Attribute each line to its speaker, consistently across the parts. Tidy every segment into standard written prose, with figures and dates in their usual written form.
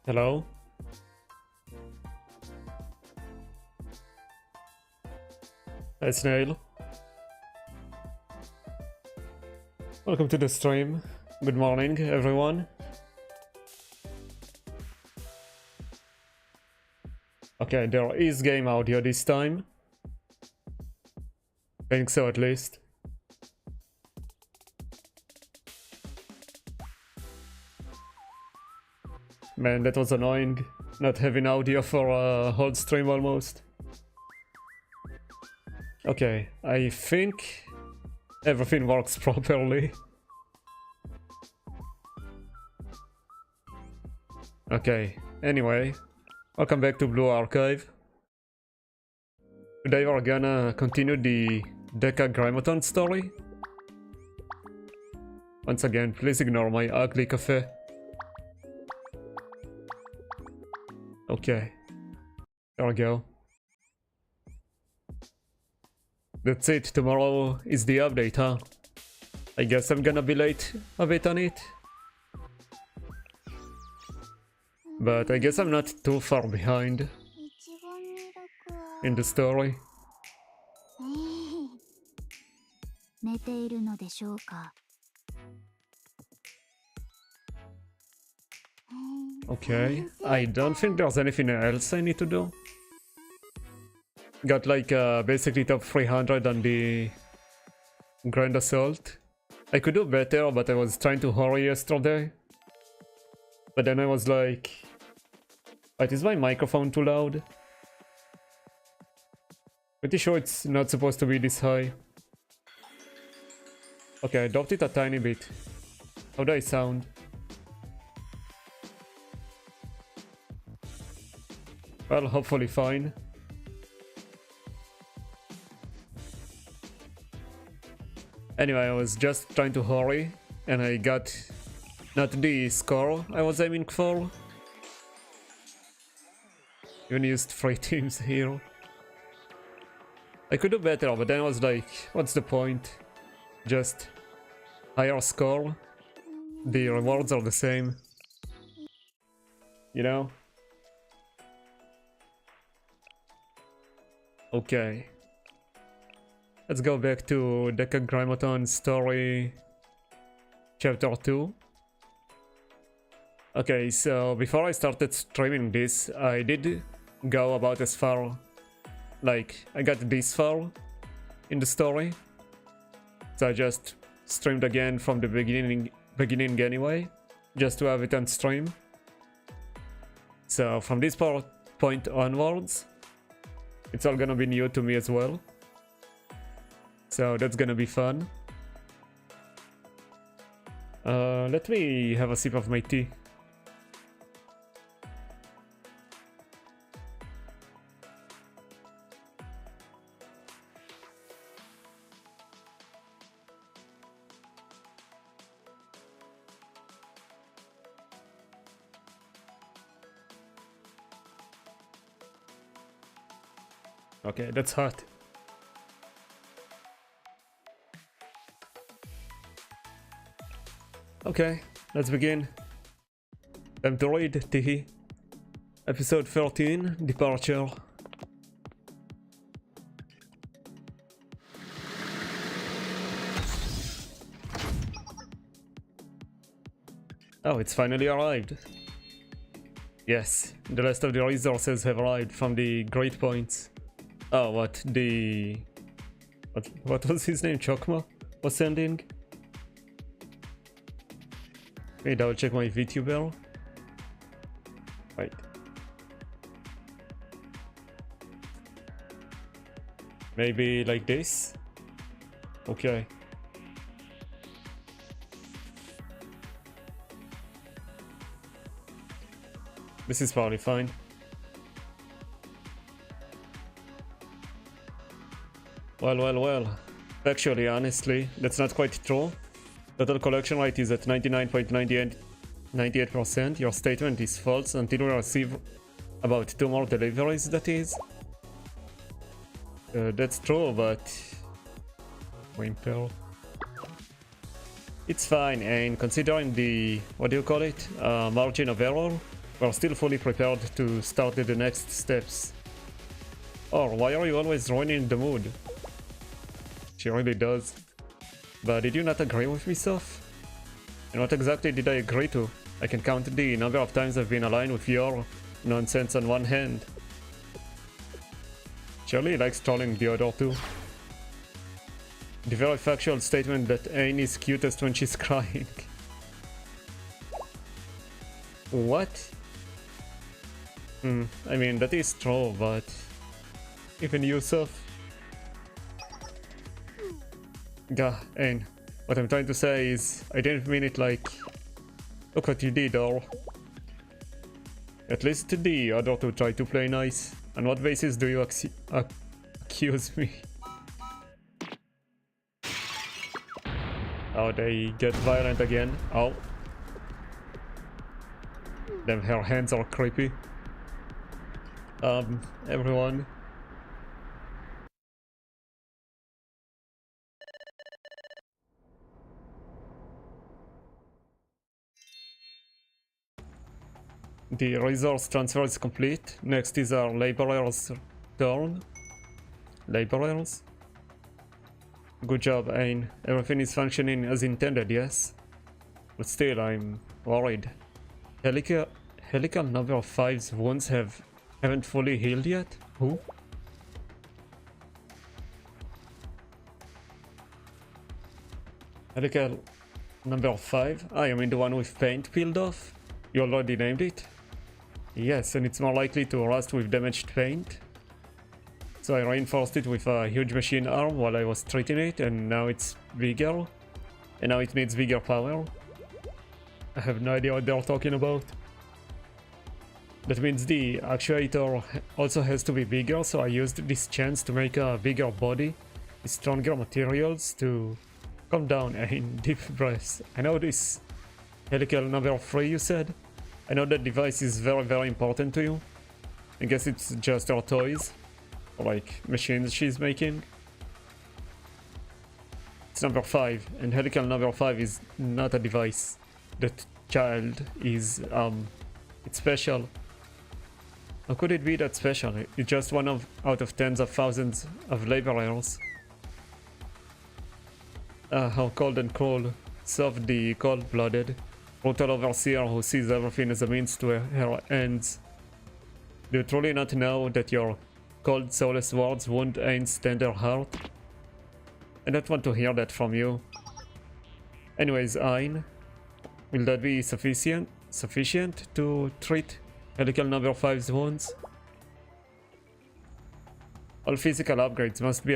Speaker 1: Hello. Hi Snail. Welcome to the stream. Good morning, everyone. Okay, there is game audio this time. Think so, at least. Man, that was annoying. Not having audio for a whole stream almost. Okay, I think everything works properly. Okay, anyway, welcome back to Blue Archive. Today we're gonna continue the Decagrammaton story. Once again, please ignore my ugly cafe. Okay, there we go. That's it, tomorrow is the update, huh? I guess I'm gonna be late a bit on it. But I guess I'm not too far behind in the story. Okay, I don't think there's anything else I need to do. Got like basically top 300 on the Grand Assault. I could do better, but I was trying to hurry yesterday. But then I was like, wait, is my microphone too loud? Pretty sure it's not supposed to be this high. Okay, I dropped it a tiny bit. How do I sound? Well, hopefully fine. Anyway, I was just trying to hurry, and I got not the score I was aiming for. Even used 3 teams here. I could do better, but then I was like, what's the point? Just higher score. The rewards are the same. You know? Okay. Let's go back to Decagrammaton story chapter 2. Okay, so before I started streaming this, I did go about as far, like, I got this far in the story. So I just streamed again from the beginning anyway, just to have it on stream. So from this point onwards, it's all gonna be new to me as well. So that's gonna be fun. Let me have a sip of my tea. Okay, that's hot. Okay, let's begin. Time to read, Tihi. Episode 13, Departure. Oh, it's finally arrived. Yes, the rest of the resources have arrived from the Great Points. Oh, what? The... What was his name? Chokma was sending? Okay, double check my VTuber. Wait. Maybe like this? Okay. This is probably fine. Well. Actually, honestly, that's not quite true. Total collection rate is at 99.98%. Your statement is false until we receive about 2 more deliveries, that is. That's true, but... Whimper. It's fine, and considering the... what do you call it? Margin of error We're still fully prepared to start the next steps. Or why are you always ruining the mood? She really does. But did you not agree with me, Soph? And what exactly did I agree to? I can count the number of times I've been aligned with your nonsense on one hand. Shirley likes trolling the other two. The very factual statement that Ain is cutest when she's crying. What? I mean, that is true, but... even Yusuf? Gah, Ain. What I'm trying to say is, I didn't mean it like... look what you did, or... at least the other two try to play nice. On what basis do you accuse me? Oh, they get violent again. Oh. Damn, her hands are creepy. Everyone. The resource transfer is complete. Next is our laborer's turn. Laborers? Good job, Ain. Everything is functioning as intended, yes? But still, I'm worried. Helical number 5's wounds haven't fully healed yet? Who? Helical number 5? I mean the one with paint peeled off? You already named it? Yes, and it's more likely to rust with damaged paint. So I reinforced it with a huge machine arm while I was treating it, and now it's bigger. And now it needs bigger power. I have no idea what they're talking about. That means the actuator also has to be bigger, so I used this chance to make a bigger body with stronger materials to... calm down and deep breaths. I know this helical number 3 you said. I know that device is very important to you. I guess it's just our toys. Or like machines she's making. It's number 5, and helical number 5 is not a device. That child is, it's special. How could it be that special? It's just one out of tens of thousands of laborers. How cold and cruel. Soph the cold-blooded, brutal overseer who sees everything as a means to her ends. Do you truly not know that your cold, soulless words wound Ain's tender heart? I don't want to hear that from you. Anyways, Ain, will that be sufficient to treat helical number 5's wounds? All physical upgrades must be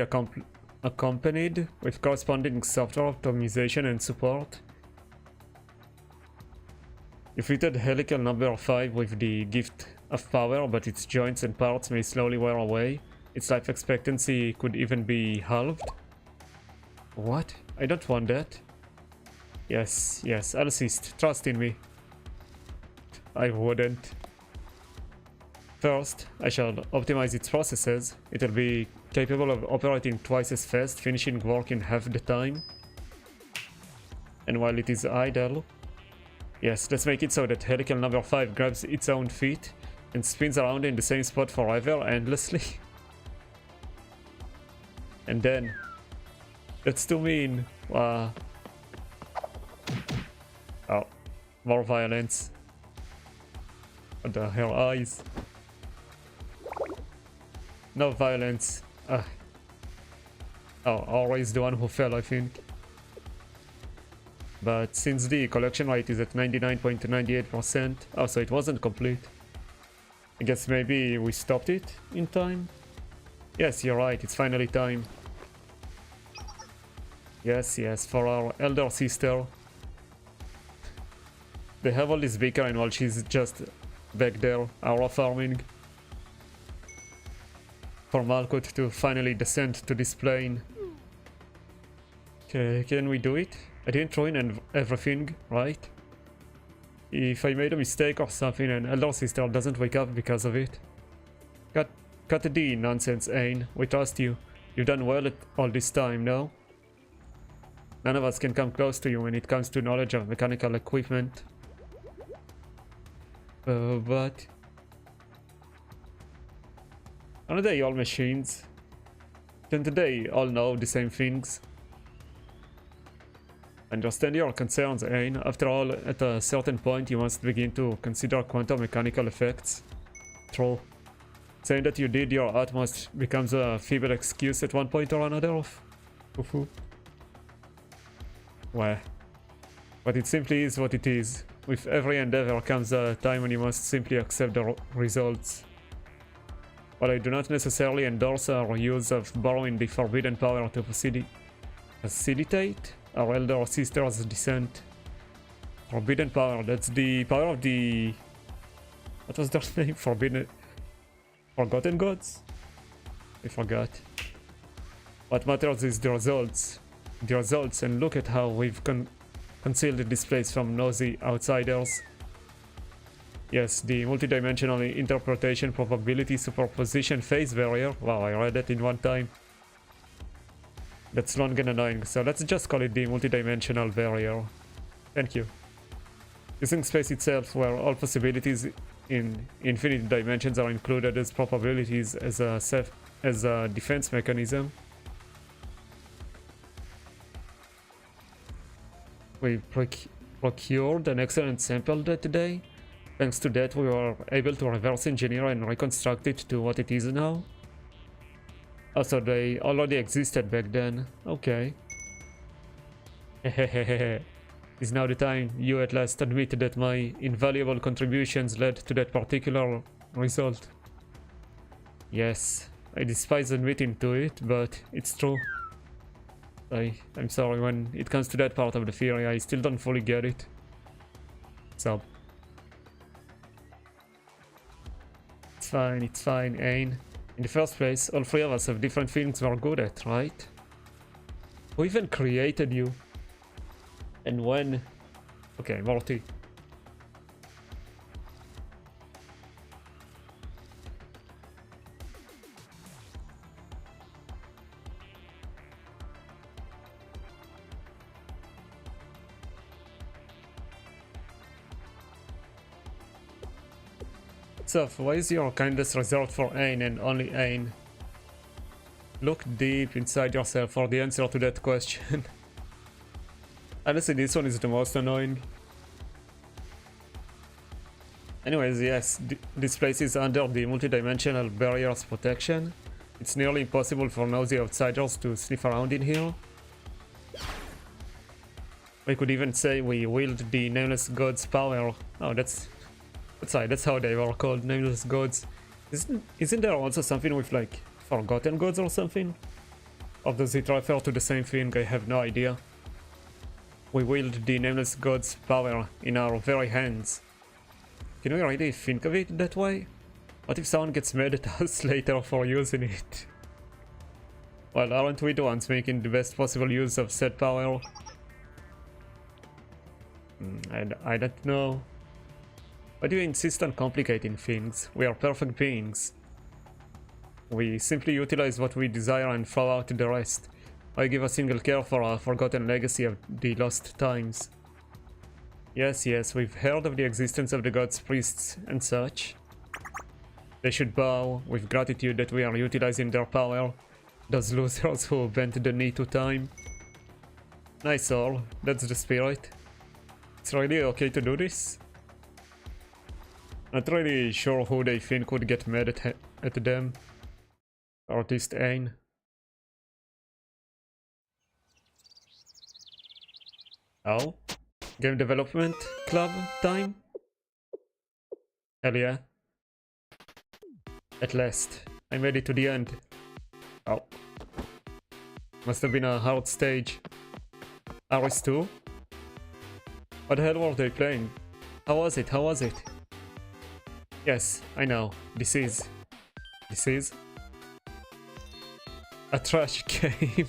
Speaker 1: accompanied with corresponding software optimization and support. You fitted helical number 5 with the gift of power, but its joints and parts may slowly wear away. Its life expectancy could even be halved. What? I don't want that. Yes, I'll assist. Trust in me. I wouldn't. First, I shall optimize its processes. It'll be capable of operating twice as fast, finishing work in half the time. And while it is idle... yes, let's make it so that helical number 5 grabs its own feet and spins around in the same spot forever, endlessly. And then... that's too mean. Wow. Oh, more violence. What the hell, eyes? No violence. Oh, always the one who fell, I think. But since the collection rate is at 99.98%, oh, so it wasn't complete. I guess maybe we stopped it in time? Yes, you're right, it's finally time. Yes, for our elder sister. They have all this bickering while she's just back there, aura farming. For Malkuth to finally descend to this plane. Okay, can we do it? I didn't ruin everything, right? If I made a mistake or something, an elder sister doesn't wake up because of it. Cut the nonsense, Ain. We trust you. You've done well all this time, no? None of us can come close to you when it comes to knowledge of mechanical equipment. But aren't they all machines? Then they all know the same things. Understand your concerns, Ain. After all, at a certain point you must begin to consider quantum mechanical effects. True. Saying that you did your utmost becomes a feeble excuse at one point or another. Well, but it simply is what it is. With every endeavor comes a time when you must simply accept the results. While I do not necessarily endorse our use of borrowing the forbidden power to facilitate our elder sister's descent. Forbidden power, that's the power of the... What was their name? Forgotten gods? I forgot. What matters is the results. The results, and look at how we've concealed this place from nosy outsiders. Yes, the multidimensional interpretation probability superposition phase barrier. Wow, I read that in one time. That's long and annoying, so let's just call it the multidimensional barrier. Thank you. Using space itself, where all possibilities in infinite dimensions are included as probabilities as a defense mechanism. We procured an excellent sample today. Thanks to that, we were able to reverse engineer and reconstruct it to what it is now. Also, they already existed back then. Okay. Hehehehe. Is now the time you at last admit that my invaluable contributions led to that particular result. Yes, I despise admitting to it, but it's true. I'm sorry, when it comes to that part of the theory, I still don't fully get it. So... It's fine, Ain. In the first place, all three of us have different things we're good at, right? Who even created you? And when? Okay, Morty. So, why is your kindness reserved for Ain and only Ain? Look deep inside yourself for the answer to that question. Honestly, this one is the most annoying. Anyways, yes, this place is under the multidimensional barrier's protection. It's nearly impossible for nosy outsiders to sniff around in here. We could even say we wield the nameless god's power. Oh, that's how they were called, nameless gods. Isn't there also something with like forgotten gods or something? Or does it refer to the same thing? I have no idea. We wield the nameless god's power in our very hands. Can we really think of it that way? What if someone gets mad at us later for using it? Well, aren't we the ones making the best possible use of said power? I don't know. Why do you insist on complicating things? We are perfect beings. We simply utilize what we desire and throw out the rest. Why give a single care for a forgotten legacy of the lost times? Yes, we've heard of the existence of the gods' priests and such. They should bow with gratitude that we are utilizing their power. Those losers who bent the knee to time. Nice all, that's the spirit. It's really okay to do this? Not really sure who they think would get mad at them. Artist Ain. Oh? Game development club time? Hell yeah. At last. I made it to the end. Oh. Must have been a hard stage. Aris 2? What the hell were they playing? How was it? Yes, I know. This is a trash game.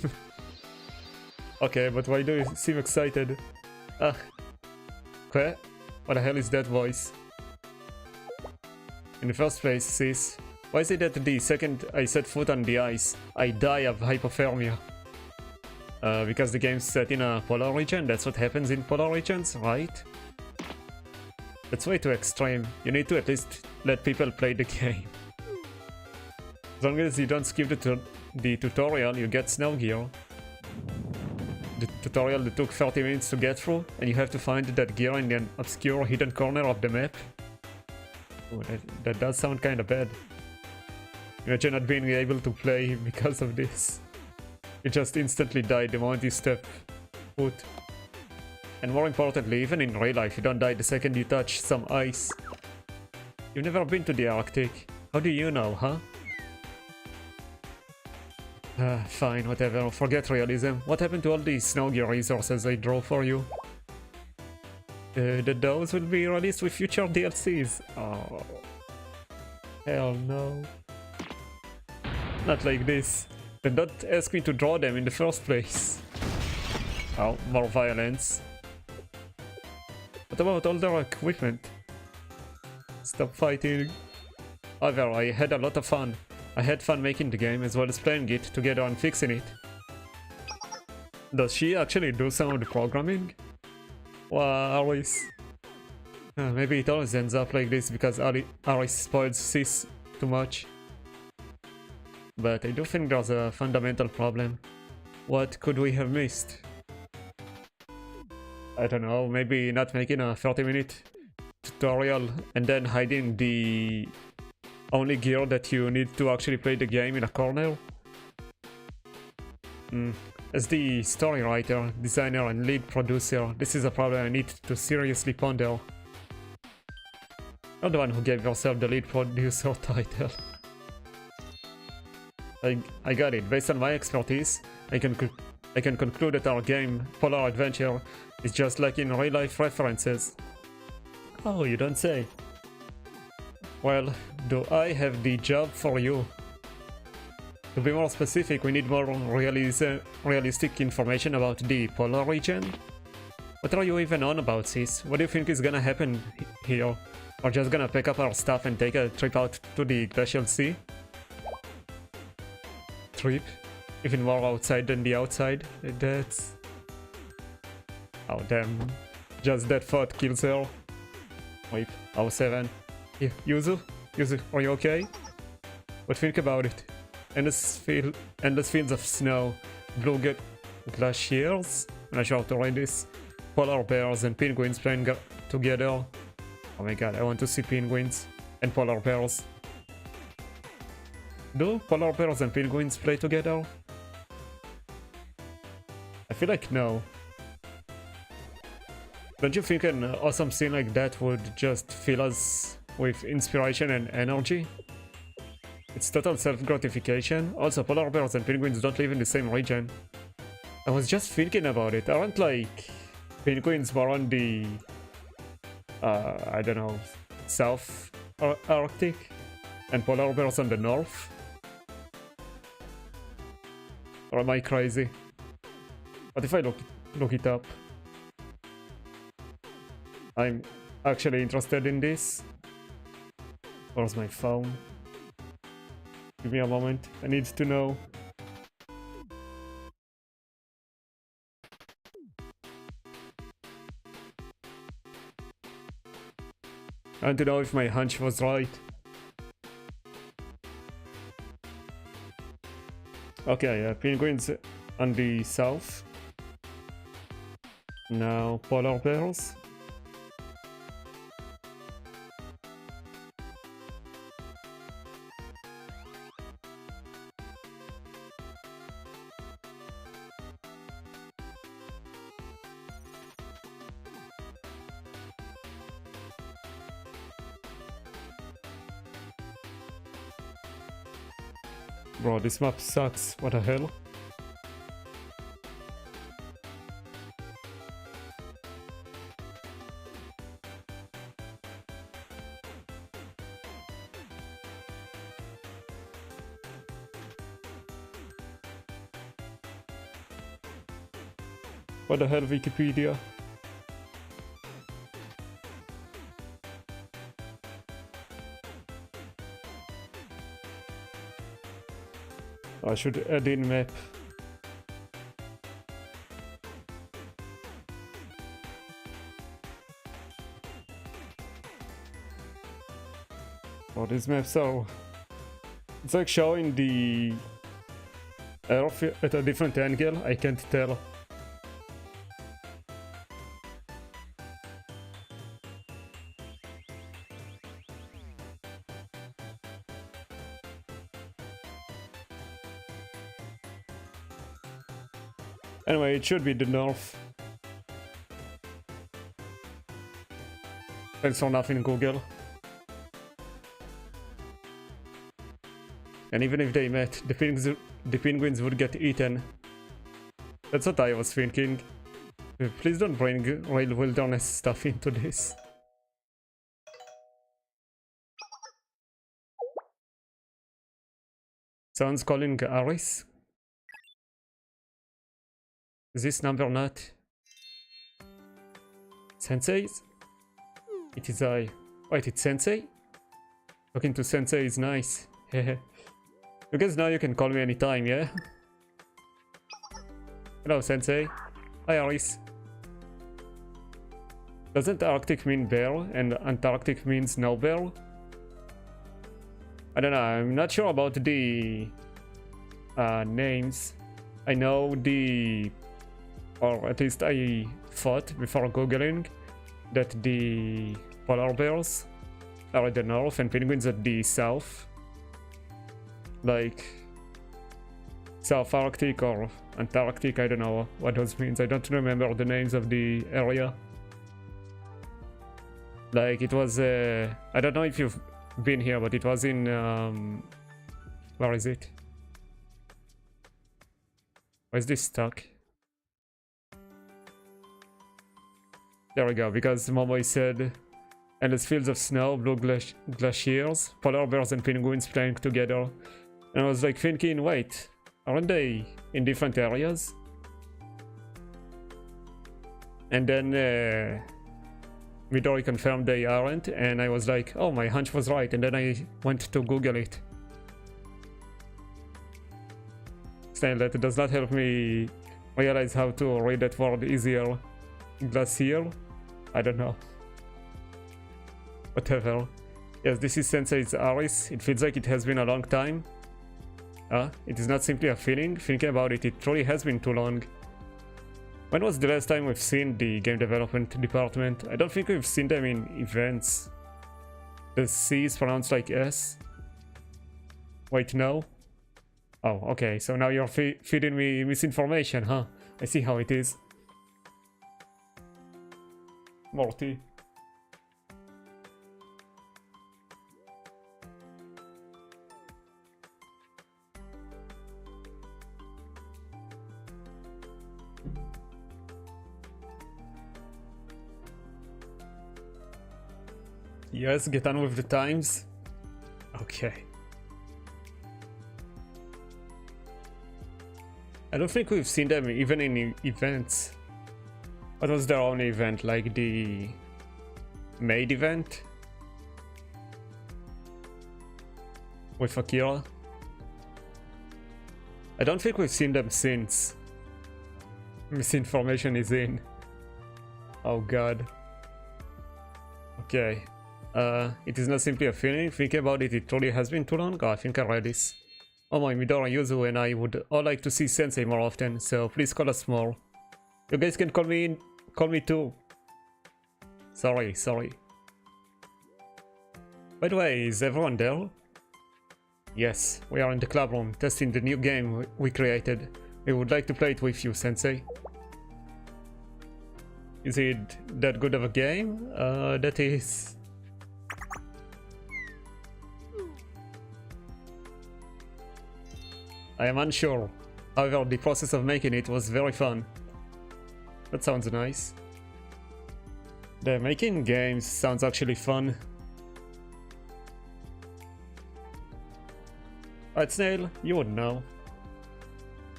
Speaker 1: Okay, but why do you seem excited? Okay. What the hell is that voice? In the first place, sis, why is it that the second I set foot on the ice, I die of hypothermia? Because the game's set in a polar region, that's what happens in polar regions, right? That's way too extreme. You need to at least let people play the game. As long as you don't skip the tutorial, you get snow gear. The tutorial that took 30 minutes to get through, and you have to find that gear in an obscure hidden corner of the map. Oh, that does sound kinda bad. Imagine not being able to play because of this. You just instantly die the moment you step foot. And more importantly, even in real life, you don't die the second you touch some ice. You've never been to the Arctic. How do you know, huh? Fine, whatever. Forget realism. What happened to all these snow gear resources I draw for you? Those will be released with future DLCs. Oh. Hell no. Not like this. Then don't ask me to draw them in the first place. Oh, more violence. What about all their equipment? Stop fighting. However, I had a lot of fun. I had fun making the game as well as playing it together and fixing it. Does she actually do some of the programming? Wow, Aris. Maybe it always ends up like this because Aris spoils Sis too much. But I do think there's a fundamental problem. What could we have missed? I don't know, maybe not making a 30-minute tutorial and then hiding the only gear that you need to actually play the game in a corner? As the story writer, designer and lead producer, this is a problem I need to seriously ponder. You're the one who gave yourself the lead producer title. I got it. Based on my expertise, I can conclude that our game, Polar Adventure, is just like in real-life references. Oh, you don't say. Well, do I have the job for you? To be more specific, we need more realistic information about the polar region. What are you even on about, Sis? What do you think is gonna happen here? We're just gonna pick up our stuff and take a trip out to the glacial sea? Trip? Even more outside than the outside? That's... Oh damn. Just that thought kills her. Wait, 07. Yeah, Yuzu, are you okay? But think about it. Endless fields of snow, blue glaciers, I'm not sure how to write this, polar bears and penguins playing together. Oh my god, I want to see penguins and polar bears. Do polar bears and penguins play together? I feel like no. Don't you think an awesome scene like that would just fill us with inspiration and energy? It's total self-gratification. Also, polar bears and penguins don't live in the same region. I was just thinking about it. Aren't like penguins more on the I don't know, South Arctic and polar bears on the north? Or am I crazy? What if I look it up? I'm actually interested in this. Where's my phone? Give me a moment, I need to know. I want to know if my hunch was right. Okay, penguins on the south. Now polar bears. Bro, this map sucks. What the hell? What the hell, Wikipedia? I should add in map. Oh, this map, so it's like showing the Earth at a different angle. I can't tell. Anyway, it should be the north. Thanks for nothing, Google. And even if they met, the penguins would get eaten. That's what I was thinking. Please don't bring real wilderness stuff into this. Someone's calling Aris. Is this number not Sensei's? It is I. Wait, it's Sensei? Talking to Sensei is nice. Hehe. You guys know you can call me anytime, yeah? Hello, Sensei. Hi, Aris. Doesn't Arctic mean bear and Antarctic means no bear? I don't know, I'm not sure about the names. I know the... or at least I thought before googling that the polar bears are at the north and penguins at the south. Like South Arctic or Antarctic, I don't know what those means. I don't remember the names of the area. Like it was, I don't know if you've been here, but it was in, where is it? Why is this stuck? There we go, because Momoy said endless fields of snow, blue glaciers, polar bears and penguins playing together. And I was like thinking, wait, aren't they in different areas? And then Midori confirmed they aren't, and I was like, oh, my hunch was right, and then I went to Google it. Still, that does not help me realize how to read that word easier. Glacier? I don't know. Whatever. Yes, this is Sensei's Aris. It feels like it has been a long time. It is not simply a feeling. Thinking about it, it truly has been too long. When was the last time we've seen the game development department? I don't think we've seen them in events. The C is pronounced like S. Wait, no? Oh, okay, so now you're feeding me misinformation, huh? I see how it is. Morty. Yes, get on with the times. Okay. I don't think we've seen them even in events. What was their own event? Like the Maid event? With Akira? I don't think we've seen them since. Misinformation is in. Oh god. Okay. It is not simply a feeling. Thinking about it, it truly has been too long. Oh, I think I read this. Oh my, Midori, Yuzu and I would all like to see Sensei more often, so please call us more. You guys can call me too. Sorry. By the way, is everyone there? Yes, we are in the club room, testing the new game we created. We would like to play it with you, Sensei. Is it that good of a game? That is... I am unsure. However, the process of making it was very fun. That sounds nice. The making games sounds actually fun. Alright, Snail, you would know.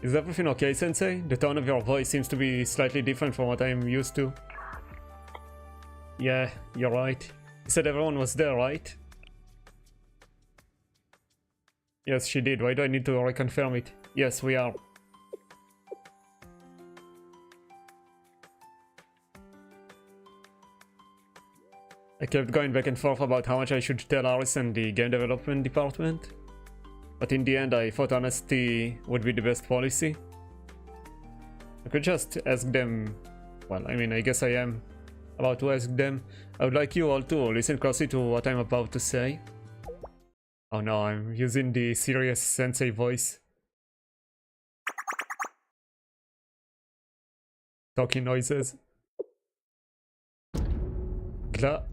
Speaker 1: Is everything okay, Sensei? The tone of your voice seems to be slightly different from what I am used to. Yeah, you're right. You said everyone was there, right? Yes, she did. Why do I need to reconfirm it? Yes, we are. I kept going back and forth about how much I should tell Aris and the game development department. But in the end, I thought honesty would be the best policy. I could just ask them. Well, I mean, I guess I am about to ask them. I would like you all to listen closely to what I'm about to say. Oh no, I'm using the serious sensei voice. Talking noises. Glacial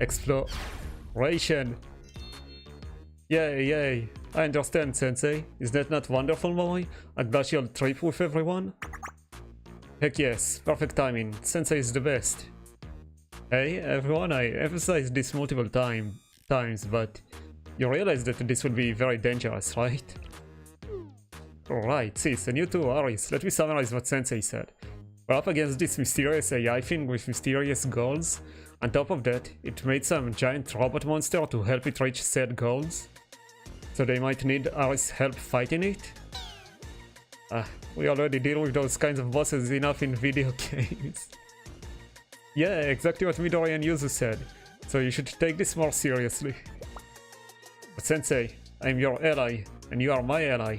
Speaker 1: exploration. Yay, yay. I understand, Sensei. Is that not wonderful, Moi? A glacial trip with everyone? Heck yes, perfect timing. Sensei is the best. Hey, everyone, I emphasized this multiple times, but you realize that this will be very dangerous, right? Right, sis, and you too, Aris. Let me summarize what Sensei said. We're up against this mysterious AI thing with mysterious goals. On top of that, it made some giant robot monster to help it reach said goals. So they might need Aris' help fighting it? We already deal with those kinds of bosses enough in video games. Yeah, exactly what Midori and Yuzu said. So you should take this more seriously. But Sensei, I'm your ally, and you are my ally.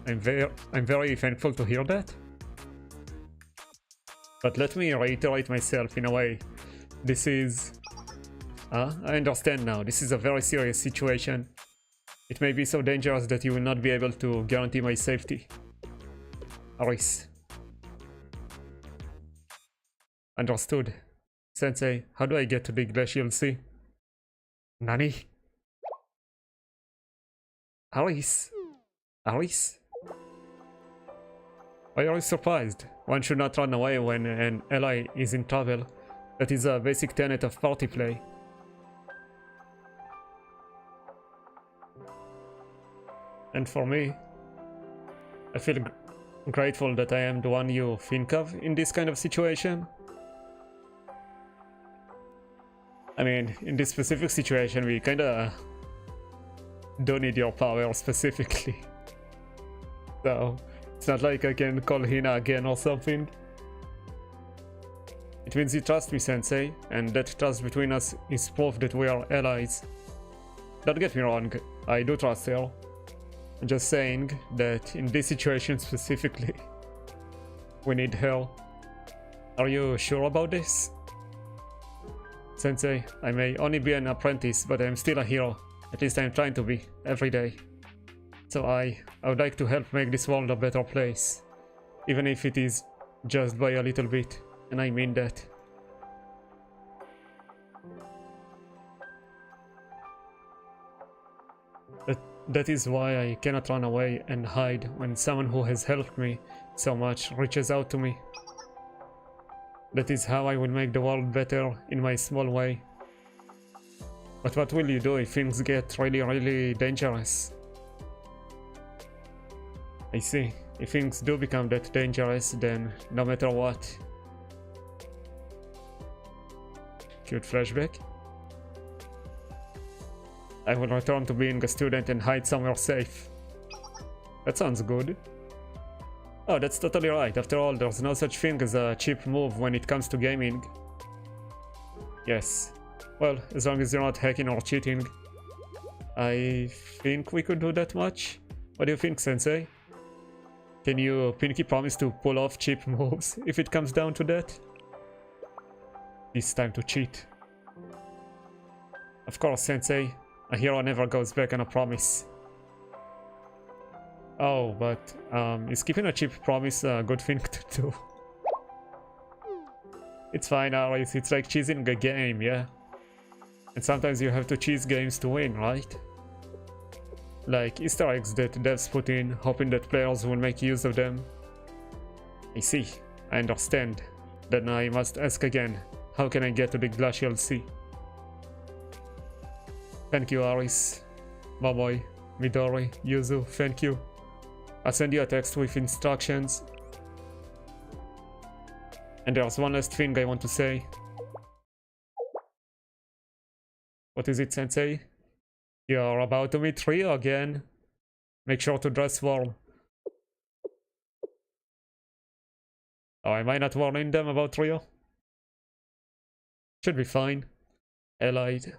Speaker 1: I'm very thankful to hear that. But let me reiterate myself in a way. This is... I understand now. This is a very serious situation. It may be so dangerous that you will not be able to guarantee my safety. Aris. Understood. Sensei, how do I get to the Glacial Sea? Nani? Aris? Aris? Why are you surprised? One should not run away when an ally is in trouble. That is a basic tenet of party play. And for me, I feel grateful that I am the one you think of in this kind of situation. I mean, in this specific situation, we kinda don't need your power specifically. So, it's not like I can call Hina again or something. It means you trust me, Sensei, and that trust between us is proof that we are allies. Don't get me wrong, I do trust her. I'm just saying that in this situation specifically, we need her. Are you sure about this? Sensei, I may only be an apprentice, but I'm still a hero. At least I'm trying to be, every day. So I would like to help make this world a better place. Even if it is just by a little bit, and I mean that. That is why I cannot run away and hide when someone who has helped me so much reaches out to me. That is how I will make the world better in my small way. But what will you do if things get really dangerous? I see. If things do become that dangerous, then no matter what. Cute flashback. I will return to being a student and hide somewhere safe. That sounds good. Oh, that's totally right. After all, there's no such thing as a cheap move when it comes to gaming. Yes. Well, as long as you're not hacking or cheating. I think we could do that much. What do you think, Sensei? Can you pinky promise to pull off cheap moves if it comes down to that? It's time to cheat. Of course, Sensei. A hero never goes back on a promise. Oh, but is keeping a cheap promise a good thing to do? It's fine, Aris. It's like cheesing a game, yeah? And sometimes you have to cheese games to win, right? Like Easter eggs that devs put in, hoping that players will make use of them. I see. I understand. Then I must ask again. How can I get to the Glacial Sea? Thank you, Aris. Momoi, Midori, Yuzu, thank you. I'll send you a text with instructions. And there's one last thing I want to say. What is it, Sensei? You're about to meet Rio again. Make sure to dress warm. Oh, am I not warning them about Rio? Should be fine. Allied.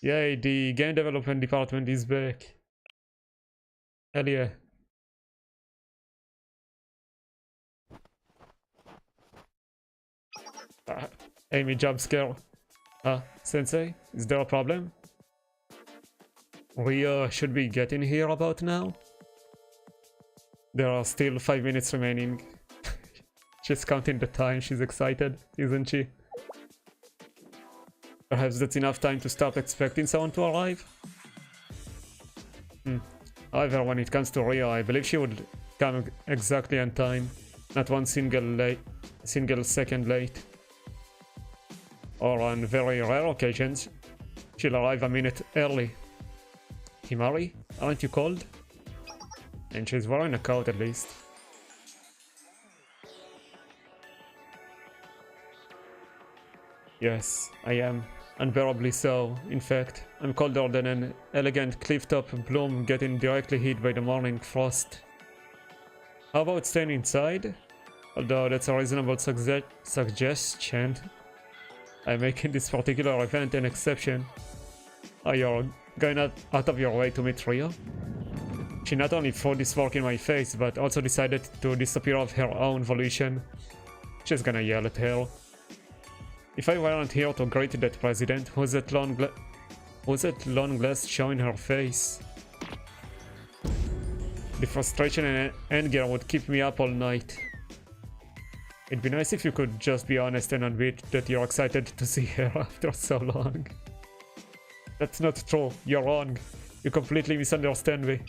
Speaker 1: Yay, the game development department is back. Hell yeah. Amy jump scare. Sensei, is there a problem? We should be getting here about now. There are still 5 minutes remaining. She's counting the time, she's excited, isn't she? Perhaps that's enough time to start expecting someone to arrive? However, when it comes to Rio, I believe she would come exactly on time. Not one single second late. Or on very rare occasions, she'll arrive a minute early. Himari, aren't you cold? And she's wearing a coat at least. Yes, I am. Unbearably so. In fact, I'm colder than an elegant cliff-top bloom getting directly hit by the morning frost. How about staying inside? Although that's a reasonable suggestion. I'm making this particular event an exception. Oh, you're going out of your way to meet Rio? She not only threw this fork in my face, but also decided to disappear of her own volition. She's gonna yell at her. If I weren't here to greet that president, who's that long glass showing her face? The frustration and anger would keep me up all night. It'd be nice if you could just be honest and admit that you're excited to see her after so long. That's not true, you're wrong. You completely misunderstand me.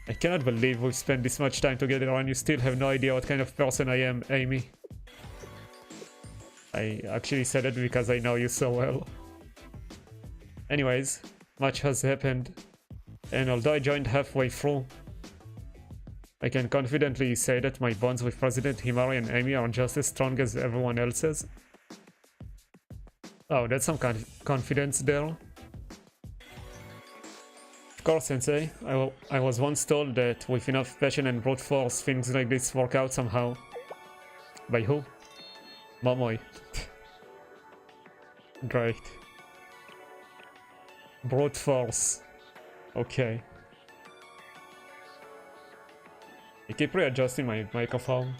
Speaker 1: I cannot believe we've spent this much time together and you still have no idea what kind of person I am, Amy. I actually said it because I know you so well. Anyways, much has happened, and although I joined halfway through, I can confidently say that my bonds with President Himari and Amy are just as strong as everyone else's. Oh, that's some confidence there. Of course, Sensei, I was once told that with enough passion and brute force, things like this work out somehow. By who? Momoy. Great. Brute force. Okay. I keep readjusting my microphone.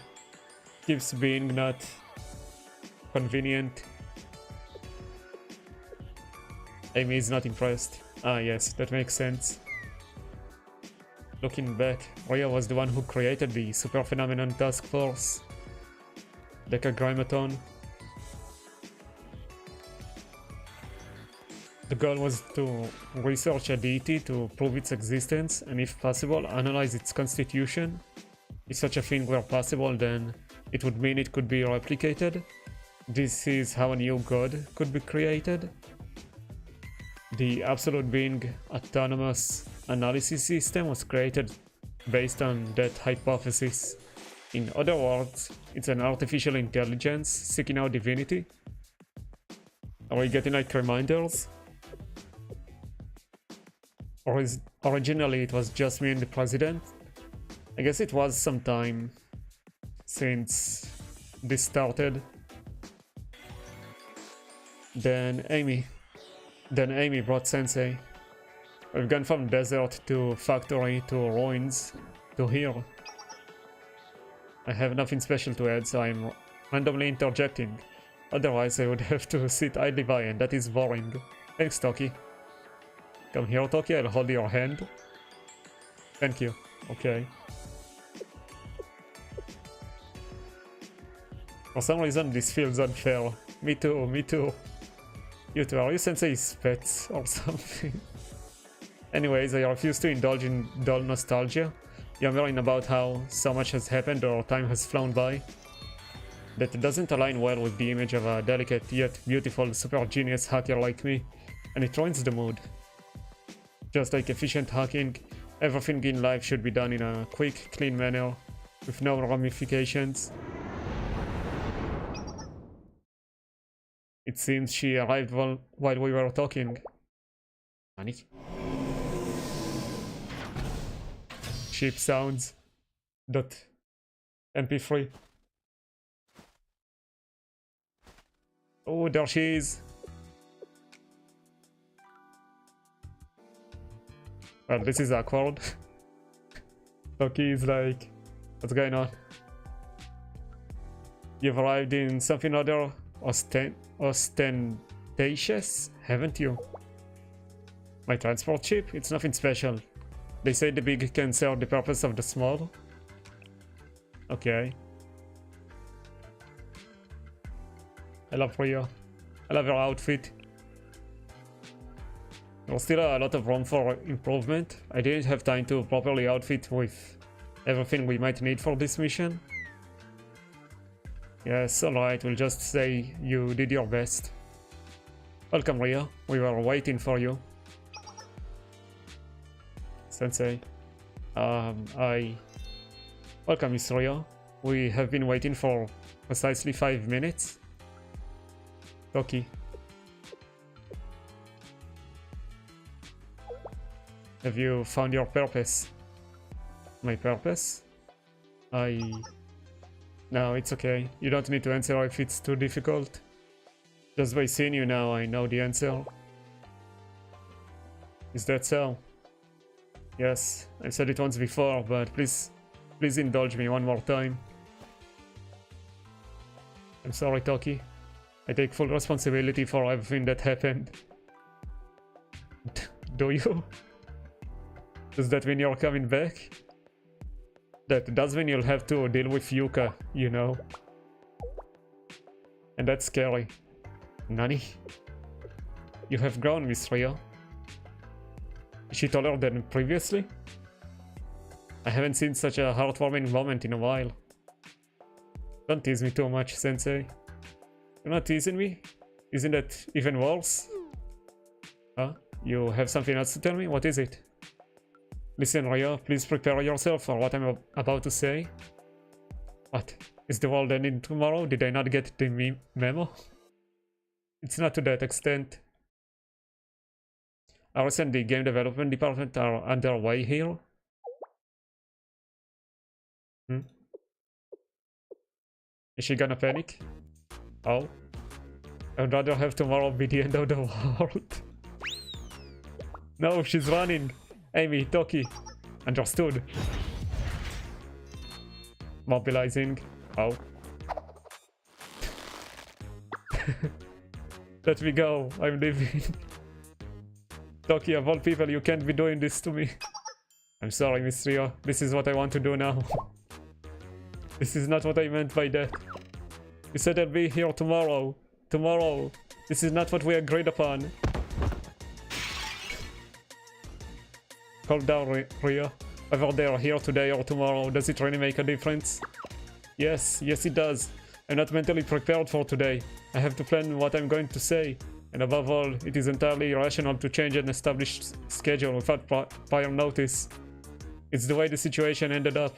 Speaker 1: Keeps being not convenient. Amy is not impressed. Ah yes, that makes sense. Looking back, Rhea was the one who created the Super Phenomenon Task Force. Decagrammaton. The goal was to research a deity to prove its existence and, if possible, analyze its constitution. If such a thing were possible, then it would mean it could be replicated. This is how a new god could be created. The Absolute Being Autonomous Analysis System was created based on that hypothesis. In other words, it's an artificial intelligence seeking out divinity. Are we getting like reminders? Originally it was just me and the president. I guess it was some time since this started. Then Amy brought Sensei. We've gone from desert to factory to ruins to here. I have nothing special to add, so I'm randomly interjecting. Otherwise I would have to sit idly by, and that is boring. Thanks, Toki. Come here, Toki, I'll hold your hand. Thank you. Okay. For some reason this feels unfair. Me too, me too. You two, are you Sensei's pets or something? Anyways, I refuse to indulge in dull nostalgia, yammering about how so much has happened or time has flown by. That doesn't align well with the image of a delicate yet beautiful super genius hacker like me, and it ruins the mood. Just like efficient hacking, everything in life should be done in a quick, clean manner, with no ramifications. It seems she arrived while we were talking. Money. Cheap sounds. .mp3. Oh, there she is. Well, this is awkward. Toki is like, what's going on? You've arrived in something rather ostentatious, haven't you? My transport ship? It's nothing special. They say the big can serve the purpose of the small. Okay. I love Rio. I love her outfit. There's still a lot of room for improvement. I didn't have time to properly outfit with everything we might need for this mission. Yes, alright, we'll just say you did your best. Welcome, Rio. We were waiting for you. Sensei. Welcome, Miss Rio. We have been waiting for precisely 5 minutes. Toki. Have you found your purpose? My purpose? No, it's okay. You don't need to answer if it's too difficult. Just by seeing you now, I know the answer. Is that so? Yes, I said it once before, but please indulge me one more time. I'm sorry, Toki. I take full responsibility for everything that happened. Do you? Does that mean you're coming back? That does mean you'll have to deal with Yuka, you know. And that's scary. Nani? You have grown, Miss Rio. Is she taller than previously? I haven't seen such a heartwarming moment in a while. Don't tease me too much, Sensei. You're not teasing me? Isn't that even worse? Huh? You have something else to tell me? What is it? Listen, Rio, please prepare yourself for what I'm about to say. What? Is the world ending tomorrow? Did I not get the memo? It's not to that extent. Ours and the game development department are underway here. Is she gonna panic? Oh. I'd rather have tomorrow be the end of the world. No, she's running. Amy, Toki. Understood. Mobilizing. Oh. Let me go. I'm leaving. Toki, of all people, you can't be doing this to me. I'm sorry, Miss Rio. This is what I want to do now. This is not what I meant by that. You said I'll be here tomorrow. Tomorrow. This is not what we agreed upon. Calm down, Rio. Whether they are here today or tomorrow, does it really make a difference? Yes, it does. I'm not mentally prepared for today. I have to plan what I'm going to say. And above all, it is entirely irrational to change an established schedule without prior notice. It's the way the situation ended up.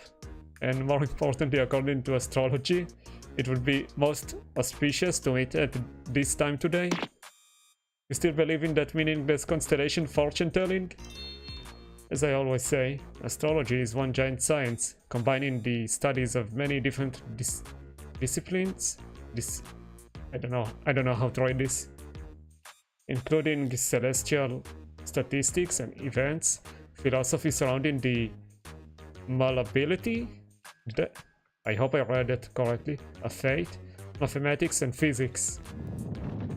Speaker 1: And more importantly, according to astrology, it would be most auspicious to meet at this time today. You still believe in that meaningless constellation fortune-telling? As I always say, astrology is one giant science, combining the studies of many different disciplines. I don't know how to write this. Including celestial statistics and events, philosophy surrounding the malleability, I hope I read it correctly, of fate, mathematics and physics.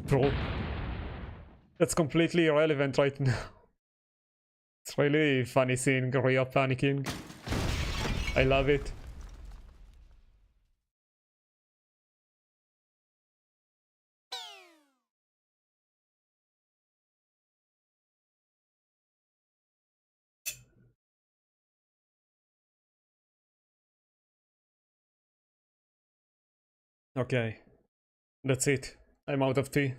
Speaker 1: True. That's completely irrelevant right now. It's really funny seeing Rio panicking. I love it. Okay, that's it. I'm out of tea.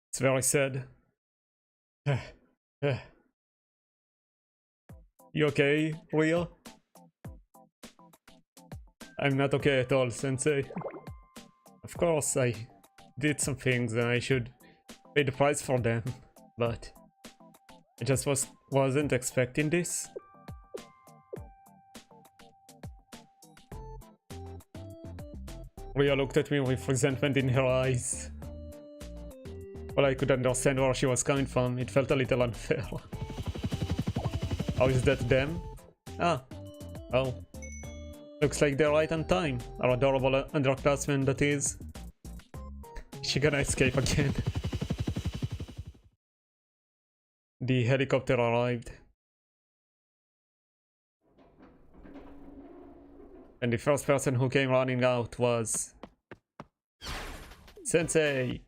Speaker 1: It's very sad. You okay, Rio? I'm not okay at all, Sensei. Of course, I did some things and I should pay the price for them, but I just wasn't expecting this. Ria looked at me with resentment in her eyes. Well, I could understand where she was coming from. It felt a little unfair. How is that them? Ah. Oh. Looks like they're right on time. Our adorable underclassman, that is. Is she gonna escape again? The helicopter arrived. And the first person who came running out was... Sensei!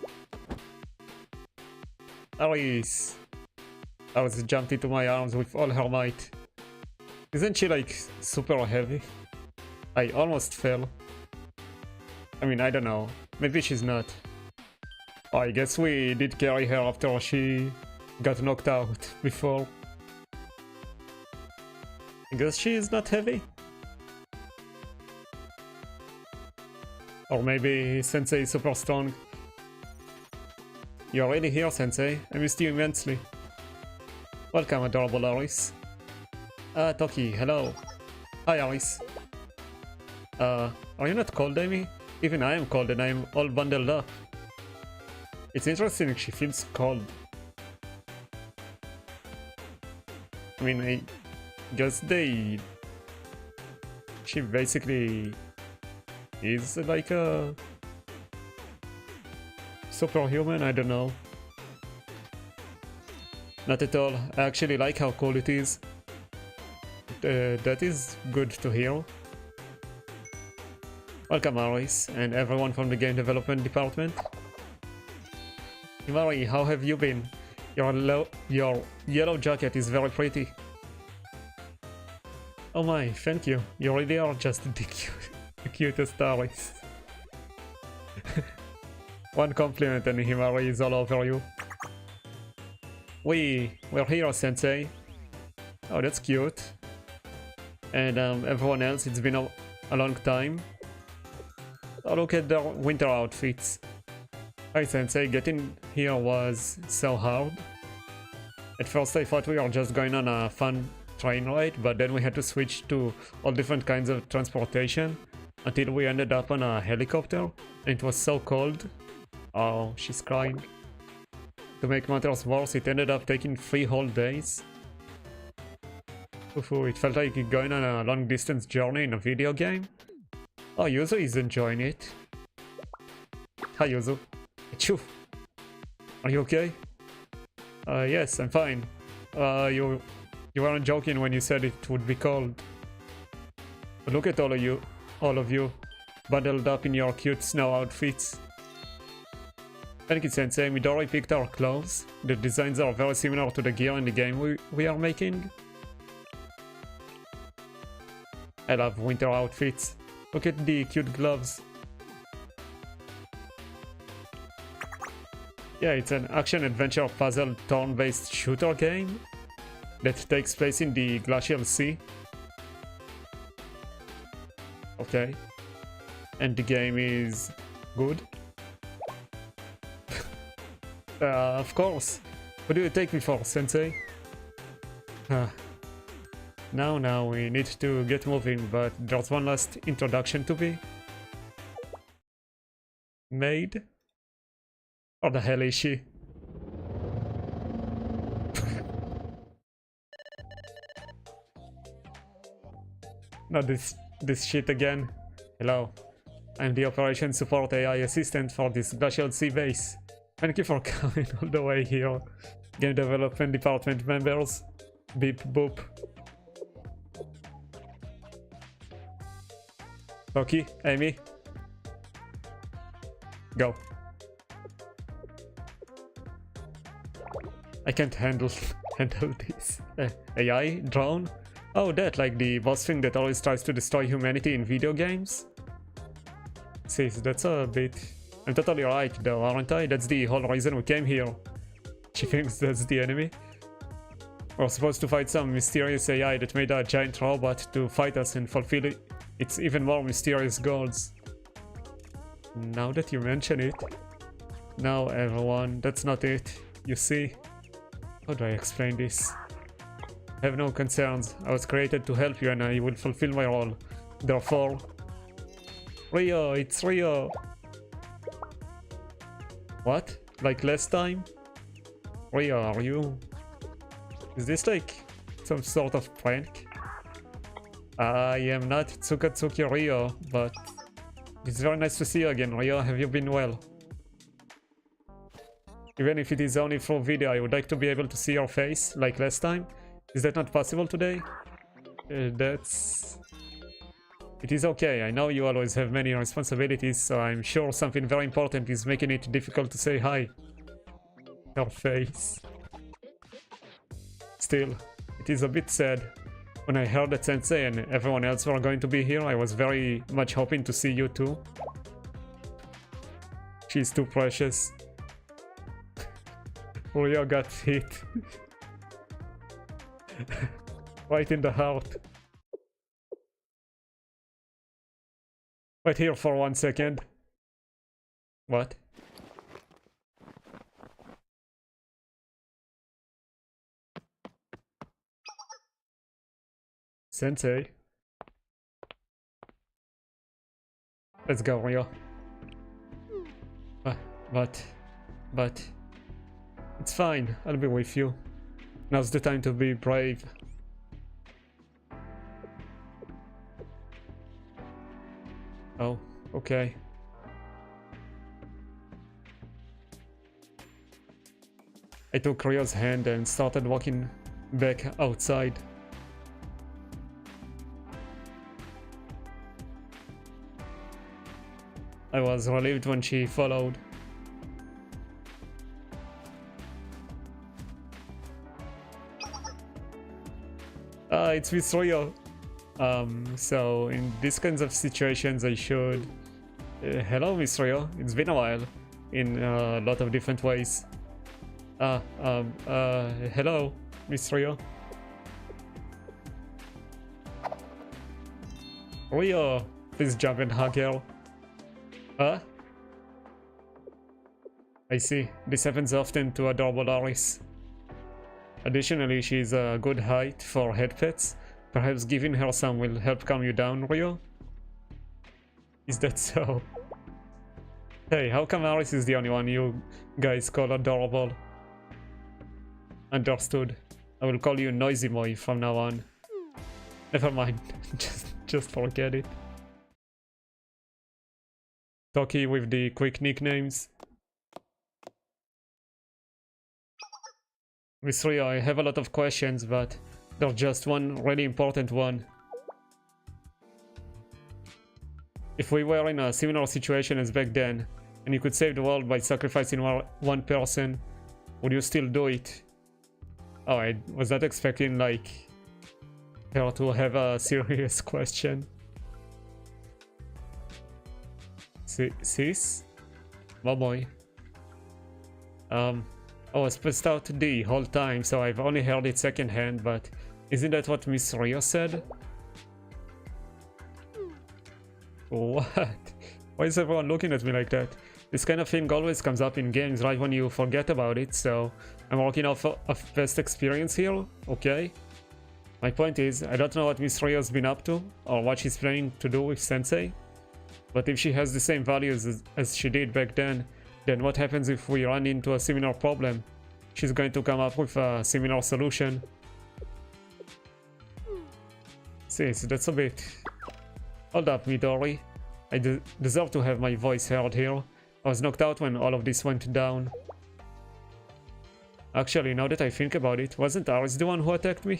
Speaker 1: Alice! Alice jumped into my arms with all her might. Isn't she like super heavy? I almost fell. I mean, I don't know. Maybe she's not. Oh, I guess we did carry her after she got knocked out before. I guess she is not heavy. Or maybe Sensei is super strong. You're already here, Sensei. I missed you immensely. Welcome, adorable Alice. Toki, hello. Hi, Alice. Are you not cold, Amy? Even I am cold and I am all bundled up. It's interesting she feels cold. I mean, I guess she basically is like a superhuman, I don't know. Not at all. I actually like how cool it is. That is good to hear. Welcome, Alice, and everyone from the game development department. Himari, how have you been? Your yellow jacket is very pretty. Oh my, thank you. You really are just the cutest Alice. One compliment and Himari is all over you. We're here, Sensei. Oh, that's cute. And everyone else, it's been a long time. Oh, look at their winter outfits. Hi, Sensei, getting here was so hard. At first I thought we were just going on a fun train ride, but then we had to switch to all different kinds of transportation until we ended up on a helicopter, and it was so cold. Oh, she's crying. To make matters worse, it ended up taking 3 whole days. It felt like going on a long distance journey in a video game. Oh, Yuzu is enjoying it. Hi, Yuzu. Achoo! Are you okay? Yes, I'm fine. You weren't joking when you said it would be cold. But look at all of you, bundled up in your cute snow outfits. Thank you, Sensei. Midori picked our clothes. The designs are very similar to the gear in the game we are making. I love winter outfits. Look at the cute gloves. Yeah, it's an action-adventure puzzle turn-based shooter game that takes place in the Glacial Sea. Okay. And the game is good. Of course. What do you take me for, Sensei? Now we need to get moving, but there's one last introduction to be made. Or the hell is she? Not this shit again. Hello. I'm the Operation Support AI Assistant for this Glacial Sea base. Thank you for coming all the way here. Game Development Department members. Beep boop. Toki, Amy. Go. I can't handle this. AI? Drone? Oh, that, like the boss thing that always tries to destroy humanity in video games? Sis, that's a bit... I'm totally right though, aren't I? That's the whole reason we came here. She thinks that's the enemy. We're supposed to fight some mysterious AI that made a giant robot to fight us and fulfill its even more mysterious goals. Now that you mention it... No, everyone, that's not it. You see? How do I explain this? Have no concerns. I was created to help you and I will fulfill my role. Therefore, Rio, it's Rio. What? Like last time? Rio, are you... Is this like some sort of prank? I am not Tsukatsuki Rio, but it's very nice to see you again, Rio. Have you been well? Even if it is only for video, I would like to be able to see your face, like last time. Is that not possible today? That's... It is okay, I know you always have many responsibilities, so I'm sure something very important is making it difficult to say hi. Your face. Still, it is a bit sad. When I heard that Sensei and everyone else were going to be here, I was very much hoping to see you too. She's too precious. Rio got hit. Right in the heart. Wait here for 1 second. What? Sensei. Let's go, Rio. But... It's fine, I'll be with you. Now's the time to be brave. Oh, okay. I took Rio's hand and started walking back outside. I was relieved when she followed. It's Miss Rio. So in these kinds of situations I should... hello Miss Rio, it's been a while. In a lot of different ways. Hello Miss Rio. Rio, please jump and hug her. Huh? I see, this happens often to adorable Aris. Additionally, she's a good height for head pets. Perhaps giving her some will help calm you down, Rio? Is that so? Hey, how come Aris is the only one you guys call adorable? Understood. I will call you Noisy Moi from now on. Never mind, just forget it. Toki with the quick nicknames. Miss Rio, I have a lot of questions, but there's just one really important one. If we were in a similar situation as back then, and you could save the world by sacrificing one person, would you still do it? Oh, I was not expecting, like, her to have a serious question. Sis? Oh boy. I was passed out the whole time, so I've only heard it secondhand, but isn't that what Miss Rio said? What? Why is everyone looking at me like that? This kind of thing always comes up in games right when you forget about it, so I'm working off of past experience here, okay? My point is, I don't know what Miss Rio's been up to, or what she's planning to do with Sensei, but if she has the same values as she did back then what happens if we run into a similar problem? She's going to come up with a similar solution. Sis, that's a bit... Hold up, Midori. I deserve to have my voice heard here. I was knocked out when all of this went down. Actually, now that I think about it, wasn't Aris the one who attacked me?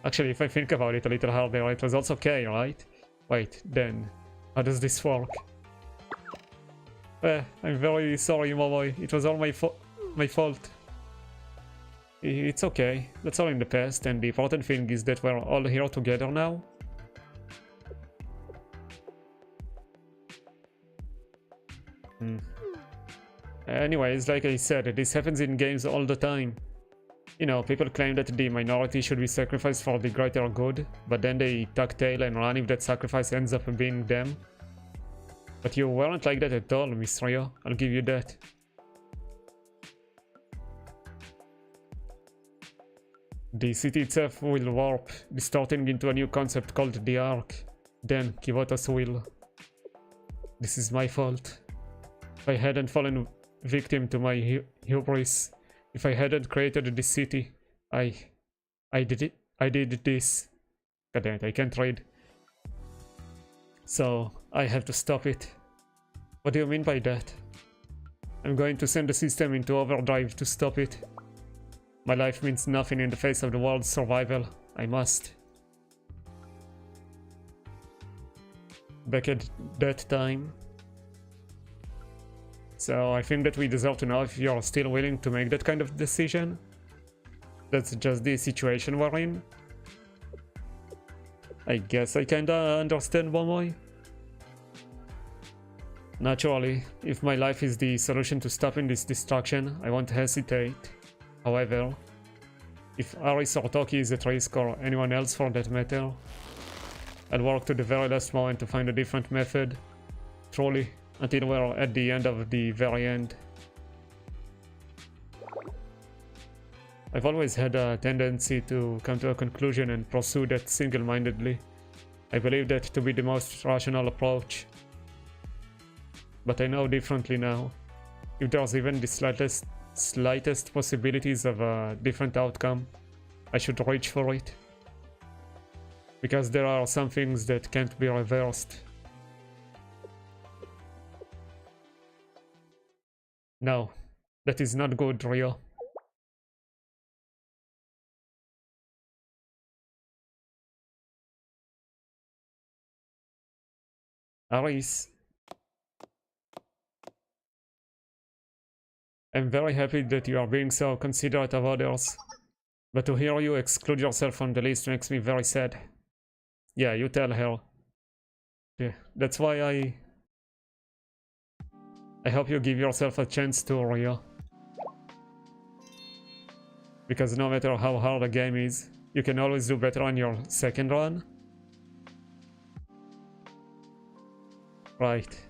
Speaker 1: Actually, if I think about it a little harder, it was also Kay, right? Wait, then, how does this work? I'm very sorry, Momoy. It was all my fault. It's okay. That's all in the past, and the important thing is that we're all here together now. Anyways, like I said, this happens in games all the time. You know, people claim that the minority should be sacrificed for the greater good, but then they tuck tail and run if that sacrifice ends up being them. But you weren't like that at all, Miss Rio. I'll give you that. The city itself will warp, distorting into a new concept called the Arc. Then Kivota's will. This is my fault. If I hadn't fallen victim to my hubris, if I hadn't created this city, I did it. I did this. God damn it, I can't read. So I have to stop it. What do you mean by that? I'm going to send the system into overdrive to stop it. My life means nothing in the face of the world's survival. I must. Back at that time. So I think that we deserve to know if you're still willing to make that kind of decision. That's just the situation we're in. I guess I kinda understand, Bomoy. Naturally, if my life is the solution to stopping this destruction, I won't hesitate. However, if Aris or Toki is at risk, or anyone else for that matter, I'll work to the very last moment to find a different method. Truly, until we're at the end of the very end. I've always had a tendency to come to a conclusion and pursue that single-mindedly. I believe that to be the most rational approach. But I know differently now. If there's even the slightest possibilities of a different outcome, I should reach for it. Because there are some things that can't be reversed. No, that is not good, Rio. Aris. I'm very happy that you are being so considerate of others, but to hear you exclude yourself from the list makes me very sad. Yeah, you tell her. Yeah, that's why I hope you give yourself a chance to, Rio. Because no matter how hard a game is, you can always do better on your second run. Right,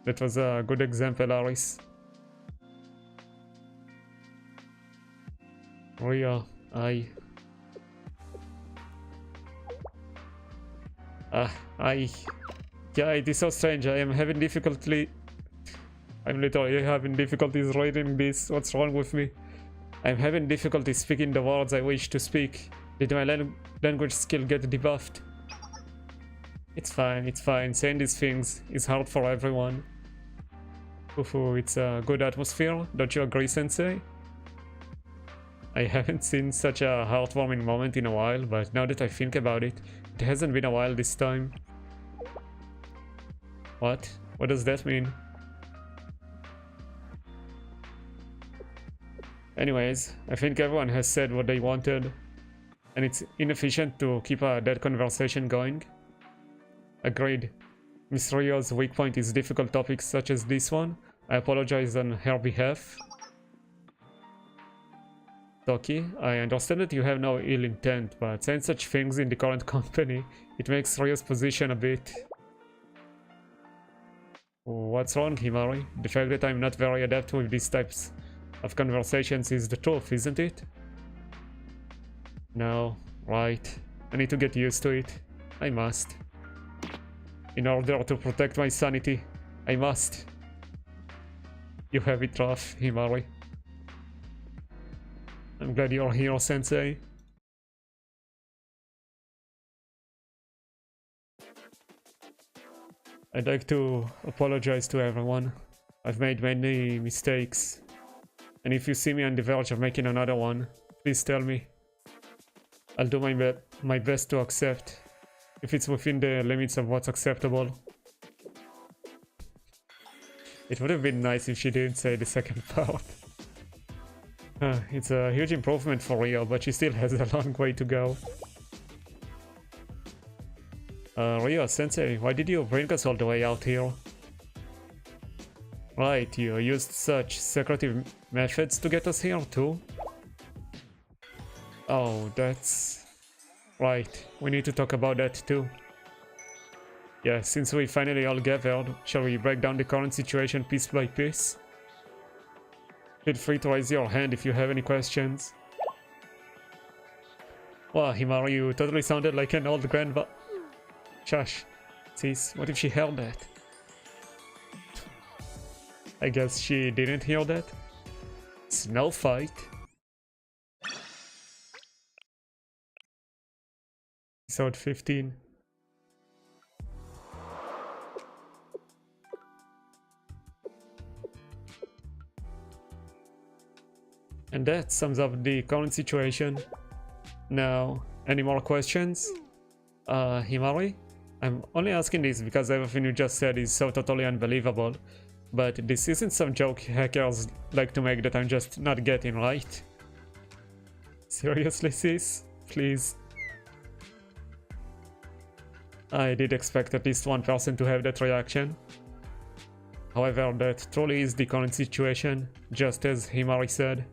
Speaker 1: that was a good example, Aris. Rio, yeah, it is so strange. I am having difficulty. I'm literally having difficulties reading this. What's wrong with me? I'm having difficulty speaking the words I wish to speak. Did my language skill get debuffed? It's fine, it's fine. Saying these things is hard for everyone. Ooh, it's a good atmosphere. Don't you agree, Sensei? I haven't seen such a heartwarming moment in a while, but now that I think about it, it hasn't been a while this time. What? What does that mean? Anyways, I think everyone has said what they wanted, and it's inefficient to keep a dead conversation going. Agreed. Miss Rio's weak point is difficult topics such as this one. I apologize on her behalf. Toki, I understand that you have no ill intent, but saying such things in the current company, it makes Rio's position a bit... What's wrong, Himari? The fact that I'm not very adept with these types of conversations is the truth, isn't it? No, right. I need to get used to it. I must. In order to protect my sanity, I must. You have it rough, Himari. I'm glad you're here, Sensei. I'd like to apologize to everyone. I've made many mistakes. And if you see me on the verge of making another one, please tell me. I'll do my best to accept, if it's within the limits of what's acceptable. It would have been nice if she didn't say the second part. It's a huge improvement for Rio, but she still has a long way to go. Rio, Sensei, why did you bring us all the way out here? Right, you used such secretive methods to get us here too? Oh, that's... Right, we need to talk about that too. Yeah, since we finally all gathered, shall we break down the current situation piece by piece? Feel free to raise your hand if you have any questions. Wow, Himari, you totally sounded like an old grandpa. Shush. Sis, what if she heard that? I guess she didn't hear that. Snow fight. Episode 15. And that sums up the current situation. Now, any more questions? Himari? I'm only asking this because everything you just said is so totally unbelievable. But this isn't some joke hackers like to make that I'm just not getting right. Seriously, sis? Please. I did expect at least one person to have that reaction. However, that truly is the current situation, just as Himari said.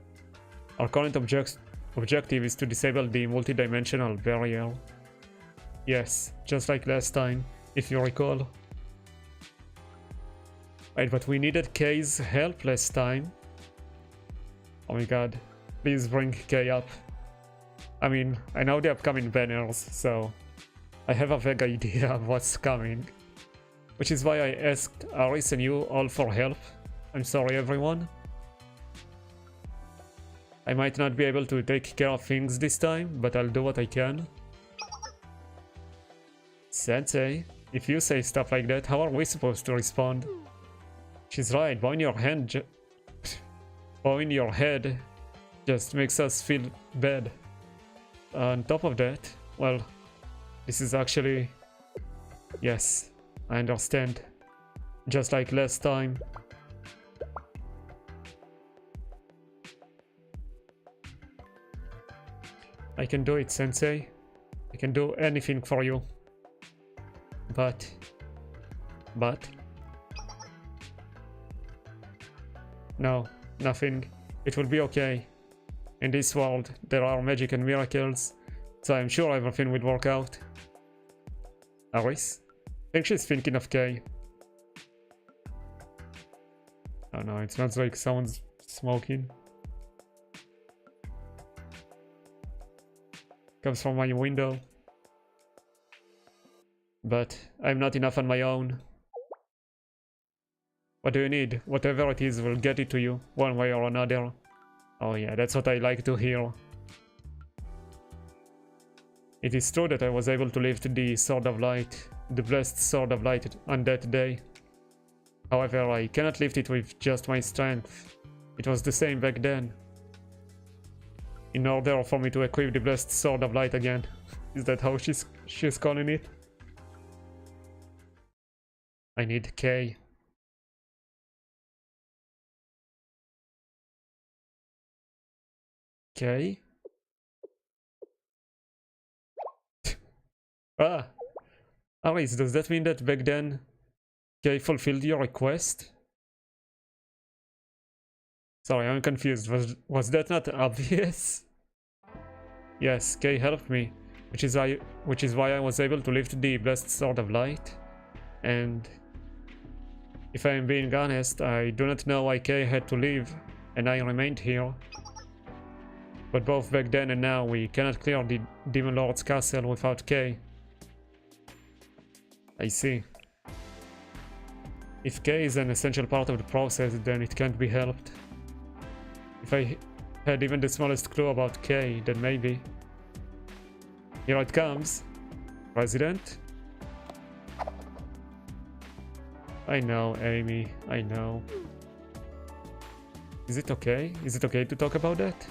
Speaker 1: Our current objective is to disable the multidimensional barrier. Yes, just like last time, if you recall. Right, but we needed Kay's help last time. Oh my god, please bring Kay up. I mean, I know the upcoming banners, so I have a vague idea of what's coming. Which is why I asked Aris and you all for help. I'm sorry everyone. I might not be able to take care of things this time, but I'll do what I can. Sensei, if you say stuff like that, how are we supposed to respond? She's right, bowing your head just makes us feel bad. On top of that, well, this is actually... Yes, I understand. Just like last time. I can do it, Sensei. I can do anything for you. But... No, nothing. It will be okay. In this world, there are magic and miracles, so I'm sure everything will work out. Aris? I think she's thinking of Kay. Oh no, it smells like someone's smoking. Comes from my window. But I'm not enough on my own. What do you need? Whatever it is will get it to you, one way or another. Oh yeah, that's what I like to hear. It is true that I was able to lift the Sword of Light, the blessed Sword of Light, on that day. However, I cannot lift it with just my strength. It was the same back then. In order for me to equip the blessed Sword of Light again. Is that how she's calling it? I need Kay. Kay? Ah! Aris, does that mean that back then Kay fulfilled your request? Sorry, I'm confused. Was that not obvious? Yes, Kay helped me, which is why I was able to lift the blessed Sword of Light. And if I am being honest, I do not know why Kay had to leave, and I remained here. But both back then and now, we cannot clear the Demon Lord's castle without Kay. I see. If Kay is an essential part of the process, then it can't be helped. If I had even the smallest clue about Kay, then maybe. Here it comes. President? I know, Amy, I know. Is it okay? Is it okay to talk about that?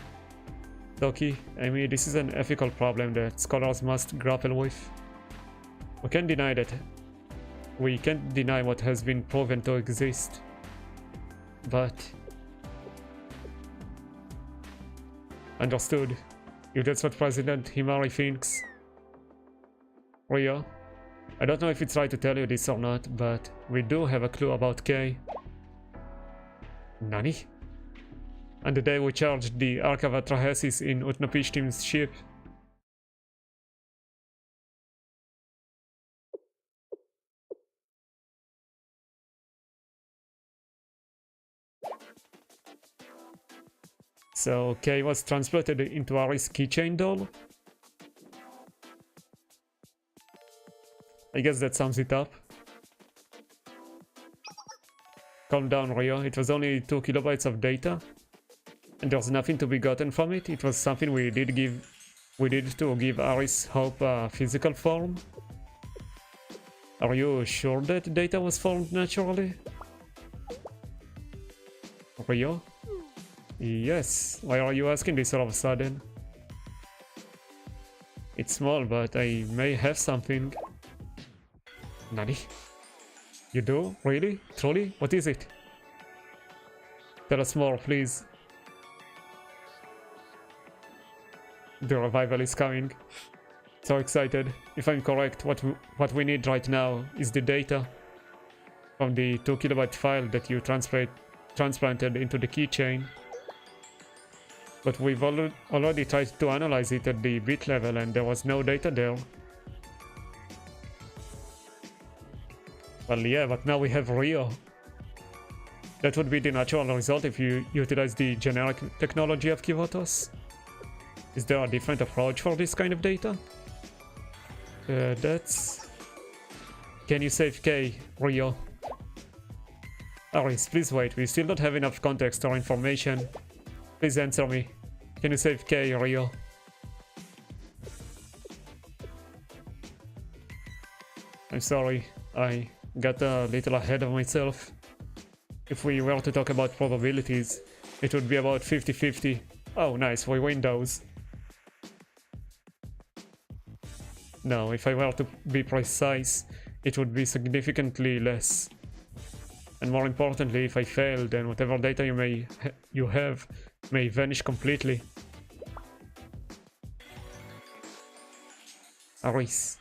Speaker 1: Toki, Amy, this is an ethical problem that scholars must grapple with. We can't deny that. We can't deny what has been proven to exist. But... Understood. If that's what President Himari thinks. Rio, I don't know if it's right to tell you this or not, but we do have a clue about Kay. Nani? On the day we charged the Ark of Atrahasis in Utnapishtim's ship. So Kay was transplanted into Aris' keychain doll? I guess that sums it up. Calm down, Rio. It was only 2 kilobytes of data. And there's nothing to be gotten from it. It was something we did to give Aris Hope a physical form. Are you sure that data was formed naturally? Rio? Yes. Why are you asking this all of a sudden? It's small, but I may have something. Nani? You do? Really? Truly? What is it? Tell us more, please. The revival is coming. So excited. If I'm correct, what we need right now is the data from the 2 kilobyte file that you transplanted into the keychain. But we've already tried to analyze it at the bit level and there was no data there. Well, yeah, but now we have Rio. That would be the natural result if you utilize the generic technology of Kivotos. Is there a different approach for this kind of data? That's... Can you save K, Rio? Aris, please wait, we still don't have enough context or information. Please answer me. Can you save K, Rio? I'm sorry, I got a little ahead of myself. If we were to talk about probabilities, it would be about 50-50. Oh nice, we win those. No, if I were to be precise, it would be significantly less. And more importantly, if I fail, then whatever data you have may vanish completely. Aris.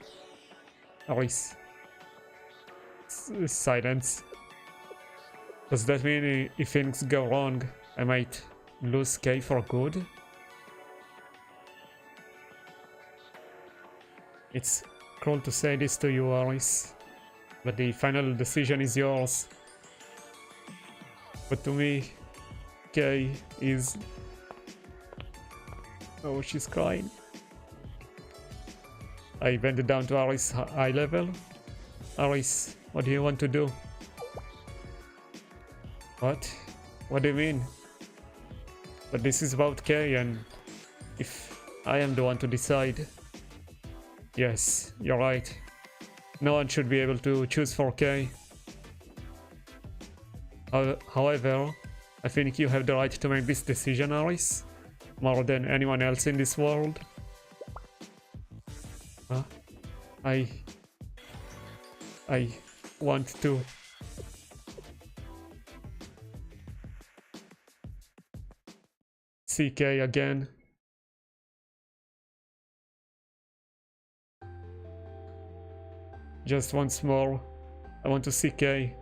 Speaker 1: Aris. Silence. Does that mean if things go wrong, I might lose K for good? It's cruel to say this to you, Aris, but the final decision is yours. But to me, K is... Oh, she's crying. I bent down to Aris' eye level. Aris, what do you want to do? What? What do you mean? But this is about K, and if I am the one to decide... Yes, you're right. No one should be able to choose for K. However, I think you have the right to make this decision, Aris, more than anyone else in this world. I want to. See K again. Just once more, I want to see K.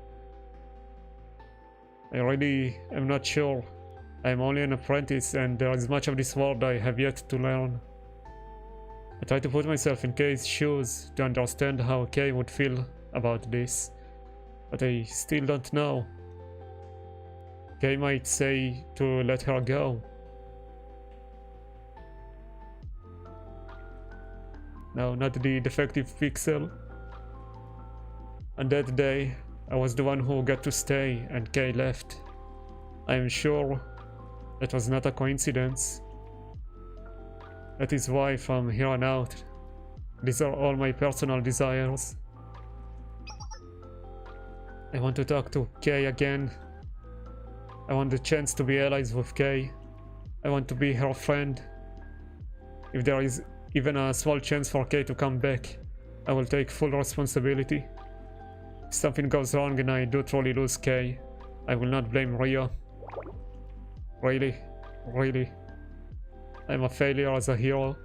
Speaker 1: I really am not sure. I am only an apprentice and there is much of this world I have yet to learn. I try to put myself in K's shoes to understand how K would feel about this, but I still don't know. K might say to let her go. No, not the defective pixel. On that day, I was the one who got to stay and Kay left. I am sure that was not a coincidence. That is why from here on out, these are all my personal desires. I want to talk to Kay again. I want the chance to be allies with Kay. I want to be her friend. If there is even a small chance for Kay to come back, I will take full responsibility. If something goes wrong and I do truly lose Kay, I will not blame Rio. Really, really. I'm a failure as a hero.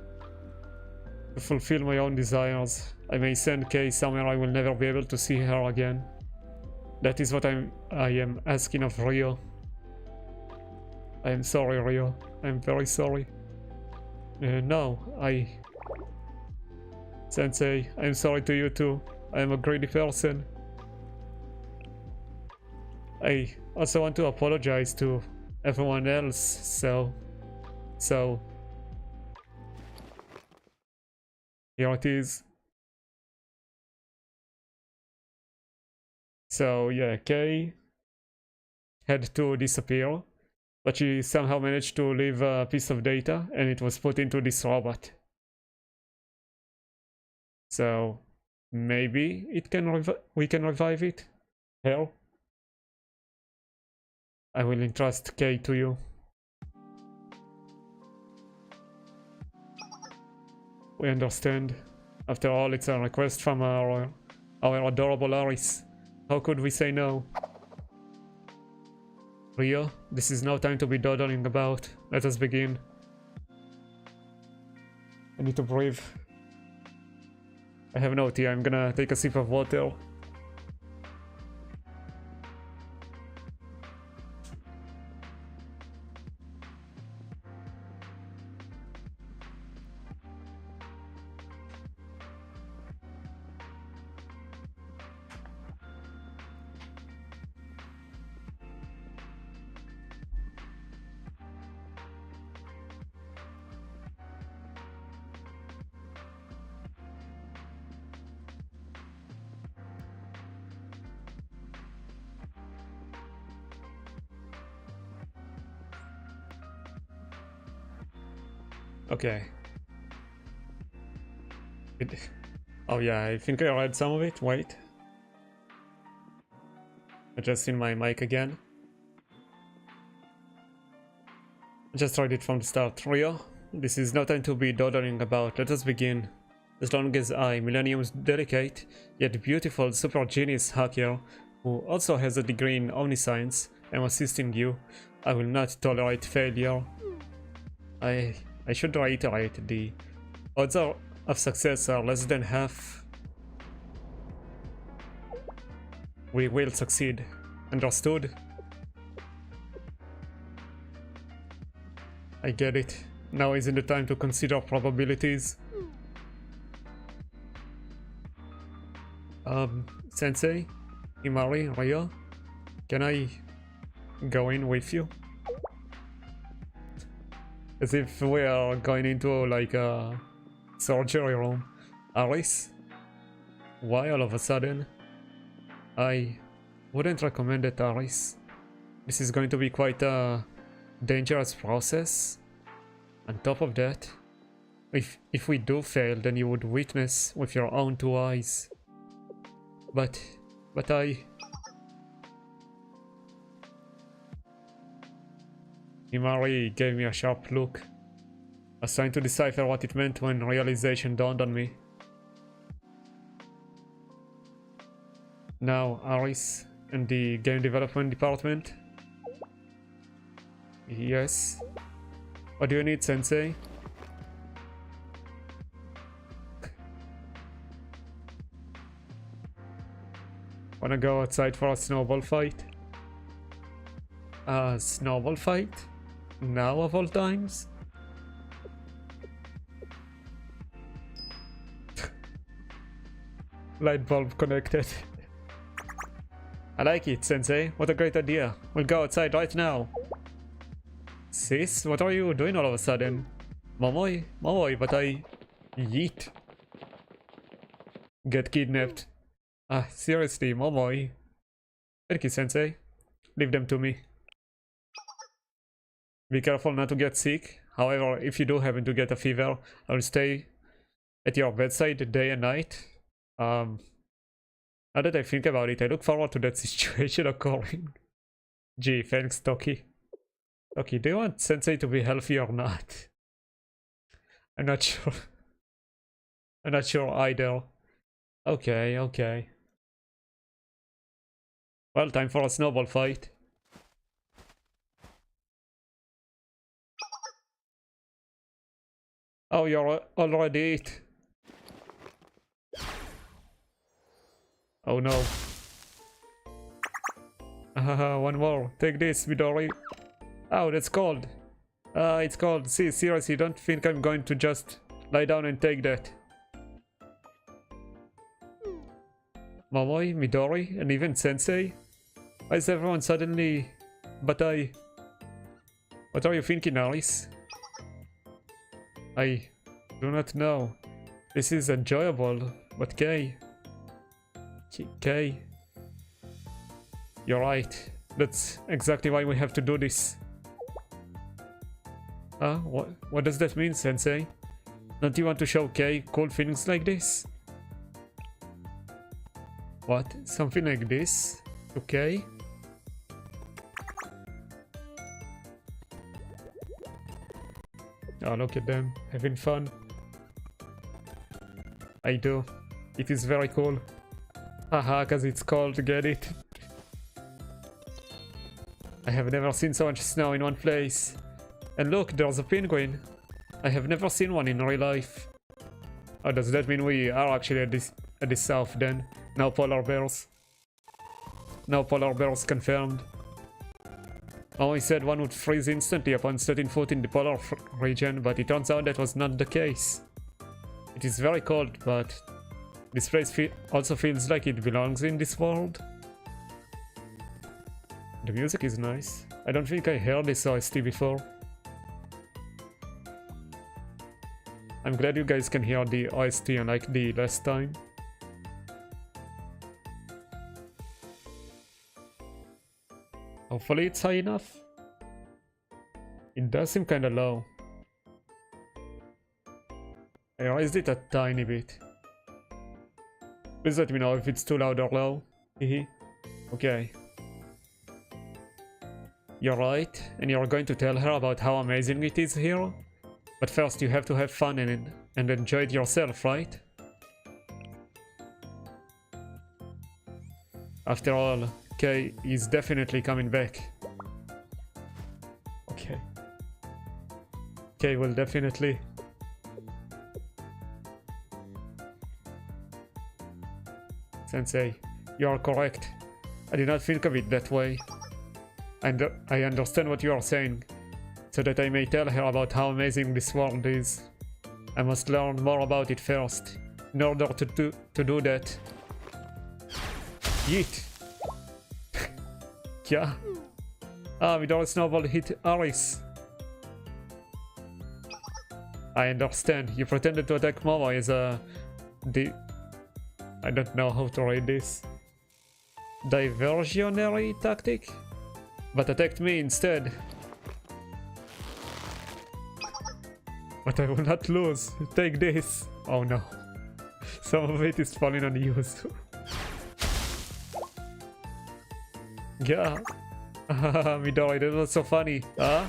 Speaker 1: To fulfill my own desires, I may send Kay somewhere I will never be able to see her again. That is what I am asking of Rio. I am sorry, Rio. I am very sorry. No, Sensei, I am sorry to you too. I am a greedy person. I also want to apologize to everyone else, so here it is. So yeah, Kay had to disappear, but she somehow managed to leave a piece of data and it was put into this robot. So maybe it can we can revive it. Hell, I will entrust K to you. We understand. After all, it's a request from our adorable Aris. How could we say no? Rio, this is no time to be dawdling about. Let us begin. I need to breathe. I have no tea. I'm gonna take a sip of water. Okay. Oh yeah, I think I read some of it. Wait. Adjusting my mic again. Just read it from the start. Rio, this is no time to be dawdling about. Let us begin. As long as I, Millennium's delicate, yet beautiful super genius hacker, who also has a degree in omniscience, am assisting you, I will not tolerate failure. I should reiterate, the odds of success are less than half. We will succeed. Understood? I get it. Now isn't the time to consider probabilities. Sensei? Imari? Ryo? Can I go in with you? As if we are going into like a surgery room. Aris? Why all of a sudden? I wouldn't recommend it, Aris. This is going to be quite a dangerous process. On top of that, if we do fail, then you would witness with your own two eyes. But Imari gave me a sharp look. I was trying to decipher what it meant when realization dawned on me. Now, Aris and the game development department? Yes. What do you need, Sensei? Wanna go outside for a snowball fight? A snowball fight? Now of all times? Light bulb connected. I like it, Sensei. What a great idea. We'll go outside right now. Sis, what are you doing all of a sudden? Momoy? Momoy, but I... Yeet. Get kidnapped. Ah, seriously, Momoy. Thank you, Sensei. Leave them to me. Be careful not to get sick. However, if you do happen to get a fever, I'll stay at your bedside day and night. Now that I think about it, I look forward to that situation occurring. Gee, thanks, Toki. Toki, do you want Sensei to be healthy or not? I'm not sure. I'm not sure either. Okay, okay. Well, time for a snowball fight. Oh, you're already it. Oh no. One more. Take this, Midori. Oh, that's cold. It's cold. See, seriously, don't think I'm going to just lie down and take that. Momoi, Midori, and even Sensei? Why is everyone suddenly... But I... What are you thinking, Alice? I do not know. This is enjoyable, but Kay... Kay... You're right. That's exactly why we have to do this. What does that mean, Sensei? Don't you want to show Kay cool feelings like this? What? Something like this? Okay. Oh, look at them, having fun. I do. It is very cool. Haha, cause it's cold, get it? I have never seen so much snow in one place. And look, there's a penguin. I have never seen one in real life. Oh, does that mean we are actually at the south then? No polar bears. No polar bears confirmed. Oh, he said one would freeze instantly upon setting foot in the polar region, but it turns out that was not the case. It is very cold, but this place also feels like it belongs in this world. The music is nice. I don't think I heard this OST before. I'm glad you guys can hear the OST unlike the last time. Hopefully it's high enough. It does seem kinda low. I raised it a tiny bit. Please let me know if it's too loud or low. Hehe. Okay. You're right, and you're going to tell her about how amazing it is here? But first you have to have fun and enjoy it yourself, right? After all, Kay is definitely coming back. Okay. Kay will definitely... Sensei, you are correct. I did not think of it that way. And I understand what you are saying, so that I may tell her about how amazing this world is. I must learn more about it first, in order to do that. Yeet! Yeah. Ah, Midori Snowball hit Aris. I understand. You pretended to attack Momo as a... I don't know how to read this. Diversionary tactic? But attacked me instead. But I will not lose. Take this. Oh no. Some of it is falling on you. Yeah. Midori, that was so funny. Huh?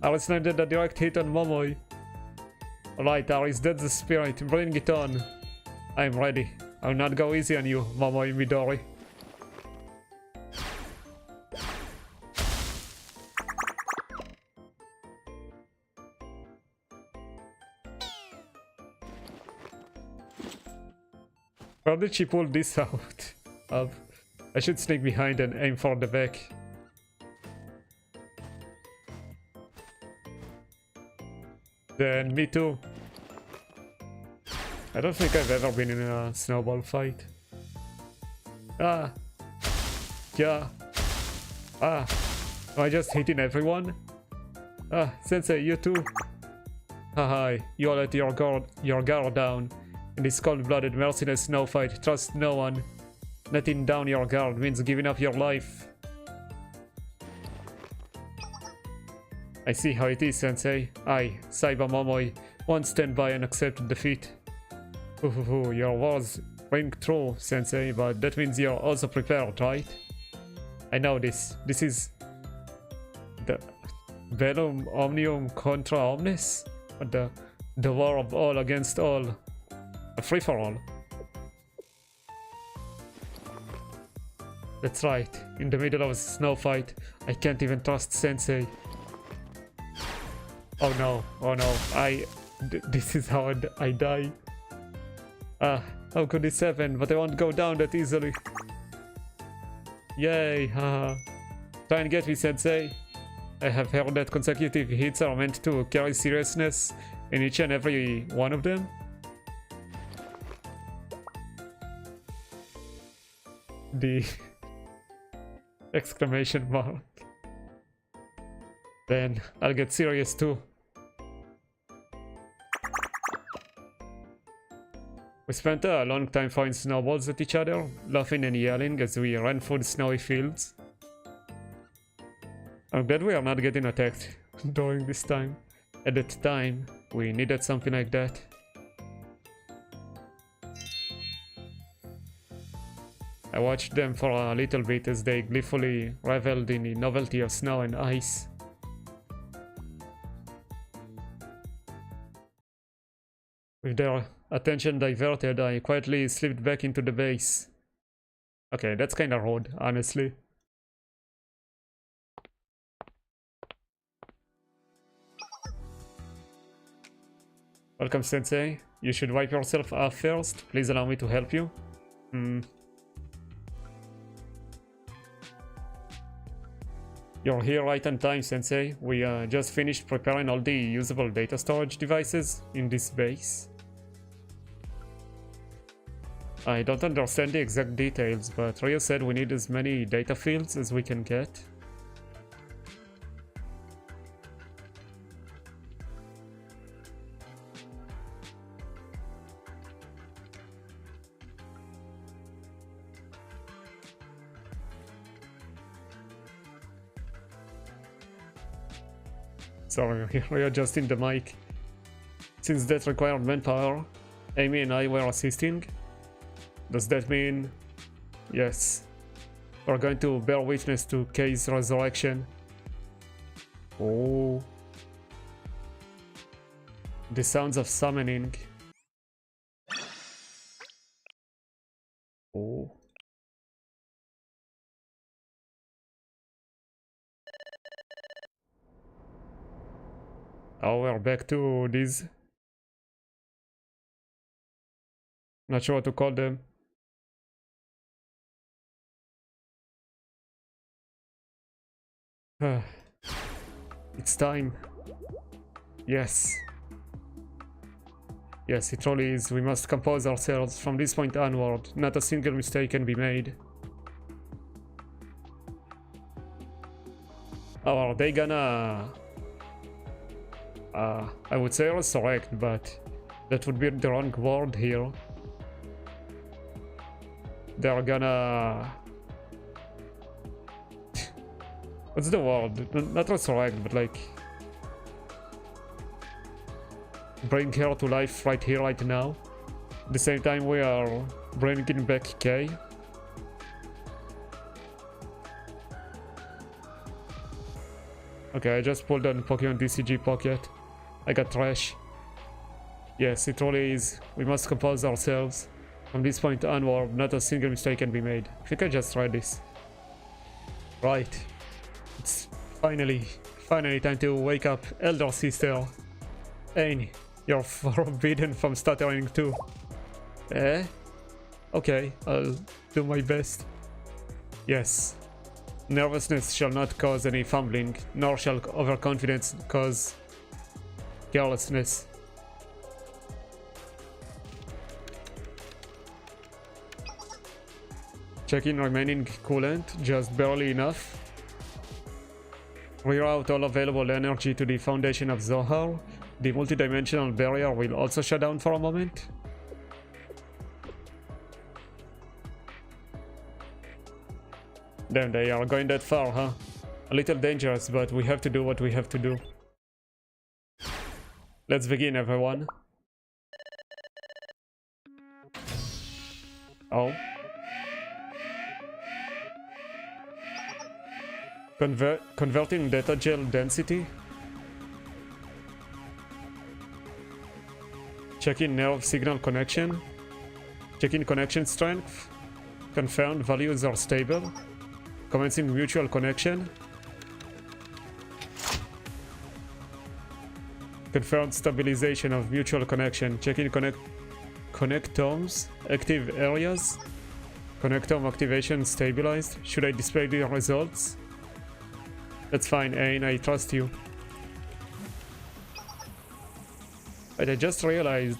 Speaker 1: Aris landed a direct hit on Momoi. Alright, Aris, that's the spirit. Bring it on. I'm ready. I'll not go easy on you, Momoi Midori. How did she pull this out? I should sneak behind and aim for the back. Then me too. I don't think I've ever been in a snowball fight. Ah. Yeah. Ah. Am I just hitting everyone? Ah, Sensei, you too. Haha, you all let your guard down. In this cold-blooded, merciless snow fight, trust no one. Letting down your guard means giving up your life. I see how it is, Sensei. I, Saiba Momoi, won't stand by and accept defeat. Your words ring true, Sensei, but that means you're also prepared, right? I know this. This is... the... Bellum Omnium contra Omnis? The war of all against all. A free-for-all. That's right. In the middle of a snow fight, I can't even trust Sensei. Oh no. Oh no. This is how I die. Ah, how could this happen? But I won't go down that easily. Yay, haha. Try and get me, Sensei. I have heard that consecutive hits are meant to carry seriousness in each and every one of them. The exclamation mark. Then I'll get serious too. We spent a long time throwing snowballs at each other, laughing and yelling as we ran through the snowy fields. I'm glad we are not getting attacked during this time. At that time, we needed something like that. I watched them for a little bit as they gleefully reveled in the novelty of snow and ice. With their attention diverted, I quietly slipped back into the base. Okay, that's kinda rude, honestly. Welcome, Sensei. You should wipe yourself off first. Please allow me to help you. You're here right on time, Sensei. We just finished preparing all the usable data storage devices in this base. I don't understand the exact details, but Ryo said we need as many data fields as we can get. Sorry, readjusting the mic. Since that required manpower, Amy and I were assisting. Does that mean... Yes. We're going to bear witness to Kei's resurrection. Oh. The sounds of summoning. Oh. Oh, we're back to these. Not sure what to call them. It's time. Yes. Yes, it truly is. We must compose ourselves from this point onward. Not a single mistake can be made. Oh, are they gonna... I would say resurrect, but that would be the wrong word here. They're gonna... What's the word? Not resurrect, but like... bring her to life right here, right now. At the same time we are bringing back Kei. Okay, I just pulled on Pokemon DCG Pocket. I got trash. Yes, it really is. We must compose ourselves. From this point onward, not a single mistake can be made. I think I just tried this. Right. It's finally time to wake up, elder sister. Ain, you're forbidden from stuttering too. Eh? Okay, I'll do my best. Yes. Nervousness shall not cause any fumbling, nor shall overconfidence cause carelessness. Checking remaining coolant, just barely enough. Reroute all available energy to the foundation of Zohar. The multidimensional barrier will also shut down for a moment. Damn, they are going that far, huh? A little dangerous, but we have to do what we have to do. Let's begin, everyone. Oh. Converting data gel density. Checking nerve signal connection. Checking connection strength. Confirmed values are stable. Commencing mutual connection. Confirmed stabilization of mutual connection. Checking connectomes. Active areas. Connectome activation stabilized. Should I display the results? That's fine, Ain, I trust you. But I just realized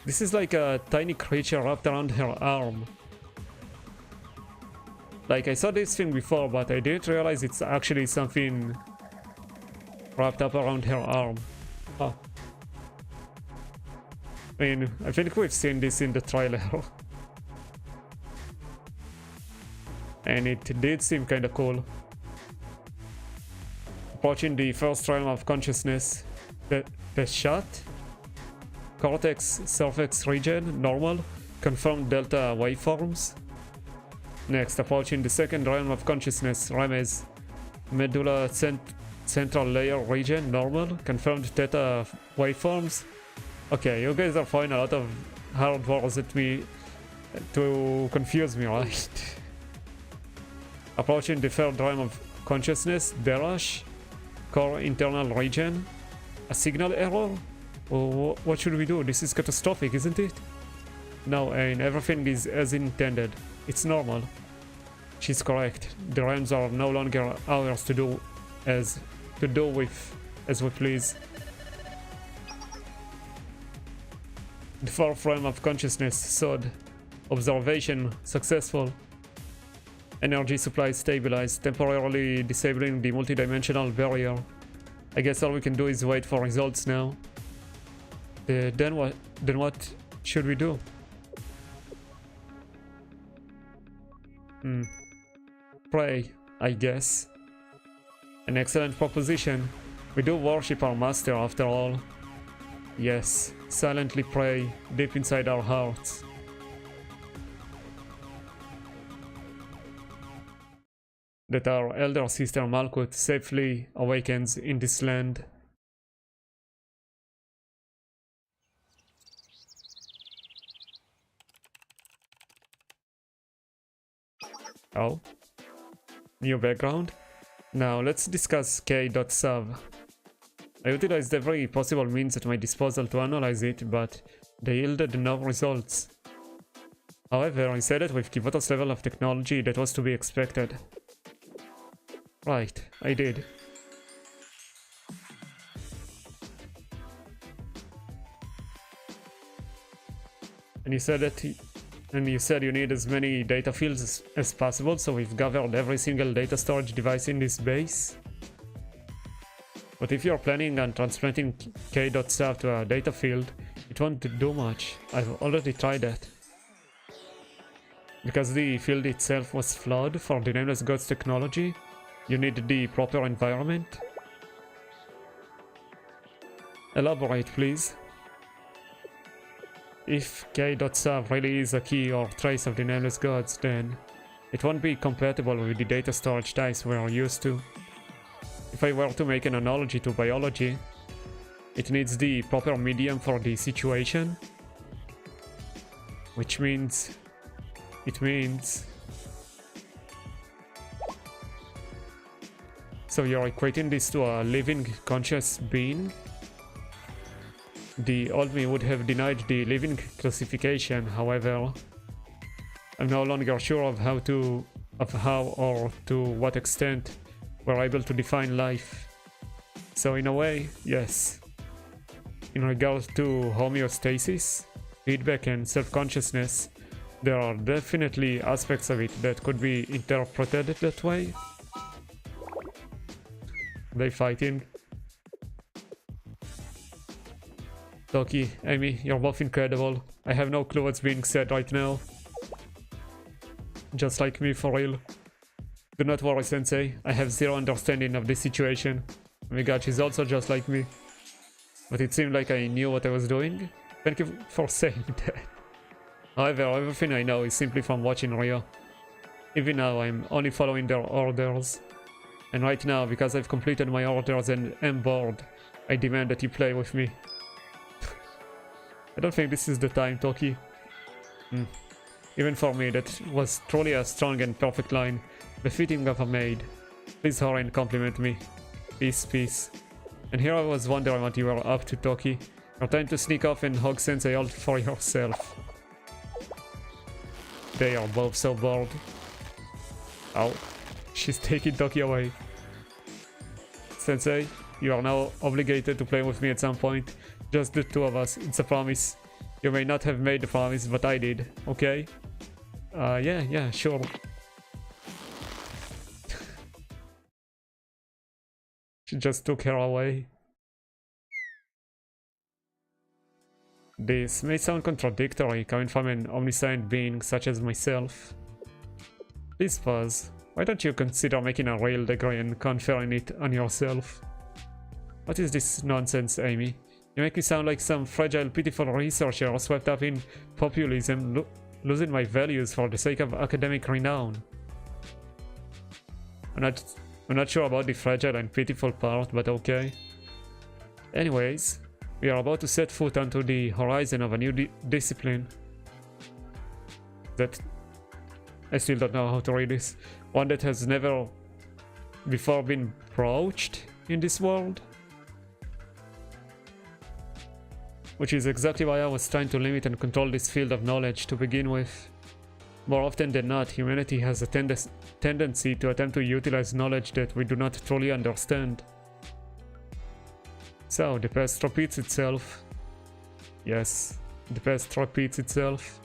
Speaker 1: this is like a tiny creature wrapped around her arm. Like, I saw this thing before, but I didn't realize it's actually something wrapped up around her arm. Oh. I mean, I think we've seen this in the trailer. And it did seem kinda cool. Approaching the first realm of consciousness. The shot? Cortex surface region, normal. Confirmed delta waveforms. Next, approaching the second realm of consciousness, Rames. Medulla central layer region, normal. Confirmed theta waveforms. Okay, you guys are throwing a lot of hard words at me to confuse me, right? Approaching the third realm of consciousness, Derash. Core internal region. A signal error? Oh, what should we do? This is catastrophic, isn't it? No, and everything is as intended. It's normal. She's correct. The realms are no longer ours to do with as we please. The fourth realm of consciousness, Sod. Observation successful. Energy supply stabilized, temporarily disabling the multidimensional barrier. I guess all we can do is wait for results now. Then what should we do? Pray, I guess. An excellent proposition. We do worship our master after all. Yes, silently pray deep inside our hearts. That our elder sister Malkuth safely awakens in this land. Oh. New background. Now let's discuss k.sav. I utilized every possible means at my disposal to analyze it, but they yielded no results. However, I said it with Kivoto's level of technology that was to be expected. Right, I did. And you said you need as many data fields as possible, so we've gathered every single data storage device in this base. But if you're planning on transplanting k.sav to a data field, it won't do much. I've already tried that. Because the field itself was flawed for the Nameless Gods technology, you need the proper environment. Elaborate, please. If k.sav really is a key or trace of the Nameless Gods, then it won't be compatible with the data storage types we're used to. If I were to make an analogy to biology, it needs the proper medium for the situation, which means so you're equating this to a living conscious being? The old me would have denied the living classification, however, I'm no longer sure of how or to what extent we're able to define life. So in a way, yes. In regard to homeostasis, feedback and self-consciousness, there are definitely aspects of it that could be interpreted that way. They fighting. Toki, Amy, you're both incredible. I have no clue what's being said right now. Just like me, for real. Do not worry, Sensei. I have zero understanding of this situation. Oh my god, she's also just like me. But it seemed like I knew what I was doing. Thank you for saying that. However, everything I know is simply from watching Rio. Even now, I'm only following their orders. And right now, because I've completed my orders and am bored, I demand that you play with me. I don't think this is the time, Toki. Even for me, that was truly a strong and perfect line, befitting of a maid. Please hurry and compliment me. Peace, peace. And here I was wondering what you were up to, Toki. You're trying to sneak off and hog Sensei all for yourself. They are both so bored. Ow. She's taking Toki away. Sensei, you are now obligated to play with me at some point. Just the two of us, it's a promise. You may not have made the promise, but I did, okay? Yeah, sure. She just took her away. This may sound contradictory coming from an omniscient being such as myself. Please pause. Why don't you consider making a real degree and conferring it on yourself? What is this nonsense, Amy? You make me sound like some fragile, pitiful researcher swept up in populism, losing my values for the sake of academic renown. I'm not sure about the fragile and pitiful part, but okay. Anyways, we are about to set foot onto the horizon of a new discipline. That I still don't know how to read this. One that has never before been broached in this world. Which is exactly why I was trying to limit and control this field of knowledge to begin with. More often than not, humanity has a tendency to attempt to utilize knowledge that we do not truly understand. So, the past repeats itself. Yes, the past repeats itself.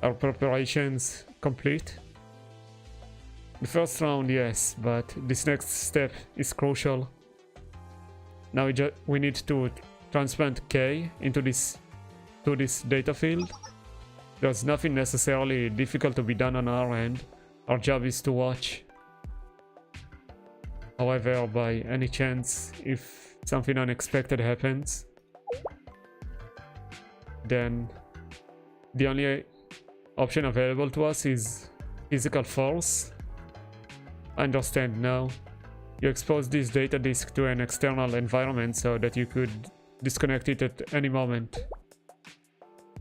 Speaker 1: Are preparations complete? The first round, yes, but this next step is crucial. Now we need to transplant K into this data field. There's nothing necessarily difficult to be done on our end. Our job is to watch. However, by any chance, if something unexpected happens, then the only option available to us is physical force. I understand now. You expose this data disk to an external environment so that you could disconnect it at any moment.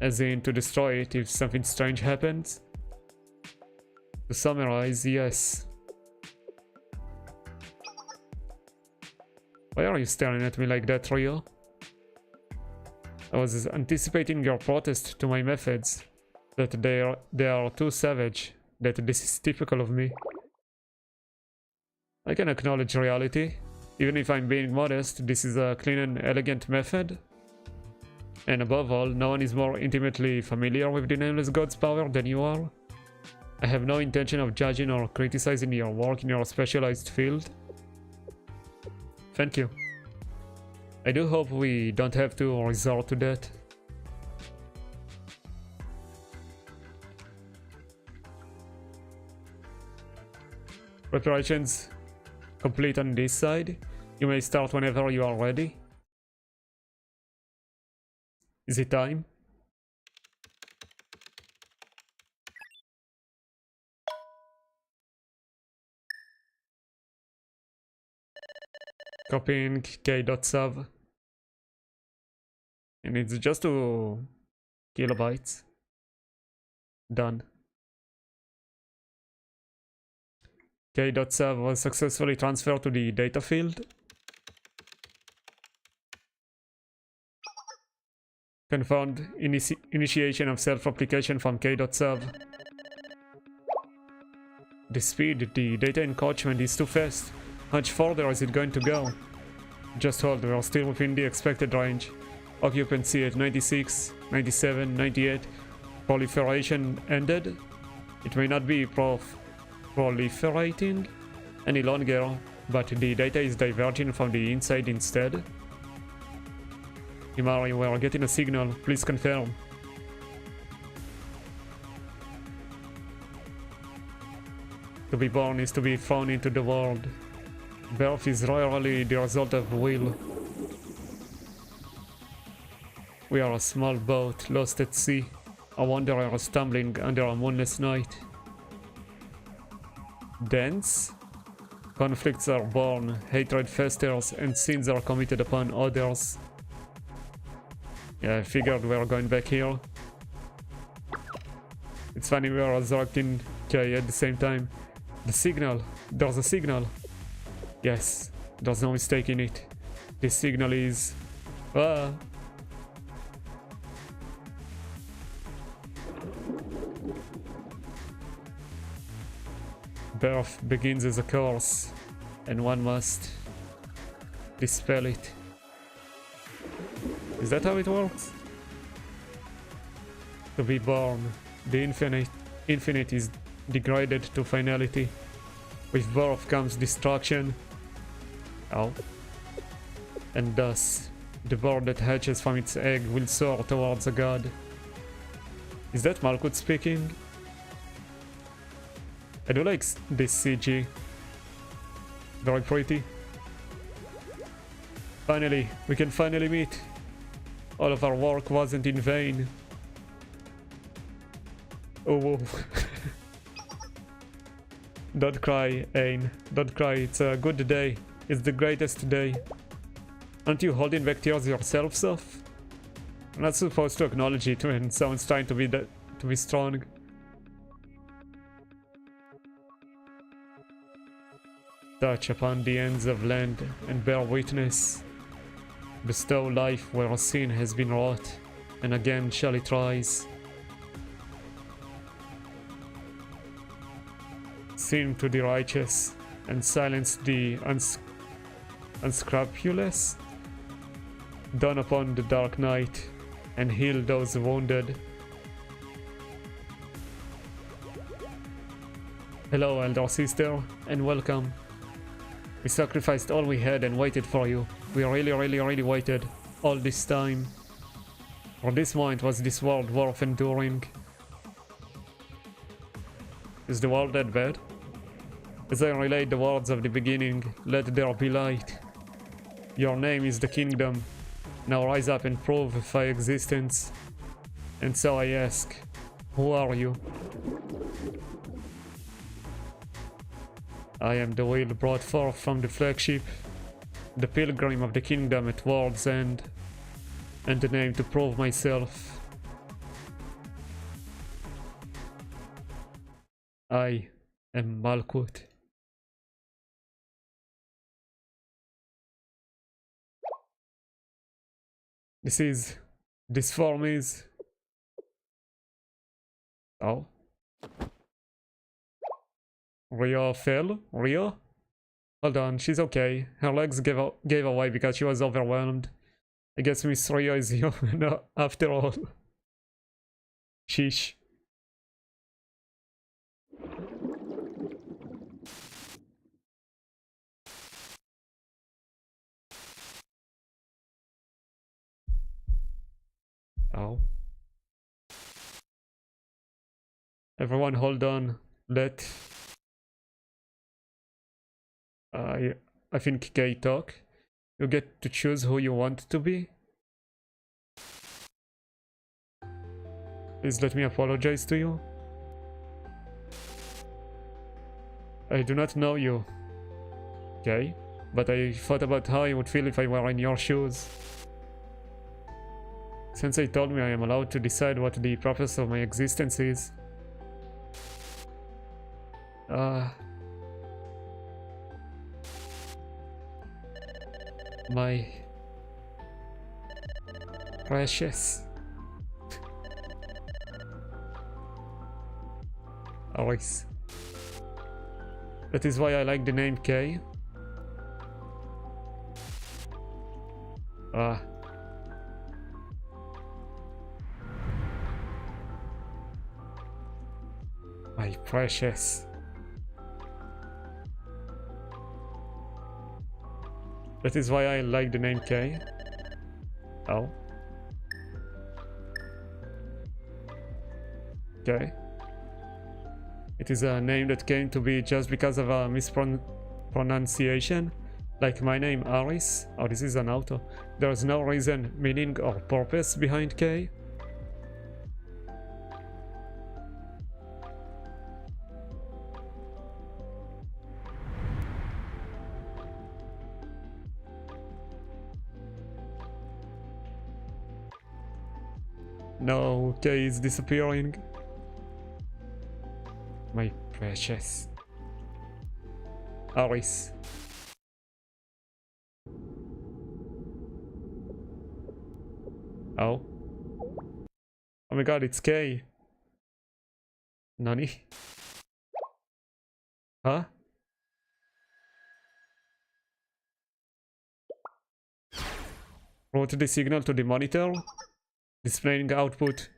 Speaker 1: As in, to destroy it if something strange happens. To summarize, yes. Why are you staring at me like that, Rio? I was anticipating your protest to my methods. That they are too savage. That this is typical of me. I can acknowledge reality. Even if I'm being modest, this is a clean and elegant method. And above all, no one is more intimately familiar with the Nameless God's power than you are. I have no intention of judging or criticizing your work in your specialized field. Thank you. I do hope we don't have to resort to that. Preparations complete on this side. You may start whenever you are ready. Is it time? Copying k.sub. And it's just 2 kilobytes. Done. K.sub was successfully transferred to the data field. Confirmed initiation of self-replication from K.sub. The speed, the data encroachment is too fast. How much further is it going to go? Just hold, we are still within the expected range. Occupancy at 96, 97, 98. Proliferation ended. It may not be proliferating any longer, but the data is diverging from the inside instead. Himari, we are getting a signal. Please confirm. To be born is to be thrown into the world. Birth is rarely the result of will. We are a small boat lost at sea, a wanderer stumbling under a moonless night. Dense? Conflicts are born, hatred festers, and sins are committed upon others. Yeah, I figured we were going back here. It's funny we are resurrecting K at the same time. The signal! There's a signal! Yes, there's no mistake in it. This signal is... Ah! Birth begins as a curse, and one must dispel it. Is that how it works? To be born, the infinite is degraded to finality. With birth comes destruction. Oh. And thus, the bird that hatches from its egg will soar towards a god. Is that Malkuth speaking? I do like this CG. Very pretty. Finally, we can finally meet. All of our work wasn't in vain. Oh, whoa. Don't cry, Ain. Don't cry, it's a good day. It's the greatest day. Aren't you holding back tears yourself, Soph? I'm not supposed to acknowledge it when someone's trying to be strong. Touch upon the ends of land and bear witness. Bestow life where a sin has been wrought, and again shall it rise. Sing to the righteous, and silence the unscrupulous. Dawn upon the dark night, and heal those wounded. Hello, elder sister, and welcome. We sacrificed all we had and waited for you. We really waited all this time. For this moment was this world worth enduring. Is the world that bad? As I relate the words of the beginning, let there be light. Your name is the kingdom. Now rise up and prove thy existence. And so I ask, who are you? I am the wheel brought forth from the flagship, the pilgrim of the kingdom at world's end, and the name to prove myself. I am Malkuth. This form is... Oh. Ria fell? Ria? Hold on, she's okay. Her legs gave away because she was overwhelmed. I guess Miss Ria is human after all. Sheesh. Oh. Everyone hold on. I think Kay talk. You get to choose who you want to be. Please let me apologize to you. I do not know you, okay? But I thought about how I would feel if I were in your shoes. Sensei told me I am allowed to decide what the purpose of my existence is. My precious Aris. That is why I like the name K. My precious. That is why I like the name K. Oh. Okay. It is a name that came to be just because of a mispronunciation. Like my name, Aris. Oh, this is an auto. There is no reason, meaning, or purpose behind K. No, K is disappearing. My precious Aris. Oh. Oh my god, it's K. Nani? Huh? Route the signal to the monitor. Displaying output.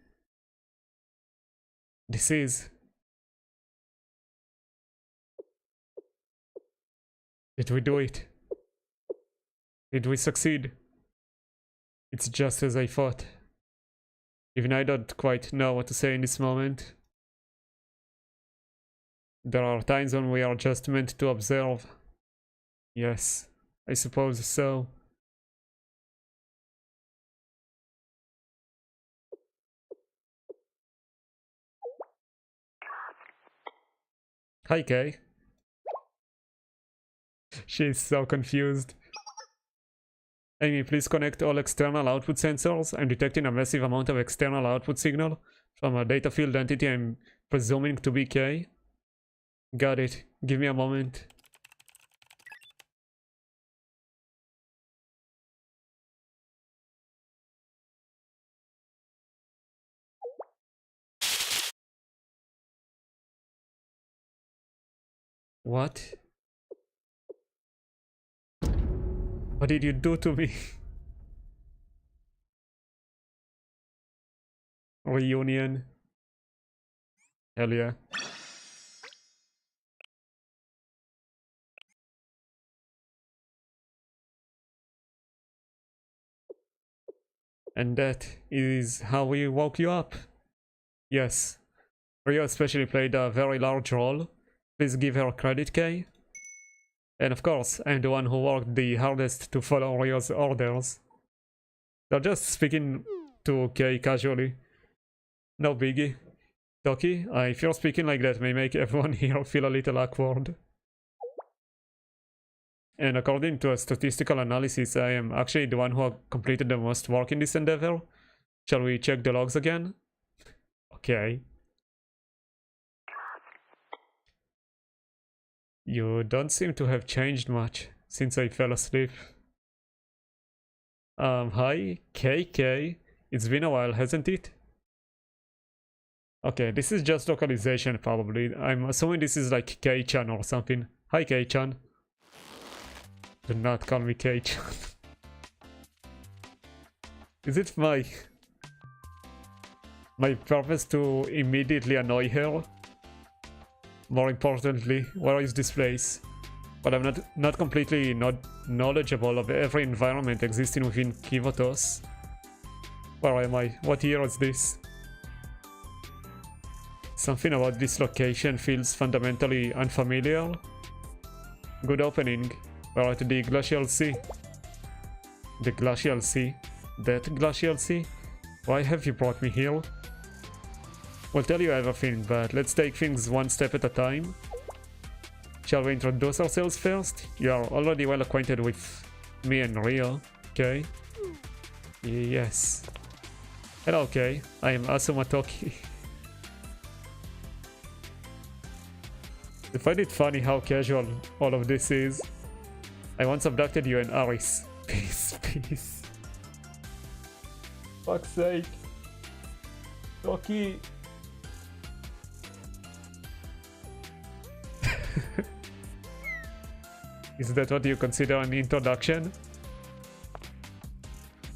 Speaker 1: This is Did we do it? Did we succeed? It's just as I thought. Even I don't quite know what to say in this moment. There are times when we are just meant to observe. Yes, I suppose so. Hi, Kay. She's so confused. Amy, please connect all external output sensors. I'm detecting a massive amount of external output signal from a data field entity I'm presuming to be K. Got it. Give me a moment. What? What did you do to me? Reunion. Hell yeah. And that is how we woke you up. Yes. Rio especially played a very large role. Please give her credit, Kay. And of course, I'm the one who worked the hardest to follow Rio's orders. They're just speaking to Kay casually. No biggie. Toki, I fear speaking like that may make everyone here feel a little awkward. And according to a statistical analysis, I am actually the one who completed the most work in this endeavor. Shall we check the logs again? Okay. You don't seem to have changed much since I fell asleep. Hi, KK. It's been a while, hasn't it? Okay, this is just localization probably. I'm assuming this is like K-chan or something. Hi, K-chan. Do not call me K-chan. Is it my purpose to immediately annoy her? More importantly, where is this place? But I'm not completely knowledgeable of every environment existing within Kivotos. Where am I? What year is this? Something about this location feels fundamentally unfamiliar. Good opening. We're at the Glacial Sea. The Glacial Sea? That Glacial Sea? Why have you brought me here? We'll tell you everything, but let's take things one step at a time. Shall we introduce ourselves first? You are already well acquainted with me and Rio, okay? Yes. Hello, Kay. I am Asuma Toki. I find it funny how casual all of this is. I once abducted you and Aris. Peace, peace. Fuck's sake. Toki. Is that what you consider an introduction?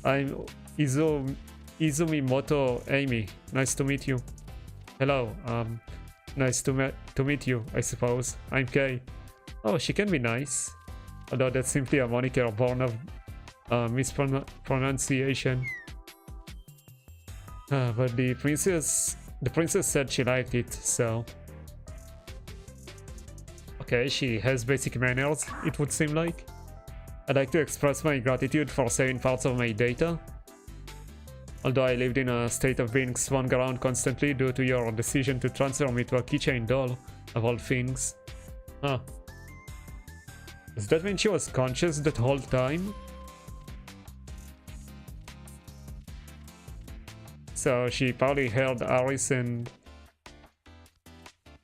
Speaker 1: I'm Izumimoto Amy. Nice to meet you. Hello, nice to meet you, I suppose. I'm Kay. Oh, she can be nice. Although that's simply a moniker born of mispronunciation. But the princess said she liked it, so... Okay, she has basic manners, it would seem like. I'd like to express my gratitude for saving parts of my data. Although I lived in a state of being swung around constantly due to your decision to transfer me to a keychain doll, of all things. Huh. Does that mean she was conscious that whole time? So she probably heard Aris and...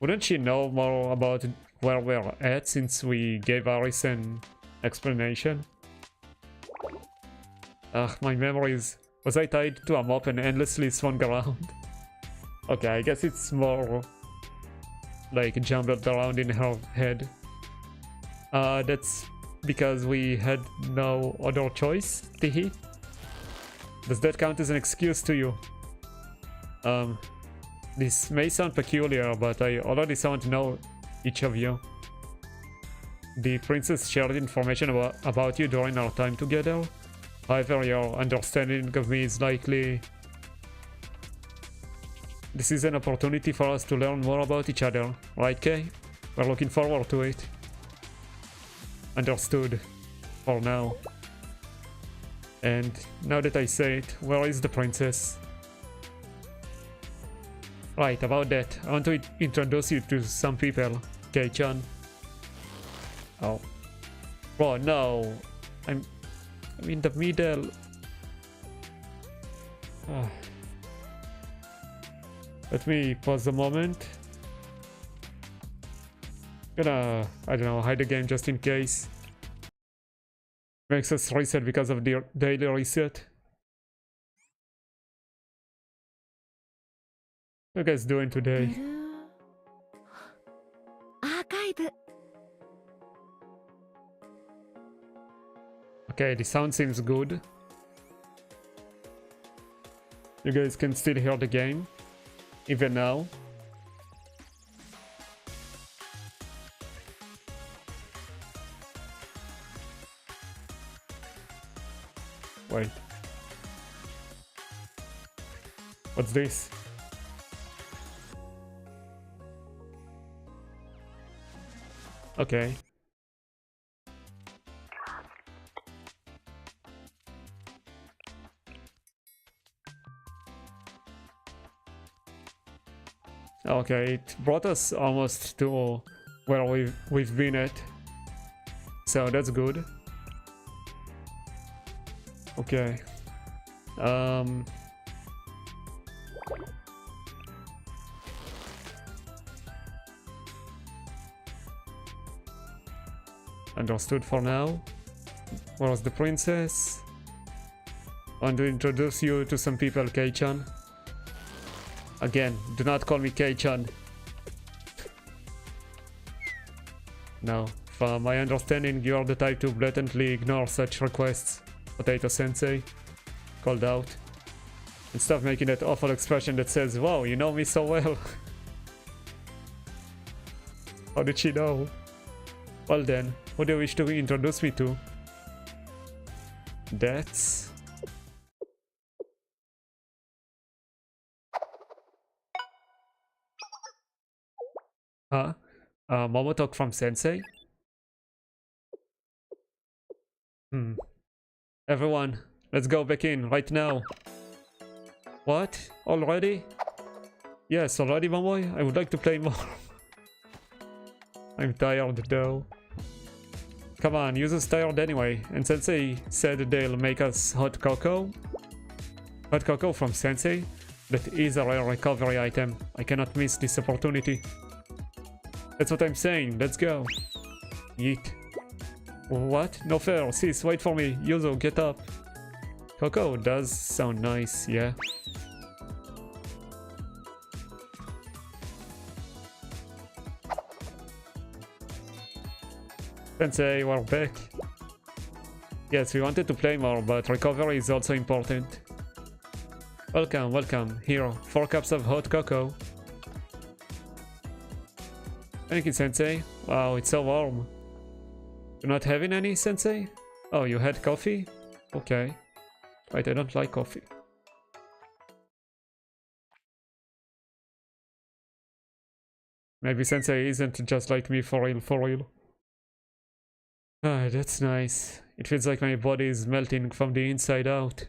Speaker 1: Wouldn't she know more about where we're at since we gave Aris an explanation? Ugh, my memories. Was I tied to a mop and endlessly swung around? Okay, I guess it's more like jumbled around in her head. That's because we had no other choice, teehee. Does that count as an excuse to you? This may sound peculiar, but I already sound to know each of you. The princess shared information about you during our time together. However, your understanding of me is likely... This is an opportunity for us to learn more about each other, right, Kay? We're looking forward to it. Understood. For now. And now that I say it, where is the princess? Right, about that, I want to introduce you to some people. Kei-chan. Oh. Bro, no. I'm in the middle. Ah. Let me pause a moment. Gonna, I don't know, hide the game just in case. Makes us reset because of the daily reset. What are you guys doing today? Okay, the sound seems good. You guys can still hear the game, even now. Wait. What's this? Okay. Okay, it brought us almost to where we've been at. So that's good. Okay. Understood for now. Where's the princess? I want to introduce you to some people, Kei-chan. Again, do not call me Kei-chan. No, from my understanding, you are the type to blatantly ignore such requests. Potato Sensei called out. And stop making that awful expression that says, wow, you know me so well. How did she know? Well then, who do you wish to introduce me to? That's... Huh? Momotok from Sensei? Everyone, let's go back in right now. What? Already? Yes, already, Momoy? I would like to play more. I'm tired though. Come on, Yuzu's tired anyway, and Sensei said they'll make us hot cocoa. Hot cocoa from Sensei? That is a rare recovery item. I cannot miss this opportunity. That's what I'm saying, let's go. Yeet. What? No fair, sis, wait for me. Yuzu, get up. Cocoa does sound nice, yeah. Sensei, we're back. Yes, we wanted to play more, but recovery is also important. Welcome, welcome. Here, 4 cups of hot cocoa. Thank you, Sensei. Wow, it's so warm. You're not having any, Sensei? Oh, you had coffee? Okay. Right, I don't like coffee. Maybe Sensei isn't just like me for real, for real. Ah, that's nice. It feels like my body is melting from the inside out.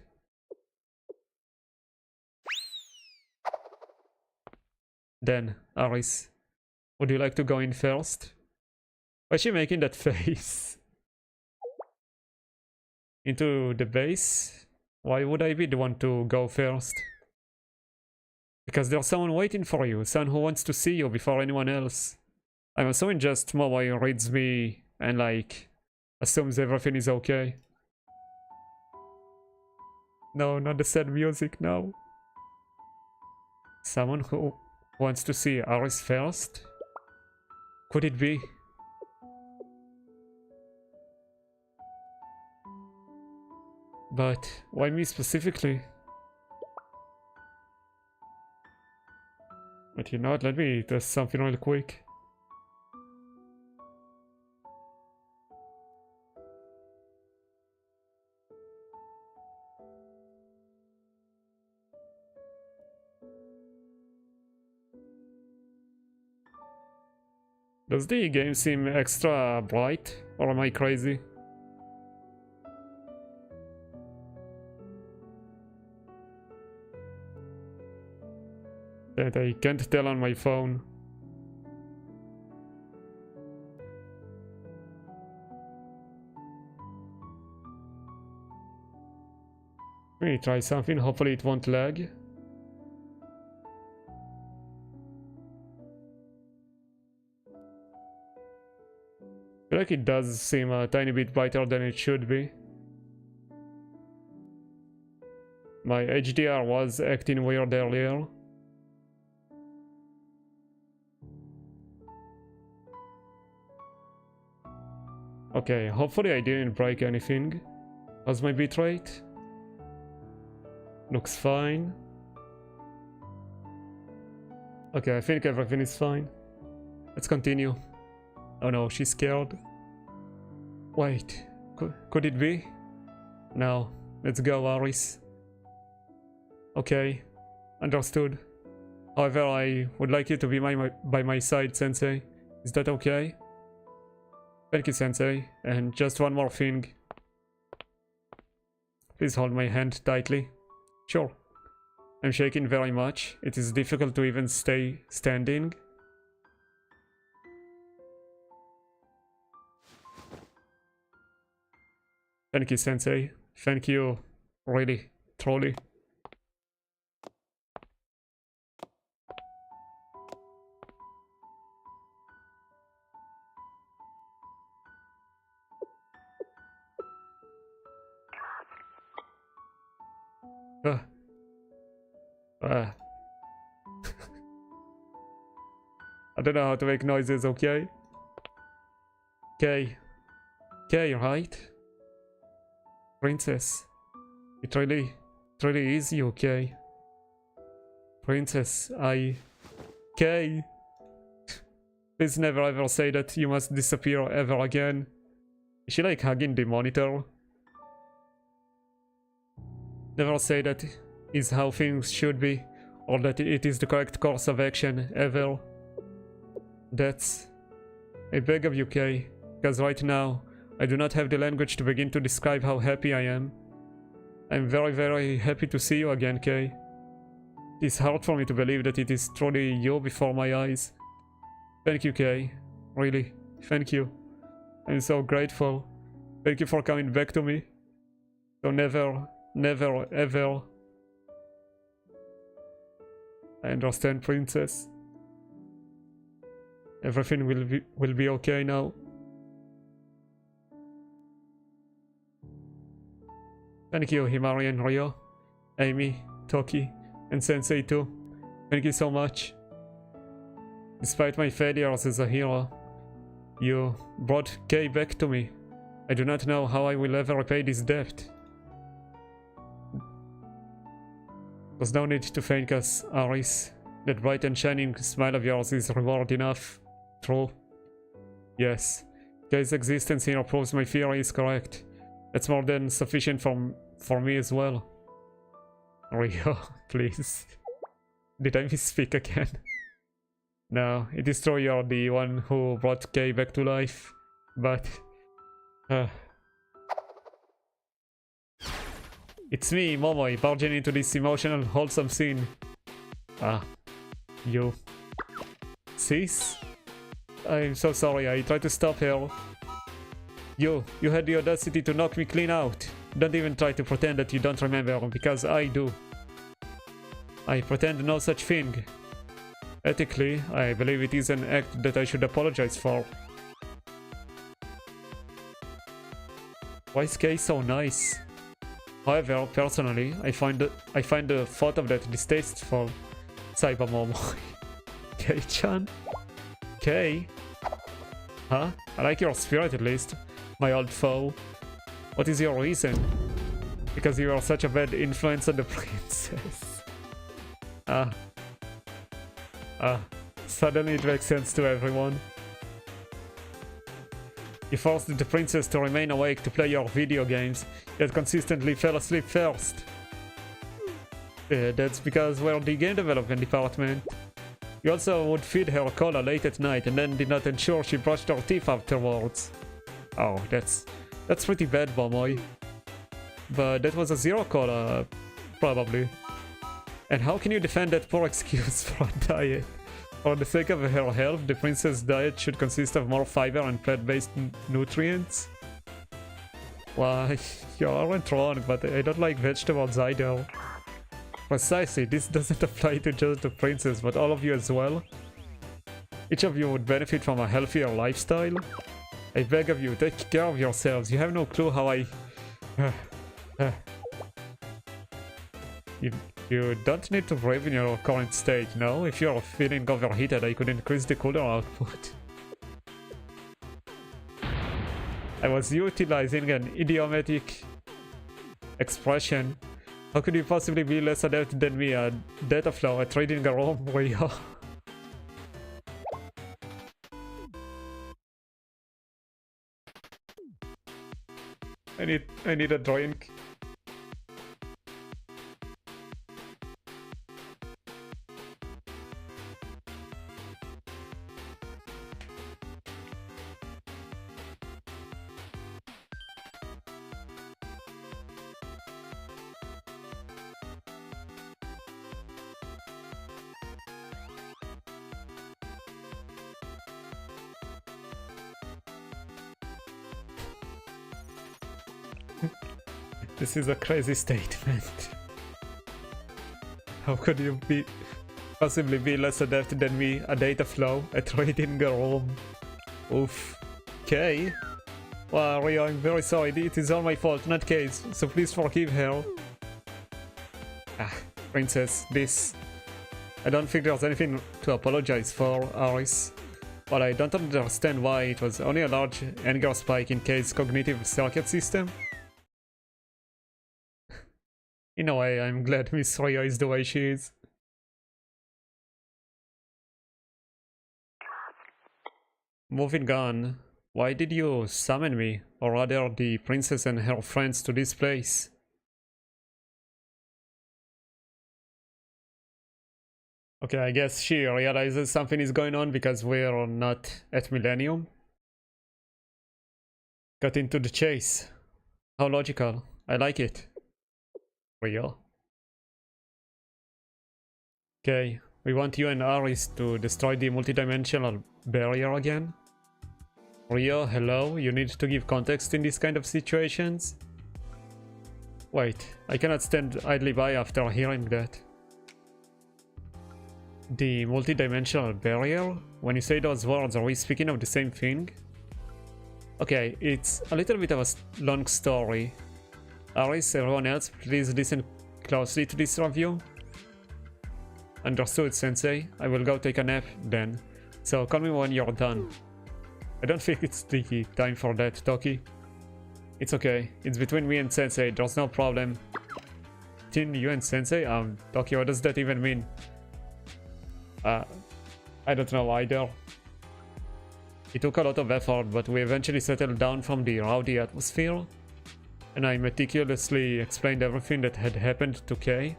Speaker 1: Then, Aris, would you like to go in first? Why is she making that face? Into the base? Why would I be the one to go first? Because there's someone waiting for you, someone who wants to see you before anyone else. I'm assuming just Momoy reads me and like assumes everything is okay. No, not the sad music, no. Someone who wants to see Aris first? Could it be? But why me specifically? But you know what, let me test something real quick. Does the game seem extra bright, or am I crazy? That I can't tell on my phone. Let me try something, hopefully it won't lag. I feel like it does seem a tiny bit brighter than it should be. My HDR was acting weird earlier. Okay, hopefully I didn't break anything. How's my bitrate? Looks fine. Okay, I think everything is fine. Let's continue. Oh no, she's scared. Wait, could it be? No, let's go, Aris. Okay, understood. However, I would like you to be by my side, Sensei. Is that okay? Thank you, Sensei. And just one more thing. Please hold my hand tightly. Sure. I'm shaking very much. It is difficult to even stay standing. Thank you, Sensei. Thank you. Really. Truly. I don't know how to make noises, okay? Okay. Okay, right? Princess. It really is you, okay? Princess, Okay. Please never ever say that you must disappear ever again. Is she like hugging the monitor? Never say that is how things should be, or that it is the correct course of action, ever. That's... I beg of you, Kay, because right now, I do not have the language to begin to describe how happy I am. I'm very, very happy to see you again, Kay. It is hard for me to believe that it is truly you before my eyes. Thank you, Kay. Really, thank you. I'm so grateful. Thank you for coming back to me. So never, ever. I understand, Princess. Everything will be okay now. Thank you, Himari and Ryo, Amy, Toki, and Sensei too. Thank you so much. Despite my failures as a hero, you brought Kay back to me. I do not know how I will ever repay this debt. There's no need to thank us, Aris. That bright and shining smile of yours is reward enough. True. Yes. Kay's existence here proves my theory is correct. That's more than sufficient for me as well. Ryo, please. Did I misspeak again? No, it is true you're the one who brought Kay back to life, but... It's me, Momoi, barging into this emotional, wholesome scene. You. Sis? I'm so sorry, I tried to stop her. You had the audacity to knock me clean out. Don't even try to pretend that you don't remember, because I do. I pretend no such thing. Ethically, I believe it is an act that I should apologize for. Why is Kay so nice? However, personally, I find the thought of that distasteful. Cyber Momoi. Kay-chan? Kay? Huh? I like your spirit at least, my old foe. What is your reason? Because you are such a bad influence on the princess. Suddenly it makes sense to everyone. You forced the princess to remain awake to play your video games, yet consistently fell asleep first. That's because we're the game development department. You also would feed her cola late at night and then did not ensure she brushed her teeth afterwards. Oh, that's pretty bad, Bomoy. But that was a zero cola, probably. And how can you defend that poor excuse for a diet? For the sake of her health, the princess diet should consist of more fiber and plant-based nutrients? Why, you aren't wrong, but I don't like vegetables either. Precisely, this doesn't apply to just the princess, but all of you as well. Each of you would benefit from a healthier lifestyle. I beg of you, take care of yourselves. You have no clue how I... You don't need to brave in your current state, no? If you're feeling overheated, I could increase the cooler output. I was utilizing an idiomatic expression. How could you possibly be less adept than me at data flow at trading a room where you are? I need a drink. This is a crazy statement. How could you possibly be less adept than me at data flow, at reading a room? Oof. Okay. Well, Rio, I'm very sorry. It is all my fault, not Kay's, so please forgive her. Ah, princess, this... I don't think there's anything to apologize for, Aris. But I don't understand why it was only a large anger spike in Kay's cognitive circuit system. In a way, I'm glad Miss Rio is the way she is. Moving on, why did you summon me, or rather the princess and her friends, to this place? Okay, I guess she realizes something is going on because we're not at Millennium. Got into the chase. How logical. I like it. Rio. Okay, we want you and Aris to destroy the multidimensional barrier again. Rio, hello, you need to give context in these kind of situations. Wait, I cannot stand idly by after hearing that. The multidimensional barrier? When you say those words, are we speaking of the same thing? Okay, it's a little bit of a long story. Aris, everyone else, please listen closely to this review. Understood, Sensei. I will go take a nap then. So call me when you're done. I don't think it's the time for that, Toki. It's okay. It's between me and Sensei. There's no problem. Between you and Sensei? Toki, what does that even mean? I don't know either. It took a lot of effort, but we eventually settled down from the rowdy atmosphere. And I meticulously explained everything that had happened to Kay.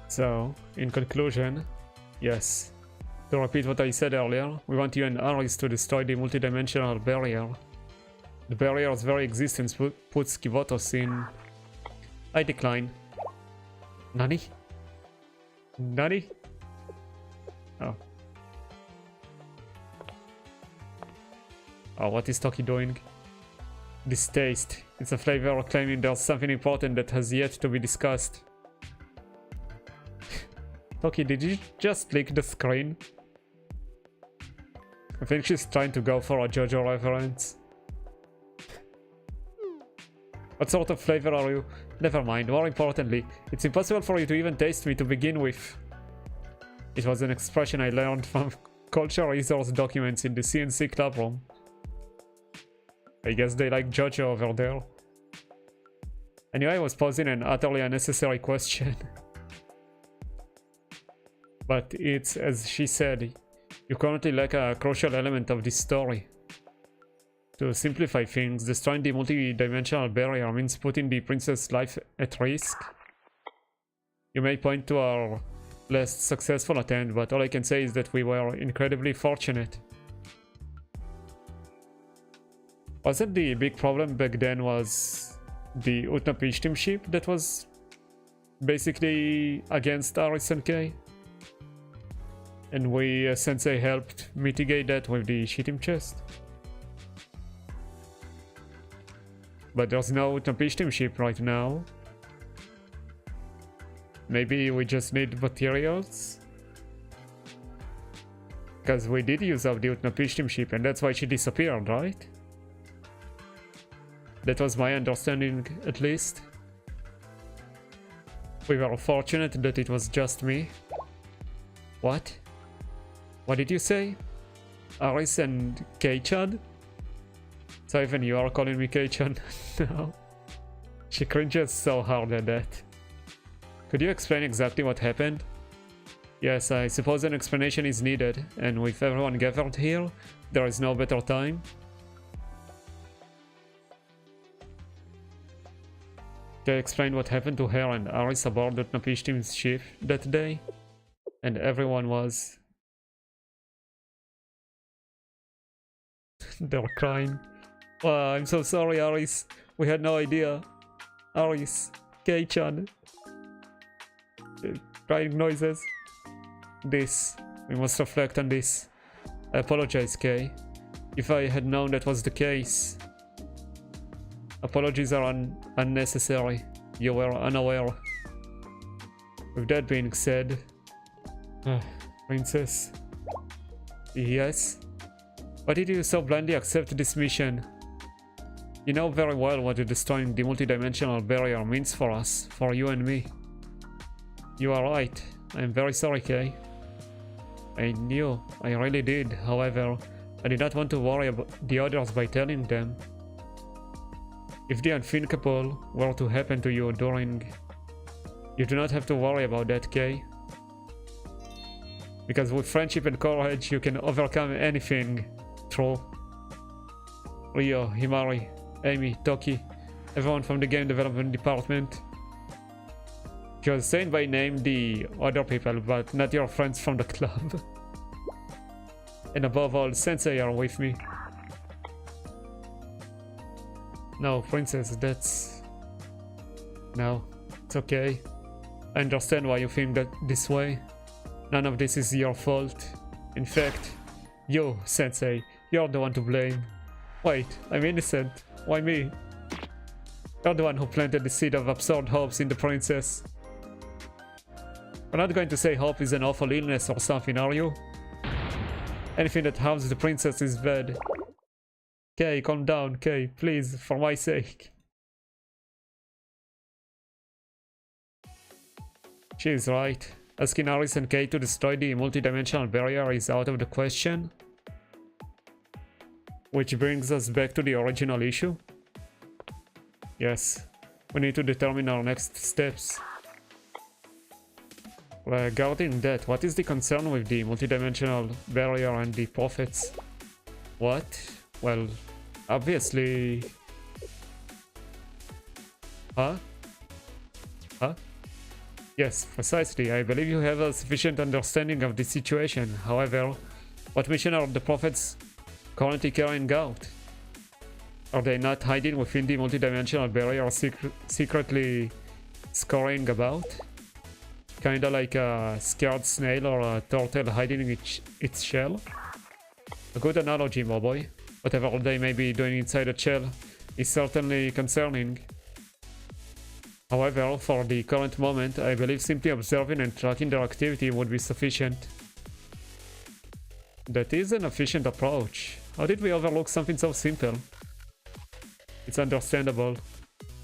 Speaker 1: So, in conclusion, yes. To repeat what I said earlier, we want you and Aris to destroy the multidimensional barrier. The barrier's very existence puts Kivotos in... I decline. Nani? Nani? Oh. Oh, what is Toki doing? This taste. It's a flavor claiming there's something important that has yet to be discussed. Toki, did you just lick the screen? I think she's trying to go for a JoJo reference. What sort of flavor are you? Never mind, more importantly, it's impossible for you to even taste me to begin with. It was an expression I learned from culture resource documents in the CNC clubroom. I guess they like JoJo over there. Anyway, I was posing an utterly unnecessary question. But it's, as she said, you currently lack a crucial element of this story. To simplify things, destroying the multi-dimensional barrier means putting the princess' life at risk. You may point to our less successful attempt, but all I can say is that we were incredibly fortunate. Wasn't the big problem back then was the Utnapishtim ship that was basically against Aris and Kay? And we, Sensei, helped mitigate that with the Shitim chest. But there's no Utnapishtim ship right now. Maybe we just need materials? Because we did use up the Utnapishtim ship and that's why she disappeared, right? That was my understanding, at least. We were fortunate that it was just me. What? What did you say? Aris and Kei-chan? So even you are calling me Kei-chan now? She cringes so hard at that. Could you explain exactly what happened? Yes, I suppose an explanation is needed, and with everyone gathered here, there is no better time. Kay explained what happened to her and Aris aboard Utnapishtim's ship that day, and everyone was... They're crying. Oh, I'm so sorry, Aris. We had no idea. Aris, Kei-chan. Crying noises. This. We must reflect on this. I apologize, Kay. If I had known that was the case. Apologies are unnecessary. You were unaware. With that being said... Princess. Yes? Why did you so blindly accept this mission? You know very well what destroying the multidimensional barrier means for us, for you and me. You are right. I am very sorry, Kay. I knew. I really did. However, I did not want to worry about the others by telling them. If the unthinkable were to happen to you during... You do not have to worry about that, Kay. Because with friendship and courage, you can overcome anything. True. Rio, Himari, Amy, Toki, everyone from the game development department. You was saying by name the other people, but not your friends from the club. And above all, Sensei are with me. No, Princess, that's... No, it's okay. I understand why you think that this way. None of this is your fault. In fact, you, Sensei, you're the one to blame. Wait, I'm innocent. Why me? You're the one who planted the seed of absurd hopes in the princess. We're not going to say hope is an awful illness or something, are you? Anything that harms the princess is bad. Kay, calm down, Kay, please, for my sake. She is right. Asking Aris and Kay to destroy the multidimensional barrier is out of the question. Which brings us back to the original issue. Yes, we need to determine our next steps. Regarding that, what is the concern with the multidimensional barrier and the prophets? What? Well, obviously... Huh? Huh? Yes, precisely. I believe you have a sufficient understanding of the situation. However, what mission are the prophets currently carrying out? Are they not hiding within the multidimensional barrier, secretly scurrying about? Kinda like a scared snail or a turtle hiding in its shell? A good analogy, my boy. Whatever they may be doing inside a shell is certainly concerning. However, for the current moment, I believe simply observing and tracking their activity would be sufficient. That is an efficient approach. How did we overlook something so simple? It's understandable.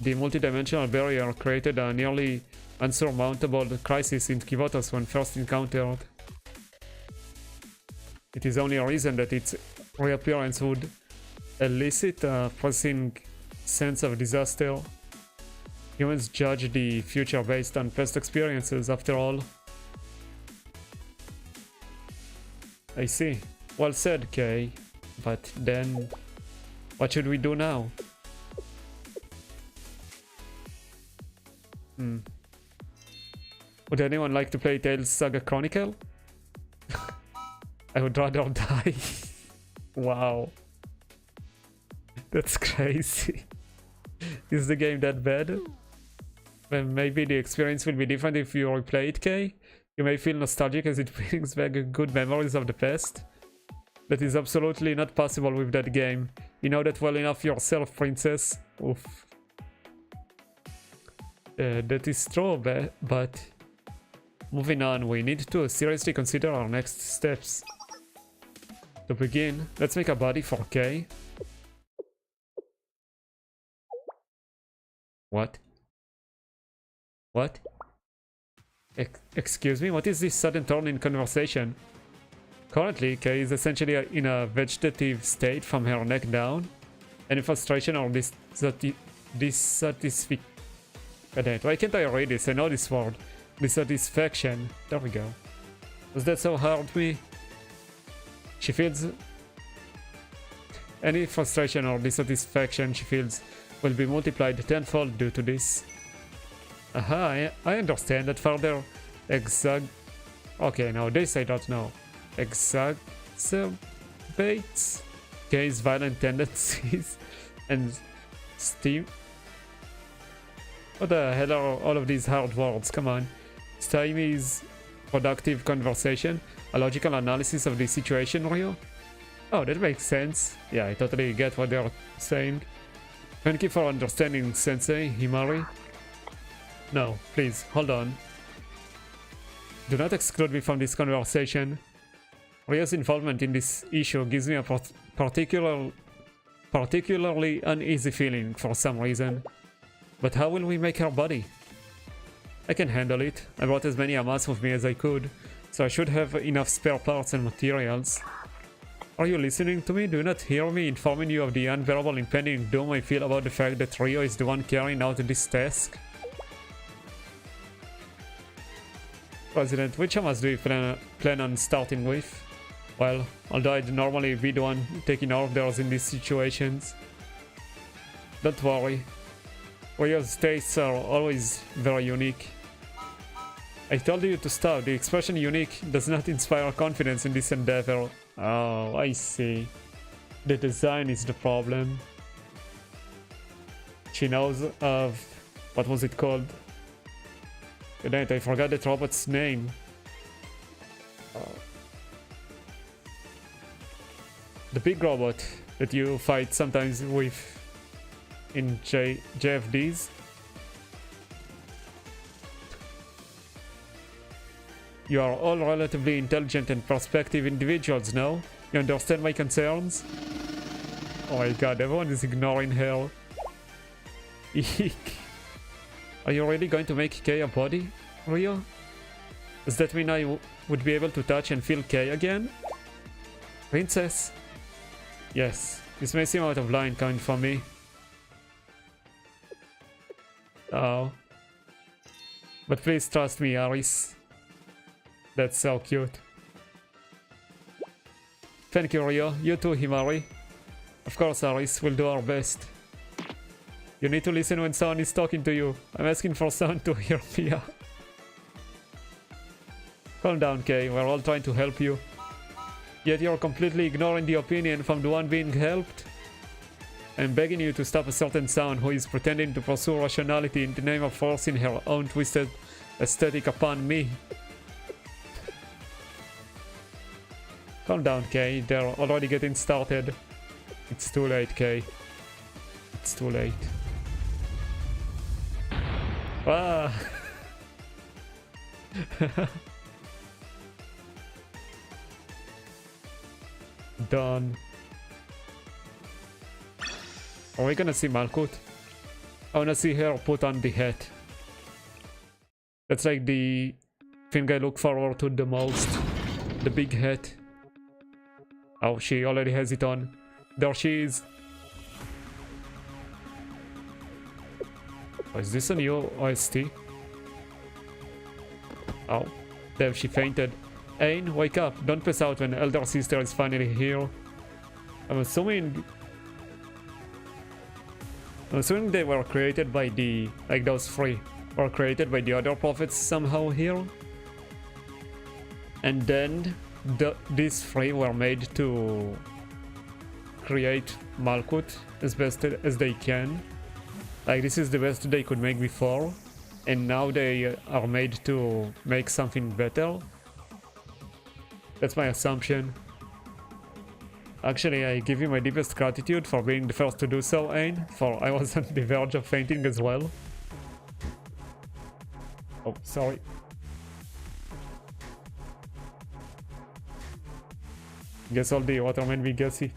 Speaker 1: The multidimensional barrier created a nearly unsurmountable crisis in Kivotos when first encountered. It is only a reason that its reappearance would elicit a pressing sense of disaster. Humans judge the future based on past experiences, after all. I see. Well said, Kay. But then... What should we do now? Would anyone like to play Tales Saga Chronicle? I would rather die. Wow. That's crazy. Is the game that bad? Well, maybe the experience will be different if you replay it, Kay. You may feel nostalgic as it brings back good memories of the past. That is absolutely not possible with that game. You know that well enough yourself, princess. Oof. That is true, but... Moving on, we need to seriously consider our next steps. To begin, let's make a body for Kay. What? What? Excuse me? What is this sudden turn in conversation? Currently, Kay is essentially in a vegetative state from her neck down. Any frustration or dissatisfaction... Why can't I read this? I know this word. Dissatisfaction. There we go. Was that so hard me? She feels... Any frustration or dissatisfaction she feels will be multiplied tenfold due to this. Aha, I understand that further Okay, now this I don't know. Exacerbates Kay's violent tendencies and steam. What the hell are all of these hard words? Come on. Stymies productive conversation, a logical analysis of the situation, Ryo? Oh, that makes sense. Yeah, I totally get what they're saying. Thank you for understanding, Sensei Himari. No, please, hold on. Do not exclude me from this conversation. Ryo's involvement in this issue gives me a particularly uneasy feeling for some reason. But how will we make her body? I can handle it. I brought as many amas with me as I could, so I should have enough spare parts and materials. Are you listening to me? Do you not hear me informing you of the unbearable impending doom I feel about the fact that Ryo is the one carrying out this task? President, which amas do you plan on starting with? Well, although I'd normally be the one taking orders in these situations. Don't worry. Ryo's tastes are always very unique. I told you to stop. The expression unique does not inspire confidence in this endeavor. Oh, I see. The design is the problem. She knows of... What was it called? Good night, I forgot that robot's name. The big robot that you fight sometimes with in JFDs. You are all relatively intelligent and perspective individuals, no? You understand my concerns? Oh my god, everyone is ignoring her. Eek. Are you really going to make Kay a body, Ryo? Does that mean I would be able to touch and feel Kay again? Princess? Yes, this may seem out of line coming from me. Oh. But please trust me, Aris. That's so cute. Thank you, Ryo. You too, Himari. Of course, Aris, we'll do our best. You need to listen when someone is talking to you. I'm asking for someone to hear me out. Calm down, Kay. We're all trying to help you. Yet you're completely ignoring the opinion from the one being helped. I'm begging you to stop a certain sound who is pretending to pursue rationality in the name of forcing her own twisted aesthetic upon me. Calm down, Kay. They're already getting started. It's too late, Kay. It's too late. Ah! Done. Are we gonna see Malkuth? I wanna see her put on the hat. That's like the thing I look forward to the most. The big hat. Oh, she already has it on. There she is. Oh, is this a new OST? Oh, damn, she fainted. Ain, wake up. Don't pass out when elder sister is finally here. I'm assuming I'm assuming they were created by the... like those three were created by the other prophets somehow here. And then these three were made to create Malkuth as best as they can. Like this is the best they could make before. And now they are made to make something better. That's my assumption. Actually, I give you my deepest gratitude for being the first to do so, Ain, for I was on the verge of fainting as well. Oh, sorry. Guess all the watermen be gassy.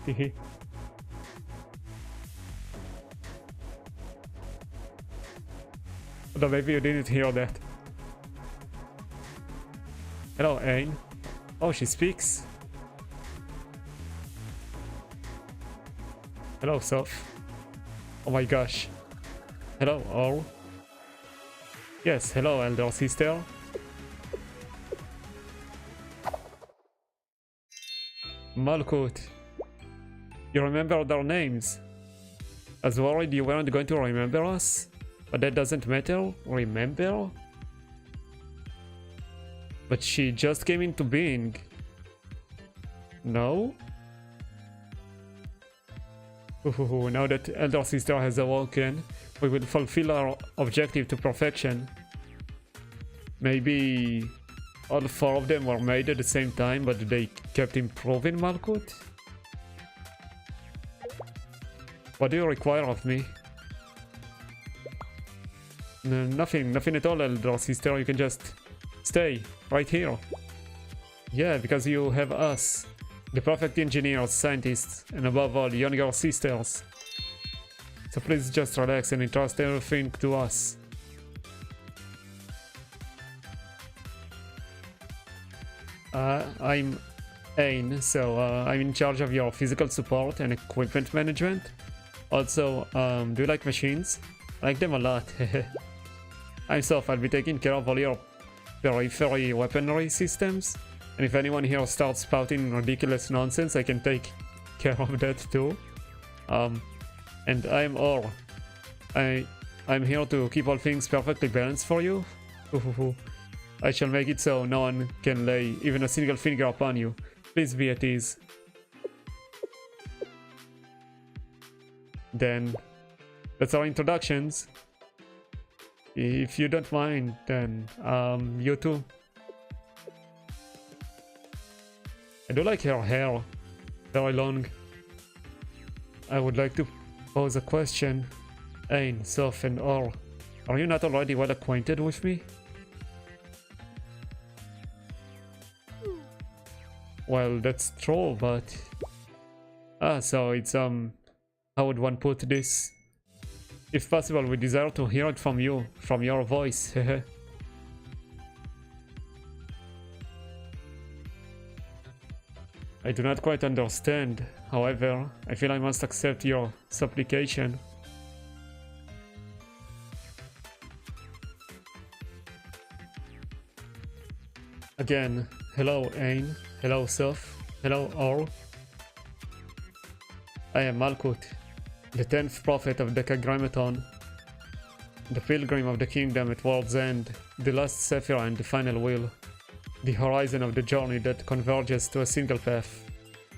Speaker 1: Although maybe you didn't hear that. Hello, Ain. Oh, she speaks. Hello, Soph. Oh my gosh. Hello, all. Yes, hello, elder sister. Malkuth. You remember their names. I was worried you weren't going to remember us, but that doesn't matter. Remember? But she just came into being. No? Ooh, now that elder sister has awoken, we will fulfill our objective to perfection. Maybe all four of them were made at the same time, but they kept improving Malkuth? What do you require of me? No, nothing at all, elder sister. You can just stay right here. Yeah, because you have us. The perfect engineers, scientists, and above all, younger sisters. So please just relax and entrust everything to us. I'm Ain, so I'm in charge of your physical support and equipment management. Also, do you like machines? I like them a lot. I'm Soph, I'll be taking care of all your periphery weaponry systems. And if anyone here starts spouting ridiculous nonsense, I can take care of that too. And I'm Or. I'm here to keep all things perfectly balanced for you. I shall make it so no one can lay even a single finger upon you. Please be at ease. Then, that's our introductions. If you don't mind, then you too. I do like her hair, very long. I would like to pose a question. Ain, Soph, and Or, are you not already well acquainted with me? Well, that's true, but... so it's, how would one put this? If possible, we desire to hear it from you, from your voice. I do not quite understand. However, I feel I must accept your supplication. Again, hello Ain, hello Soph, hello Or. I am Malkuth, the 10th prophet of Decagrammaton, the pilgrim of the kingdom at world's end, the last Sephira and the final will. The horizon of the journey that converges to a single path.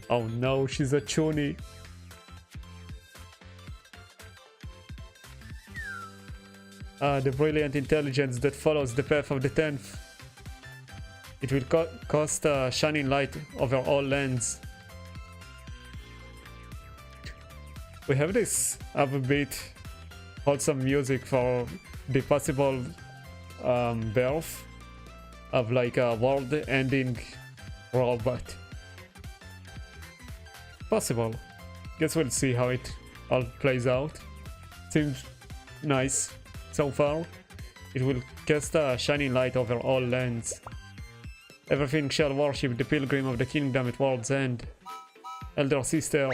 Speaker 1: Oh no, she's a Chuni. The brilliant intelligence that follows the path of the 10th. It will cast a shining light over all lands. We have this upbeat, wholesome music for the possible birth of like a world-ending robot. Possible. Guess we'll see how it all plays out. Seems nice so far. It will cast a shining light over all lands. Everything shall worship the pilgrim of the kingdom at world's end. Elder sister.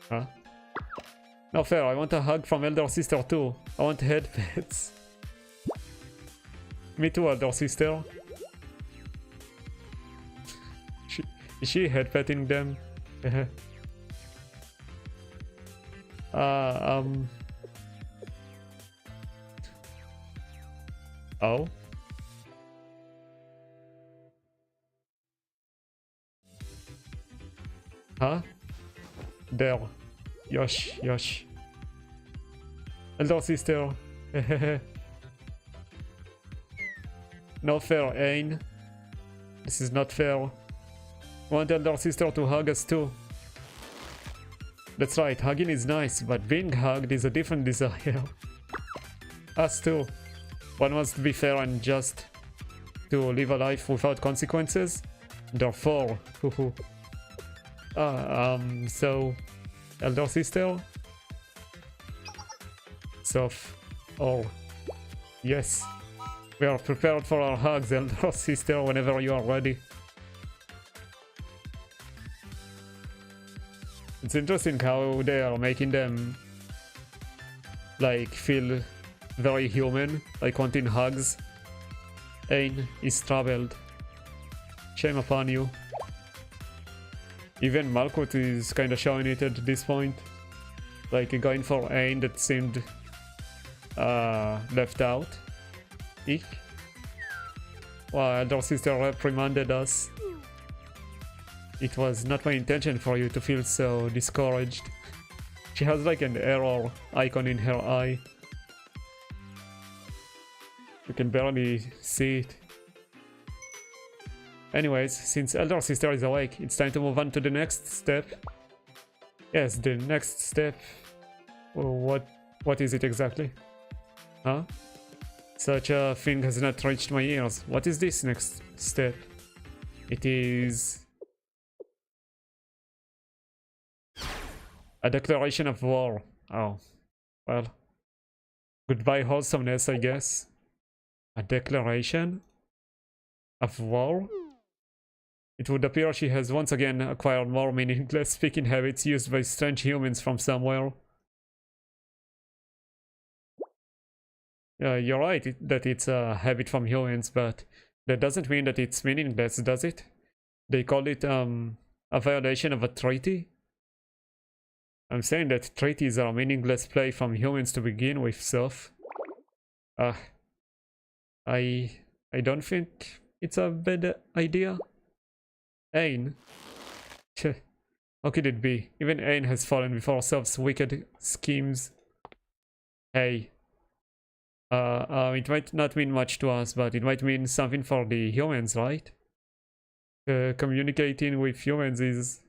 Speaker 1: Huh? No fair, I want a hug from elder sister too. I want head pets. Me too, elder sister. Is she head petting them? uh, um... Oh? Huh? There. Yosh, Yosh. Elder sister. No fair, Ain. This is not fair. Want elder sister to hug us too. That's right, hugging is nice, but being hugged is a different desire. Us too. One must be fair and just to live a life without consequences. Therefore, so, elder sister? Sof. Oh, yes. We are prepared for our hugs, elder sister, whenever you are ready. It's interesting how they are making them like feel very human, like wanting hugs. Ain is troubled. Shame upon you. Even Malkuth is kinda showing it at this point. Like going for Ain that seemed left out. Eek. Wow, elder sister reprimanded us. It was not my intention for you to feel so discouraged. She has like an error icon in her eye. You can barely see it. Anyways, since elder sister is awake, it's time to move on to the next step. Yes, the next step. What is it exactly? Huh? Such a thing has not reached my ears. What is this next step? It is a declaration of war. Oh, well. Goodbye wholesomeness, I guess. A declaration of war? It would appear she has once again acquired more meaningless speaking habits used by strange humans from somewhere. You're right that it's a habit from humans, but that doesn't mean that it's meaningless, does it? They call it a violation of a treaty? I'm saying that treaties are meaningless play from humans to begin with, Soph. I don't think it's a bad idea. Ain. How could it be? Even Ain has fallen before Soph's wicked schemes. Hey. It might not mean much to us, but it might mean something for the humans, right? Communicating with humans is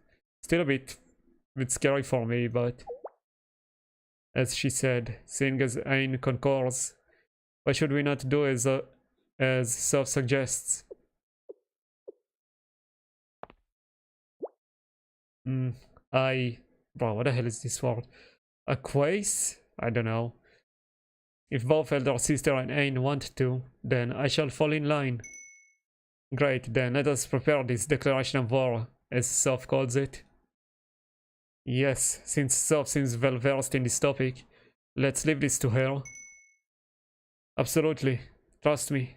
Speaker 1: still a bit scary for me, but as she said, seeing as Ain concurs, why should we not do as Soph suggests? Bro, what the hell is this word? A quace? I don't know. If both elder sister and Ain want to, then I shall fall in line. Great, then let us prepare this declaration of war, as Soph calls it. Yes, since Soph seems well versed in this topic, let's leave this to her. Absolutely, trust me.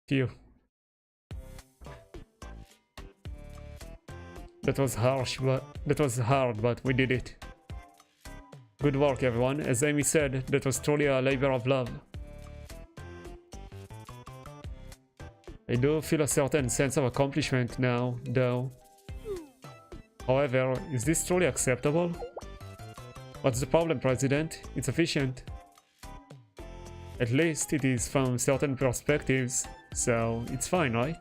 Speaker 1: Phew. That was hard, but we did it. Good work, everyone. As Amy said, that was truly a labor of love. I do feel a certain sense of accomplishment now, though. However, is this truly acceptable? What's the problem, President? It's efficient. At least it is from certain perspectives, so it's fine, right?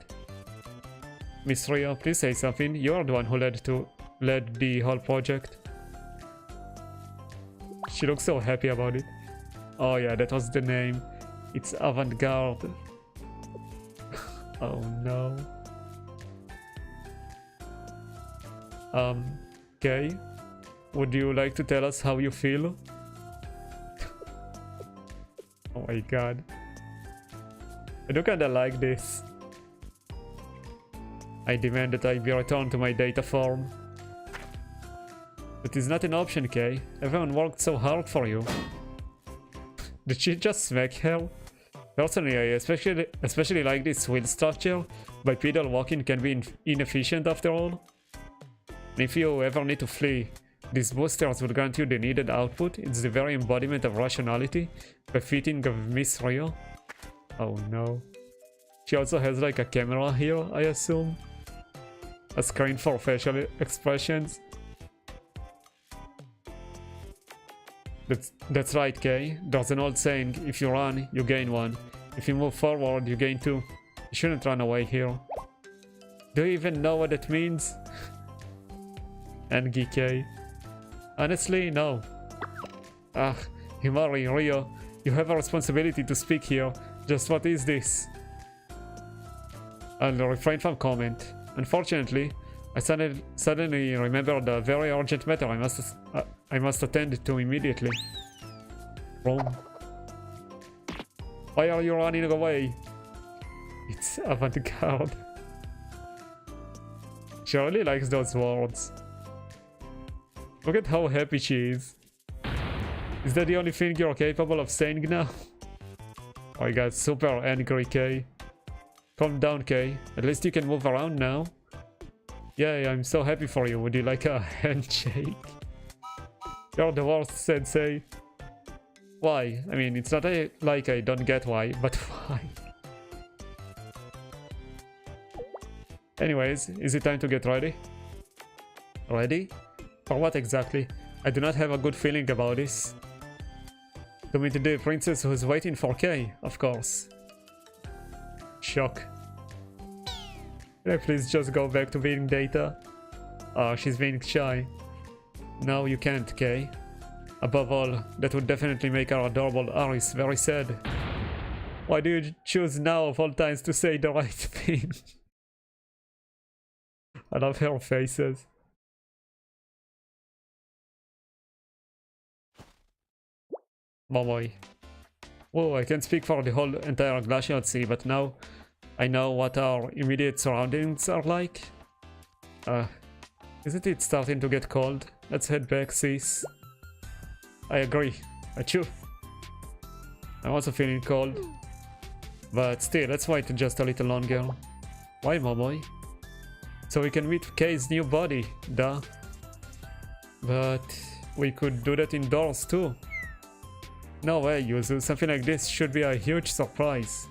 Speaker 1: Miss Rio, please say something. You're the one who led the whole project. She looks so happy about it. Oh yeah, that was the name. It's avant-garde. Oh no. Kay, would you like to tell us how you feel? Oh my god. I do kinda like this. I demand that I be returned to my data form. That is not an option, Kay. Everyone worked so hard for you. Did she just smack her? Personally, I especially like this wheel structure. Bipedal walking can be inefficient after all. And if you ever need to flee, these boosters will grant you the needed output. It's the very embodiment of rationality, befitting of Miss Rio. Oh no. She also has like a camera here, I assume. A screen for facial expressions. That's right, Kay. There's an old saying, if you run, you gain one. If you move forward, you gain two. You shouldn't run away here. Do you even know what it means? Angie Kay. Honestly, no. Ah, Himari, Rio, you have a responsibility to speak here. Just what is this? I'll refrain from comment. Unfortunately, I suddenly remembered a very urgent matter I must attend to immediately. Wrong. Why are you running away? It's avant-garde. She really likes those words. Look at how happy she is. Is that the only thing you're capable of saying now? Oh, I got super angry, Kay. Calm down, Kay. At least you can move around now. Yeah, I'm so happy for you. Would you like a handshake? You're the worst, Sensei. Why? I mean, it's not like I don't get why, but why? Anyways, is it time to get ready? Ready? For what exactly? I do not have a good feeling about this. To meet the princess who's waiting for Kay, of course. Shock. Can I please just go back to being Data? Oh, she's being shy. No, you can't, Kay. Above all, that would definitely make our adorable Aris very sad. Why do you choose now of all times to say the right thing? I love her faces. Momoy. Whoa, I can't speak for the whole entire Glacial Sea, but now I know what our immediate surroundings are like. Isn't it starting to get cold? Let's head back, sis. I agree. Achoo. I'm also feeling cold. But still, let's wait just a little longer. Why, Momoy? So we can meet Kay's new body, duh. But we could do that indoors too. No way, Yuzu. Something like this should be a huge surprise.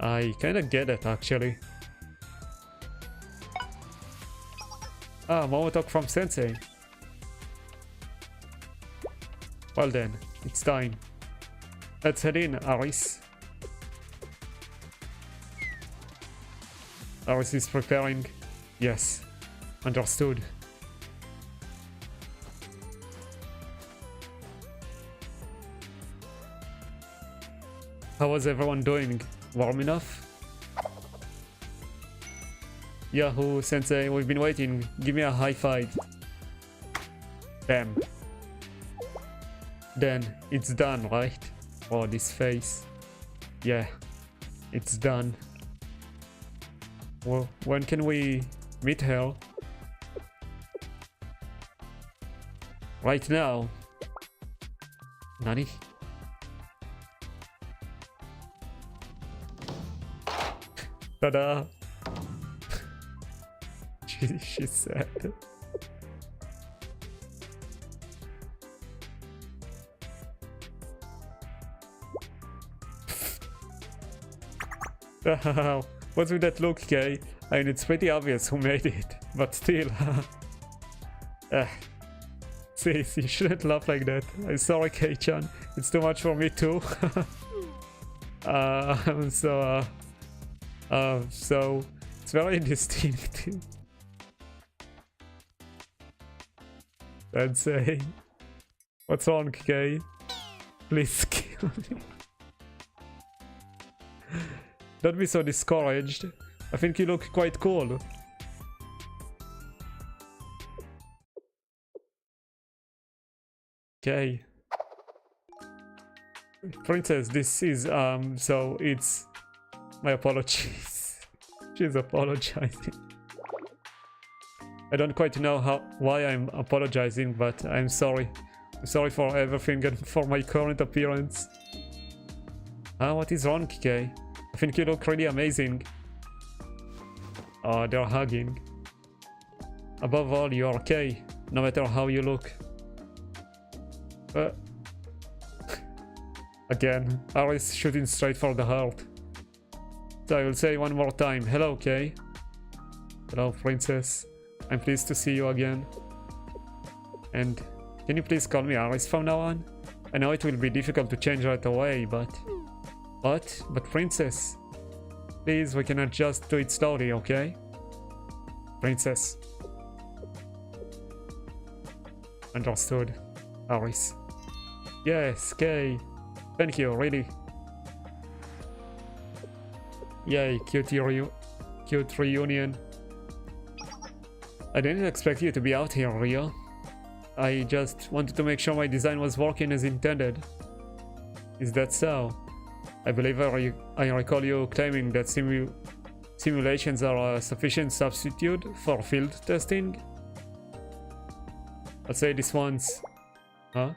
Speaker 1: I kinda get it, actually. Ah, Momotalk from Sensei. Well then, it's time. Let's head in, Aris. Aris is preparing. Yes, understood. How was everyone doing? Warm enough? Yahoo, Sensei, we've been waiting. Give me a high five. Bam. Then, it's done, right? Oh, this face. Yeah, it's done. Well, when can we meet her? Right now. Nani? Ta-da! She said. What's with that look, Kay? I mean, it's pretty obvious who made it, but still. Sis, you shouldn't laugh like that. I'm sorry, Kay-chan. It's too much for me too. So it's very distinctive. I'd say. What's wrong, Kay? Please kill me. Don't be so discouraged. I think you look quite cool. Okay. Princess, this is, so it's... My apologies. She's apologizing. I don't quite know why I'm apologizing, but I'm sorry. I'm sorry for everything and for my current appearance. Ah, what is wrong, Kay? I think you look really amazing. Oh, they're hugging. Above all, you are okay, no matter how you look. Again, Aris shooting straight for the heart. So I will say one more time, hello, Kay. Hello, princess. I'm pleased to see you again. And can you please call me Aris from now on? I know it will be difficult to change right away, but... But princess. Please, we cannot just do it slowly, okay? Princess. Understood. Aris. Yes, Kay. Thank you, really. Yay, cute reunion. I didn't expect you to be out here, Rio. I just wanted to make sure my design was working as intended. Is that so? I believe I recall you claiming that simulations are a sufficient substitute for field testing. I'll say this once. Huh?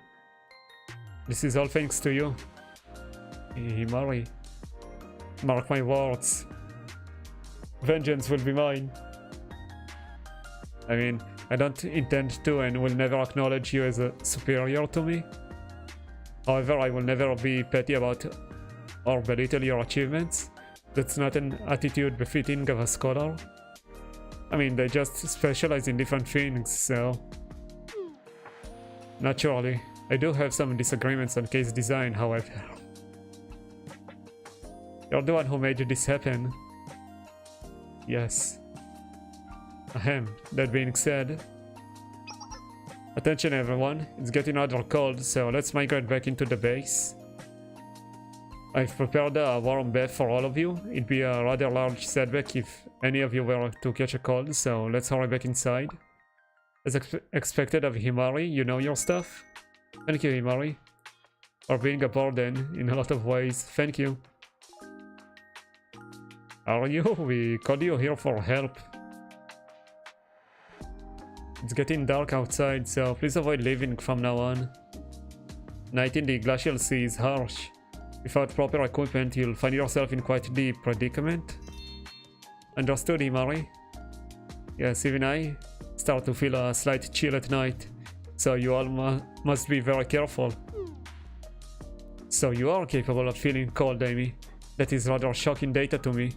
Speaker 1: This is all thanks to you. Himari. Mark my words. Vengeance will be mine. I mean, I don't intend to and will never acknowledge you as a superior to me. However, I will never be petty about or belittle your achievements. That's not an attitude befitting of a scholar. I mean, they just specialize in different things, so... Naturally, I do have some disagreements on case design, however. You're the one who made this happen. Yes. Ahem, that being said... Attention everyone, it's getting rather cold, so let's migrate back into the base. I've prepared a warm bath for all of you. It'd be a rather large setback if any of you were to catch a cold, so let's hurry back inside. As expected of Himari, you know your stuff. Thank you, Himari. For being a burden in a lot of ways, thank you. Are you? We called you here for help. It's getting dark outside, so please avoid leaving from now on. Night in the glacial sea is harsh. Without proper equipment, you'll find yourself in quite the predicament. Understood, Himari? Yes, even I start to feel a slight chill at night, so you all must be very careful. So you are capable of feeling cold, Amy. That is rather shocking data to me.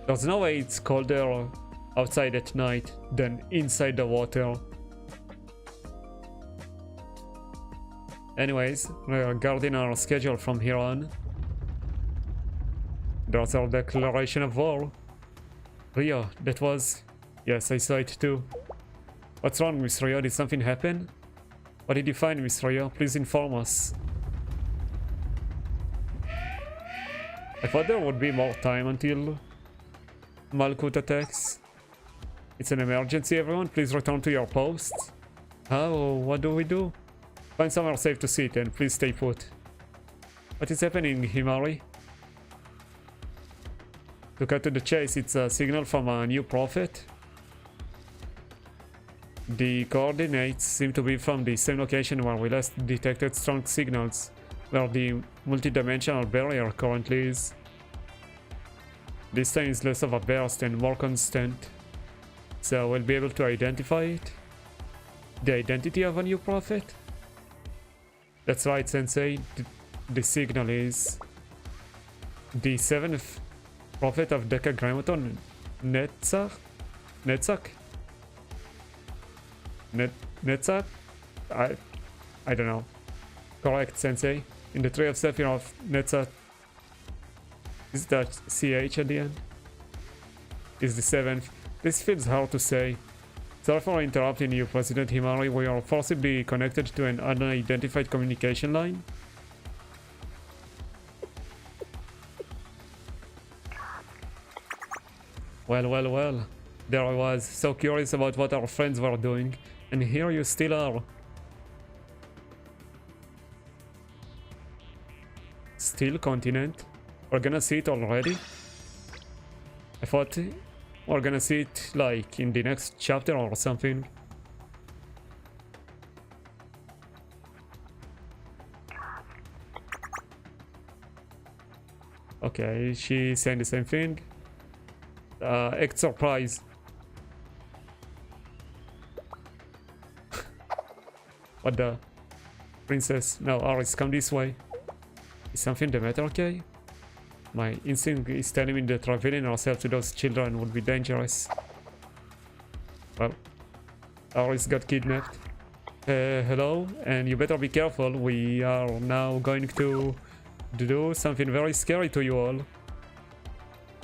Speaker 1: There's no way it's colder outside at night than inside the water. Anyways, regarding our schedule from here on, there's our declaration of war. Rio, that was... Yes, I saw it too. What's wrong, Miss Rio? Did something happen? What did you find, Miss Rio? Please inform us. I thought there would be more time until Malkuth attacks. It's an emergency, everyone. Please return to your posts. Oh, what do we do? Find somewhere safe to sit and please stay put. What is happening, Himari? To cut to the chase, it's a signal from a new prophet. The coordinates seem to be from the same location where we last detected strong signals, where the multidimensional barrier currently is. This time is less of a burst and more constant, so we'll be able to identify it. The identity of a new prophet? That's right, Sensei. The signal is the 7th prophet of Decagrammaton, Netzach? Netzach? I don't know. Correct, Sensei. In the tree of Sephiroth, Netzach. Is that CH at the end? Is the 7th. This feels hard to say. Sorry for interrupting you, President Himari. We are forcibly connected to an unidentified communication line. Well. There I was, so curious about what our friends were doing. And here you still are. Still continent? We're gonna see it already? I thought we're gonna see it like in the next chapter or something. Okay, she's saying the same thing. Act surprise. What the? Princess, no, Aris, come this way. Is something the matter, okay? My instinct is telling me that revealing ourselves to those children would be dangerous. Well, Aris got kidnapped. Hello, and you better be careful. We are now going to do something very scary to you all.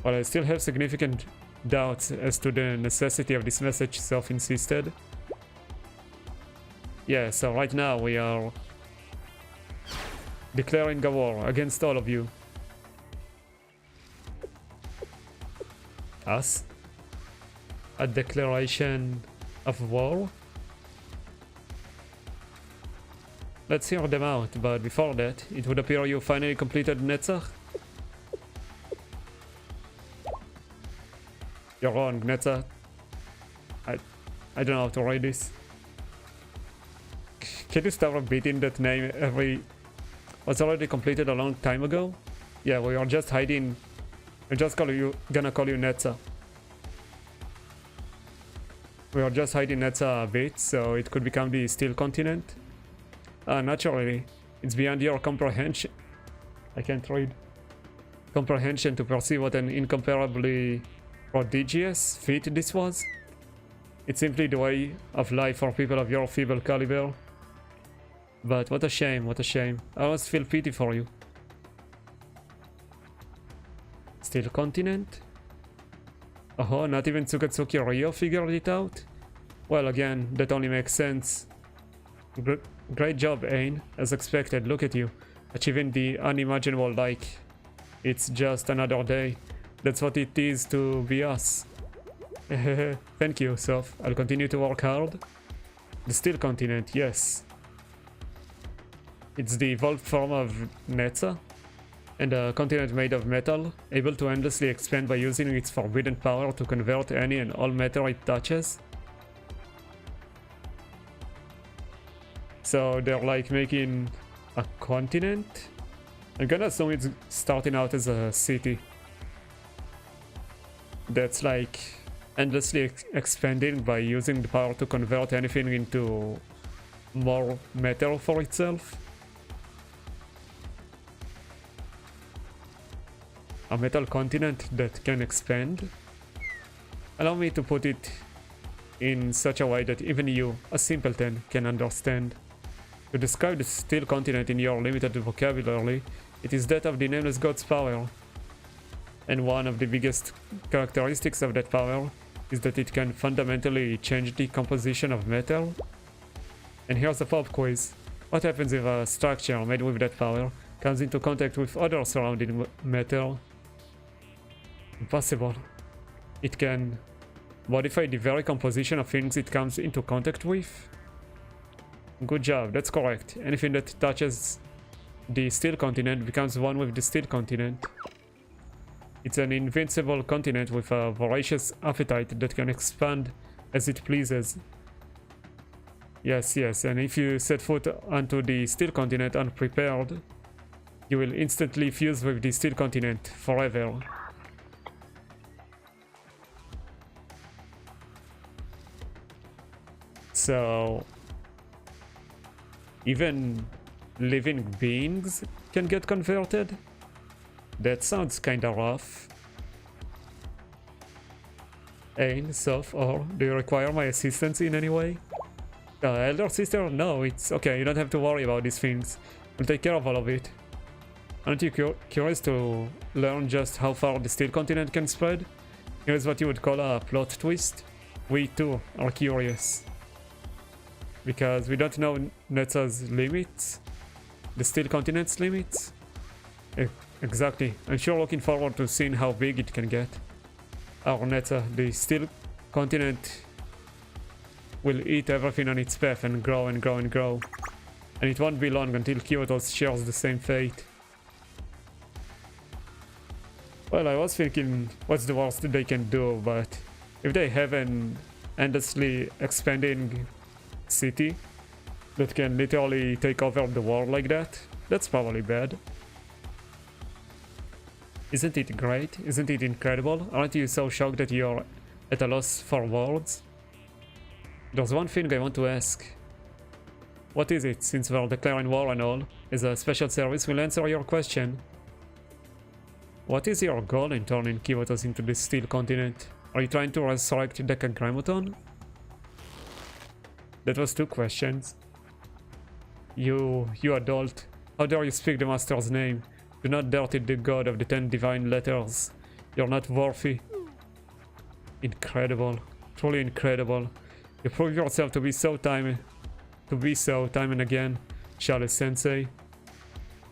Speaker 1: Well, I still have significant doubts as to the necessity of this message, Soph insisted. Yeah, so right now we are declaring a war against all of you. Us? A declaration of war? Let's hear them out, but before that, it would appear you finally completed Netzach? You're wrong, Netzach. I don't know how to write this. Can you stop repeating that name every... Was already completed a long time ago? Yeah, we are just hiding. We're just gonna call you Netza. We are just hiding Netza a bit, so it could become the Steel Continent. Naturally, it's beyond your comprehension. I can't read. Comprehension to perceive what an incomparably prodigious feat this was. It's simply the way of life for people of your feeble caliber. But what a shame, what a shame. I almost feel pity for you. Steel Continent? Oh, not even Tsukatsuki Ryo figured it out? Well, again, that only makes sense. Great job, Ain. As expected, look at you. Achieving the unimaginable like it's just another day. That's what it is to be us. Thank you, Soph. I'll continue to work hard. The Steel Continent, yes. It's the evolved form of Netza, and a continent made of metal, able to endlessly expand by using its forbidden power to convert any and all matter it touches. So they're like making a continent? I'm gonna assume it's starting out as a city that's like endlessly expanding by using the power to convert anything into more matter for itself. A metal continent that can expand? Allow me to put it in such a way that even you, a simpleton, can understand. To describe the Steel Continent in your limited vocabulary, it is that of the Nameless God's power. And one of the biggest characteristics of that power is that it can fundamentally change the composition of metal. And here's a pop quiz. What happens if a structure made with that power comes into contact with other surrounding metal? Impossible. It can modify the very composition of things it comes into contact with? Good job, that's correct. Anything that touches the Steel Continent becomes one with the Steel Continent. It's an invincible continent with a voracious appetite that can expand as it pleases. Yes, and if you set foot onto the Steel Continent unprepared, you will instantly fuse with the Steel Continent forever. So, even living beings can get converted? That sounds kinda rough. Ain, Soph, or do you require my assistance in any way? Elder sister, no, it's okay, you don't have to worry about these things. We'll take care of all of it. Aren't you curious to learn just how far the Steel Continent can spread? Here's what you would call a plot twist. We too are curious. Because we don't know Netza's limits, the Steel Continent's limits. Exactly. I'm sure looking forward to seeing how big it can get. Our Netza, the Steel Continent, will eat everything on its path and grow and grow and grow. And it won't be long until Kyoto shares the same fate. Well, I was thinking, what's the worst they can do, but if they have an endlessly expanding city that can literally take over the world like that, that's probably bad. Isn't it great? Isn't it incredible? Aren't you so shocked that you're at a loss for words? There's one thing I want to ask. What is it, since we're declaring war and all? As a special service, we'll answer your question. What is your goal in turning Kivotos into the Steel Continent? Are you trying to resurrect Decagrammaton? That was 2 questions. You adult. How dare you speak the Master's name? Do not dirty the god of the 10 divine letters. You're not worthy. Incredible. Truly incredible. You prove yourself to be so time and again, Charles Sensei.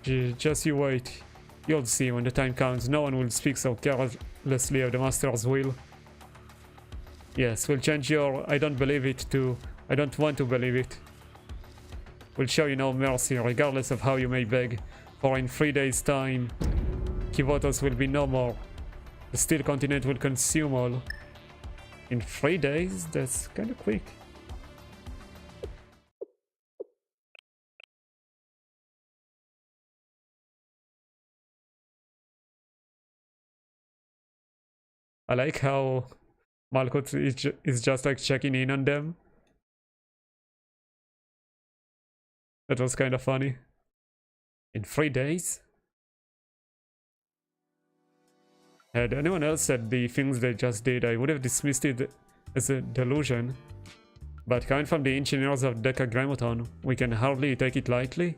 Speaker 1: Just you wait. You'll see when the time comes. No one will speak so carelessly of the Master's will. Yes, we'll change your I don't believe it to I don't want to believe it. We'll show you no mercy, regardless of how you may beg, for in 3 days' time, Kivotos will be no more. The Steel Continent will consume all. In 3 days? That's kinda quick. I like how Malkuth is just like checking in on them. That was kind of funny. In 3 days? Had anyone else said the things they just did, I would have dismissed it as a delusion. But coming from the engineers of Decagrammaton, we can hardly take it lightly.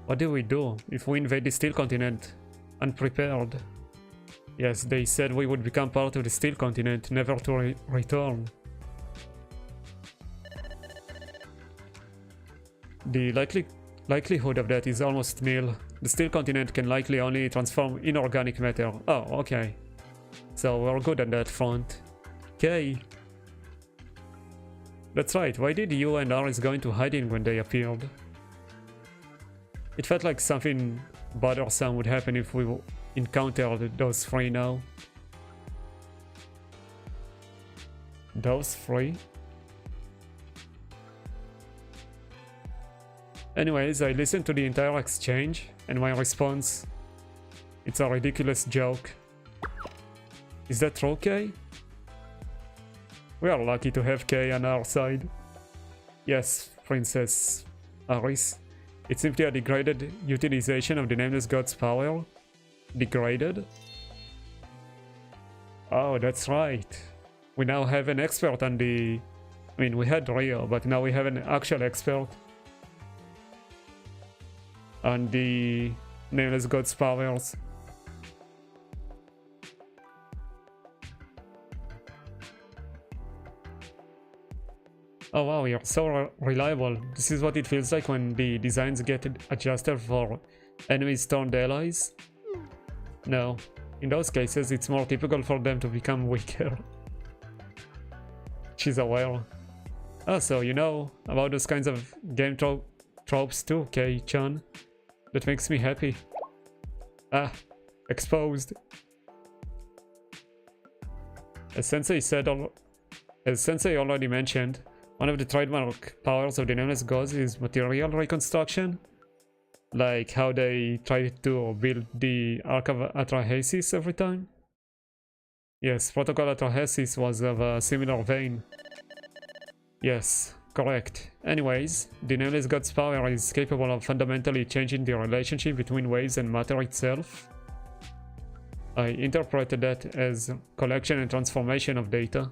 Speaker 1: What do we do if we invade the Steel Continent unprepared? Yes, they said we would become part of the Steel Continent, never to return. The likelihood of that is almost nil. The Steel Continent can likely only transform inorganic matter. Oh, okay. So we're good on that front. Okay. That's right, why did you and Aris go into hiding when they appeared? It felt like something bothersome would happen if we encountered those 3 now. Those 3? Anyways, I listened to the entire exchange, and my response... It's a ridiculous joke. Is that true, Kay? We are lucky to have Kay on our side. Yes, Princess Aris. It's simply a degraded utilization of the Nameless God's power. Degraded? Oh, that's right. We now have an expert on the... I mean, we had Rio, but now we have an actual expert on the Nameless God's powers. Oh wow, you're so reliable. This is what it feels like when the designs get adjusted for enemies turned allies? No. In those cases, it's more typical for them to become weaker. She's aware. Oh, so you know about those kinds of game tropes too, Kei-chan. That makes me happy. Ah, exposed. As Sensei already mentioned, one of the trademark powers of the Nameless Gods is material reconstruction. Like how they tried to build the Ark of Atrahasis every time. Yes, Protocol Atrahasis was of a similar vein. Yes, correct. Anyways, the Nameless God's power is capable of fundamentally changing the relationship between waves and matter itself. I interpreted that as collection and transformation of data.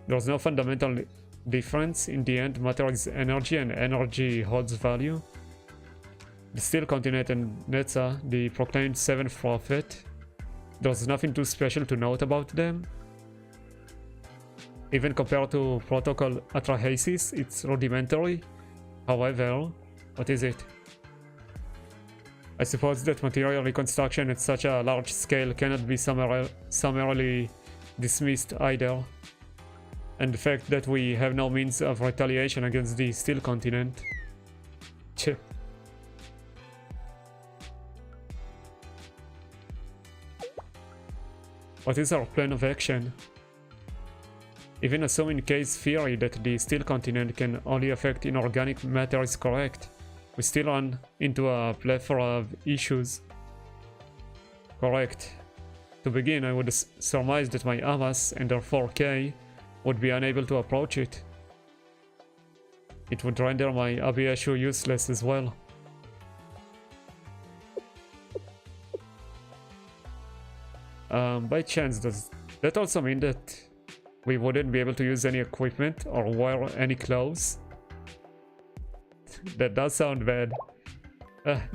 Speaker 1: There's no fundamental difference. In the end, matter is energy and energy holds value. The Steel Continent and Netza, the proclaimed 7th prophet, there's nothing too special to note about them. Even compared to Protocol Atrahasis, it's rudimentary. However, what is it? I suppose that material reconstruction at such a large scale cannot be summarily dismissed either. And the fact that we have no means of retaliation against the Steel Continent. Tch. What is our plan of action? Even assuming Kay's theory that the Steel Continent can only affect inorganic matter is correct, we still run into a plethora of issues. Correct. To begin, I would surmise that my Amas and therefore K would be unable to approach it. It would render my Abiashu useless as well. By chance, does that also mean that we wouldn't be able to use any equipment or wear any clothes? That does sound bad.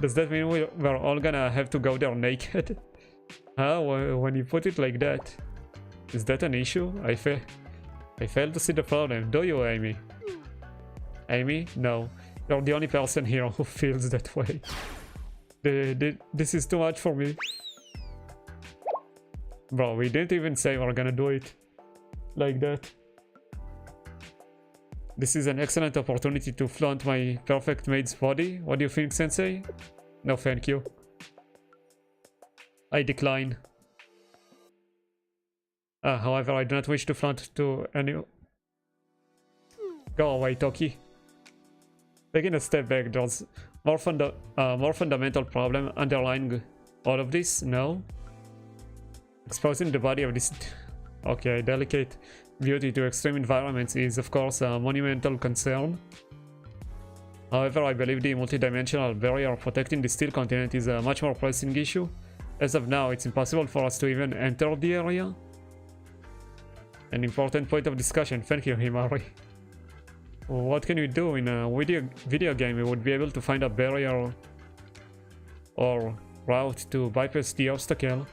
Speaker 1: Does that mean we're all gonna have to go there naked? When you put it like that. Is that an issue? I fail to see the problem. Do you, Amy? Amy? No. You're the only person here who feels that way. This is too much for me. Bro, we didn't even say we're gonna do it like that. This is an excellent opportunity to flaunt my perfect maid's body. What do you think, Sensei? No, thank you. I decline. However, I do not wish to flaunt to any... Go away, Toki. Taking a step back, there's more fundamental problem underlying all of this, no? Exposing the body of this... Okay, delicate beauty to extreme environments is of course a monumental concern. However, I believe the multidimensional barrier protecting the steel continent is a much more pressing issue. As of now, it's impossible for us to even enter the area. An important point of discussion, thank you, Himari. What can we do? In a video game we would be able to find a barrier or route to bypass the obstacle.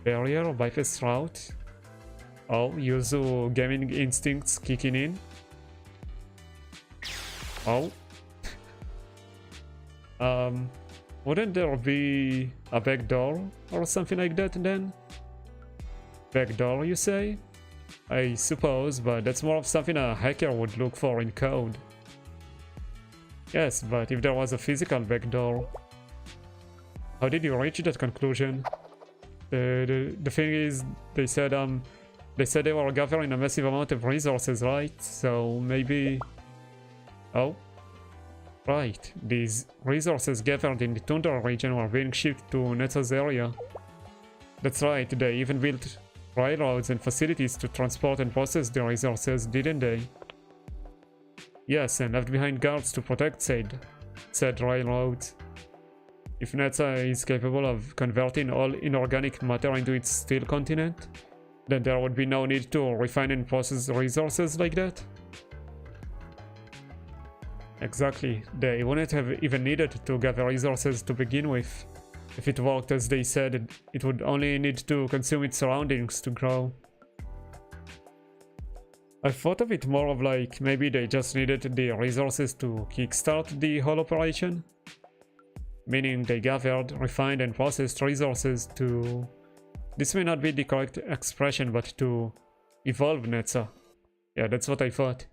Speaker 1: Barrier or bypass route? Oh, Yuzu gaming instincts kicking in. Oh. Wouldn't there be a back door or something like that then? Back door, you say? I suppose, but that's more of something a hacker would look for in code. Yes, but if there was a physical back door... How did you reach that conclusion? The thing is, they said they were gathering a massive amount of resources, right? So maybe... Oh. Right, these resources gathered in the Tundra region were being shipped to Netza's area. That's right, they even built railroads and facilities to transport and process the resources, didn't they? Yes, and left behind guards to protect said railroads. If Netza is capable of converting all inorganic matter into its steel continent, then there would be no need to refine and process resources like that. Exactly, they wouldn't have even needed to gather resources to begin with. If it worked as they said, it would only need to consume its surroundings to grow. I thought of it more of like maybe they just needed the resources to kickstart the whole operation. Meaning they gathered, refined and processed resources to... This may not be the correct expression, but to evolve Netza. Yeah, that's what I thought.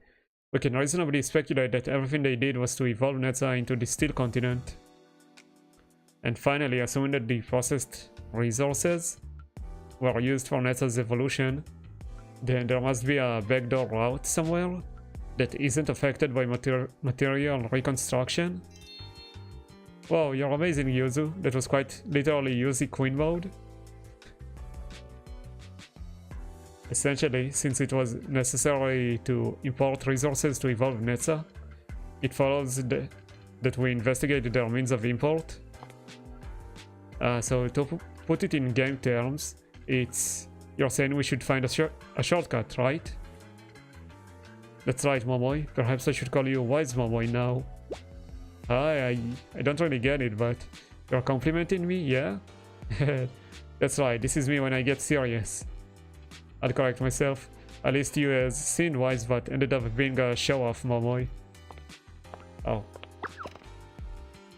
Speaker 1: We can reasonably speculate that everything they did was to evolve Netza into the steel continent. And finally, assuming that the processed resources were used for Netza's evolution, then there must be a backdoor route somewhere that isn't affected by material reconstruction. Wow, you're amazing, Yuzu. That was quite literally Yuzi Queen mode. Essentially, since it was necessary to import resources to evolve Netza, it follows that we investigate their means of import. So to put it in game terms, you're saying we should find a shortcut, right? That's right, Momoy. Perhaps I should call you Wise Momoy now. I don't really get it, but you're complimenting me, yeah? That's right, this is me when I get serious. I'll correct myself. At least you as seemed wise, but ended up being a show-off, Momoy. Oh.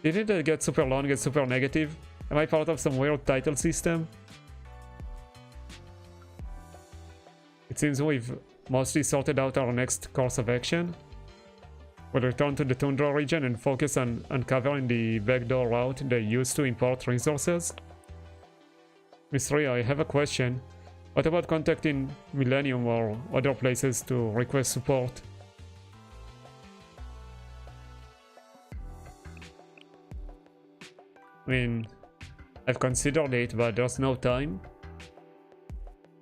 Speaker 1: Didn't it get super long and super negative? Am I part of some weird title system? It seems we've mostly sorted out our next course of action. We'll return to the Tundra region and focus on uncovering the backdoor route they used to import resources. Miss Ria, I have a question. What about contacting Millennium or other places to request support? I mean, I've considered it, but there's no time.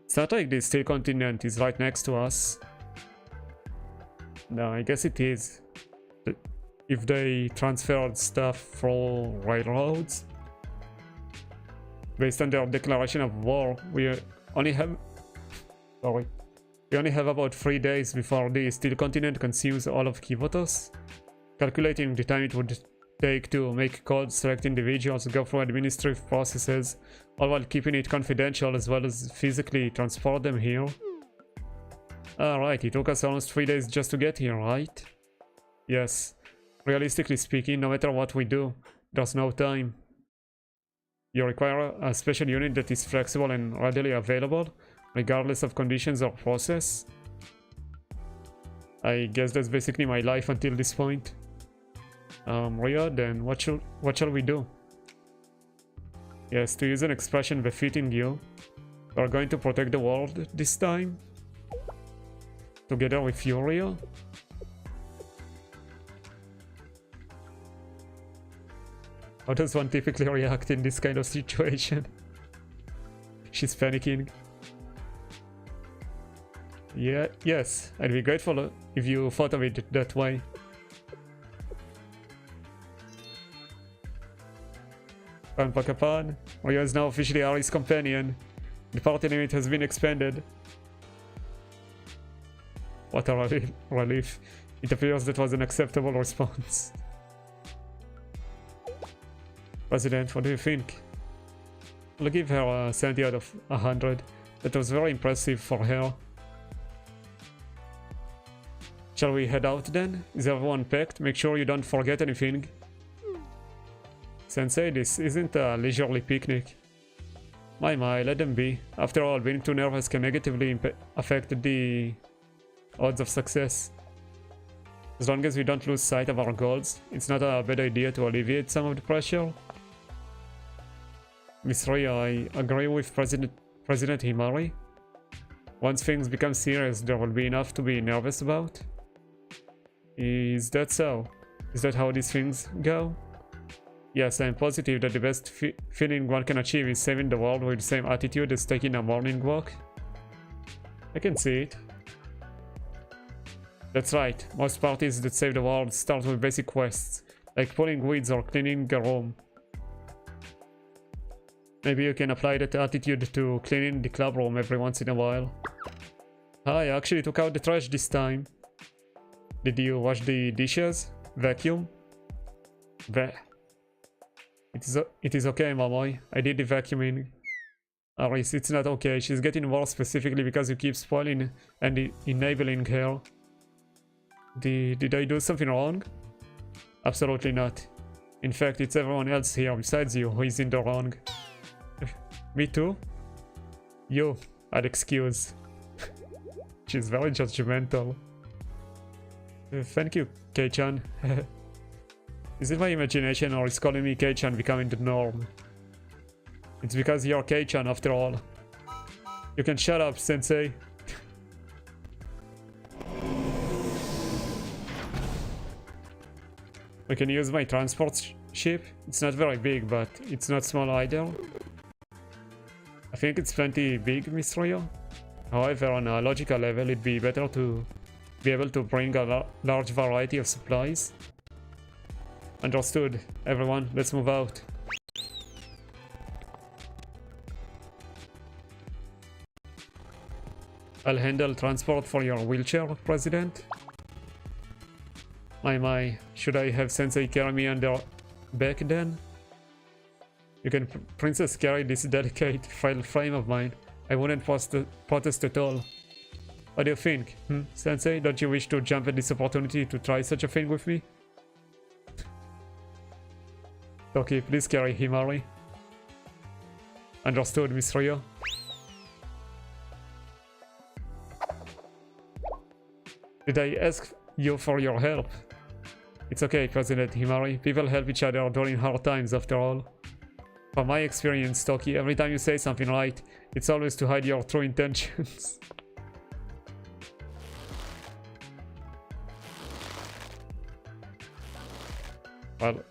Speaker 1: It's not like the steel continent is right next to us. No, I guess it is. If they transferred stuff through railroads. Based on their declaration of war, we only have... Sorry. We only have about 3 days before the steel continent consumes all of Kivotos. Calculating the time it would take to make calls, select individuals, go through administrative processes, all while keeping it confidential as well as physically transport them here. Alright, it took us almost 3 days just to get here, right? Yes. Realistically speaking, no matter what we do, there's no time. You require a special unit that is flexible and readily available, regardless of conditions or process. I guess that's basically my life until this point. Ria, then what shall we do? Yes, to use an expression befitting you, we're going to protect the world this time. Together with you, Ria. How does one typically react in this kind of situation? She's panicking. Yeah, yes, I'd be grateful if you thought of it that way. Pakapan, Rio is now officially Ari's companion. The party limit has been expanded. What a relief. It appears that was an acceptable response. President, what do you think? I'll give her a 70 out of 100. That was very impressive for her. Shall we head out then? Is everyone packed? Make sure you don't forget anything. Sensei, this isn't a leisurely picnic. My, let them be. After all, being too nervous can negatively affect the odds of success. As long as we don't lose sight of our goals, it's not a bad idea to alleviate some of the pressure. Miss Ria, I agree with President Himari. Once things become serious, there will be enough to be nervous about. Is that so? Is that how these things go? Yes, I am positive that the best feeling one can achieve is saving the world with the same attitude as taking a morning walk. I can see it. That's right, most parties that save the world start with basic quests, like pulling weeds or cleaning a room. Maybe you can apply that attitude to cleaning the club room every once in a while. I actually took out the trash this time. Did you wash the dishes? Vacuum? It is okay, Mamoy. I did the vacuuming. Aris, it's not okay. She's getting worse specifically because you keep spoiling and enabling her. Did I do something wrong? Absolutely not. In fact, it's everyone else here besides you who is in the wrong. Me too? You, I'd excuse. She's very judgmental. Thank you, Kei-chan. Is it my imagination or is calling me Kei-chan becoming the norm? It's because you're Kei-chan after all. You can shut up, sensei. I can use my transport ship. It's not very big, but it's not small either. I think it's plenty big, Miss Rio. However, on a logical level, it'd be better to be able to bring a large variety of supplies. Understood. Everyone, let's move out. I'll handle transport for your wheelchair, President. My, should I have Sensei carry me on their back then? You can Princess carry this delicate frail frame of mine. I wouldn't protest at all. What do you think? Sensei, don't you wish to jump at this opportunity to try such a thing with me? Toki, please carry Himari. Understood, Miss Rio. Did I ask you for your help? It's okay, President Himari. People help each other during hard times after all. From my experience, Toki, every time you say something right, it's always to hide your true intentions. Well,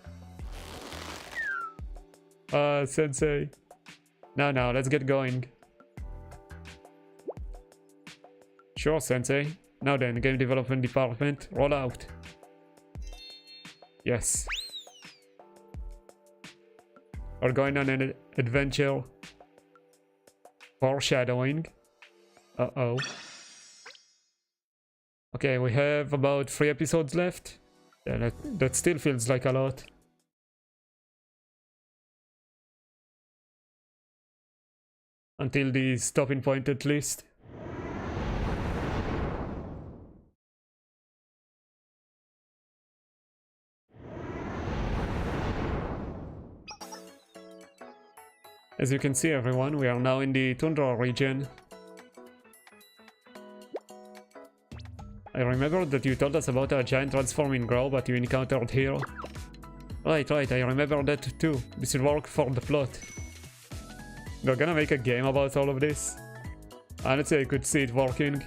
Speaker 1: Sensei. Now, let's get going. Sure, Sensei. Now then, game development department, roll out. Yes. We're going on an adventure. Foreshadowing. Uh-oh. Okay, we have about 3 episodes left. Yeah, that still feels like a lot. Until the stopping point at least. As you can see, everyone, we are now in the tundra region. I remember that you told us about a giant transforming robot you encountered here. Right, I remember that too. This will work for the plot. They're gonna make a game about all of this. Honestly, I could see it working.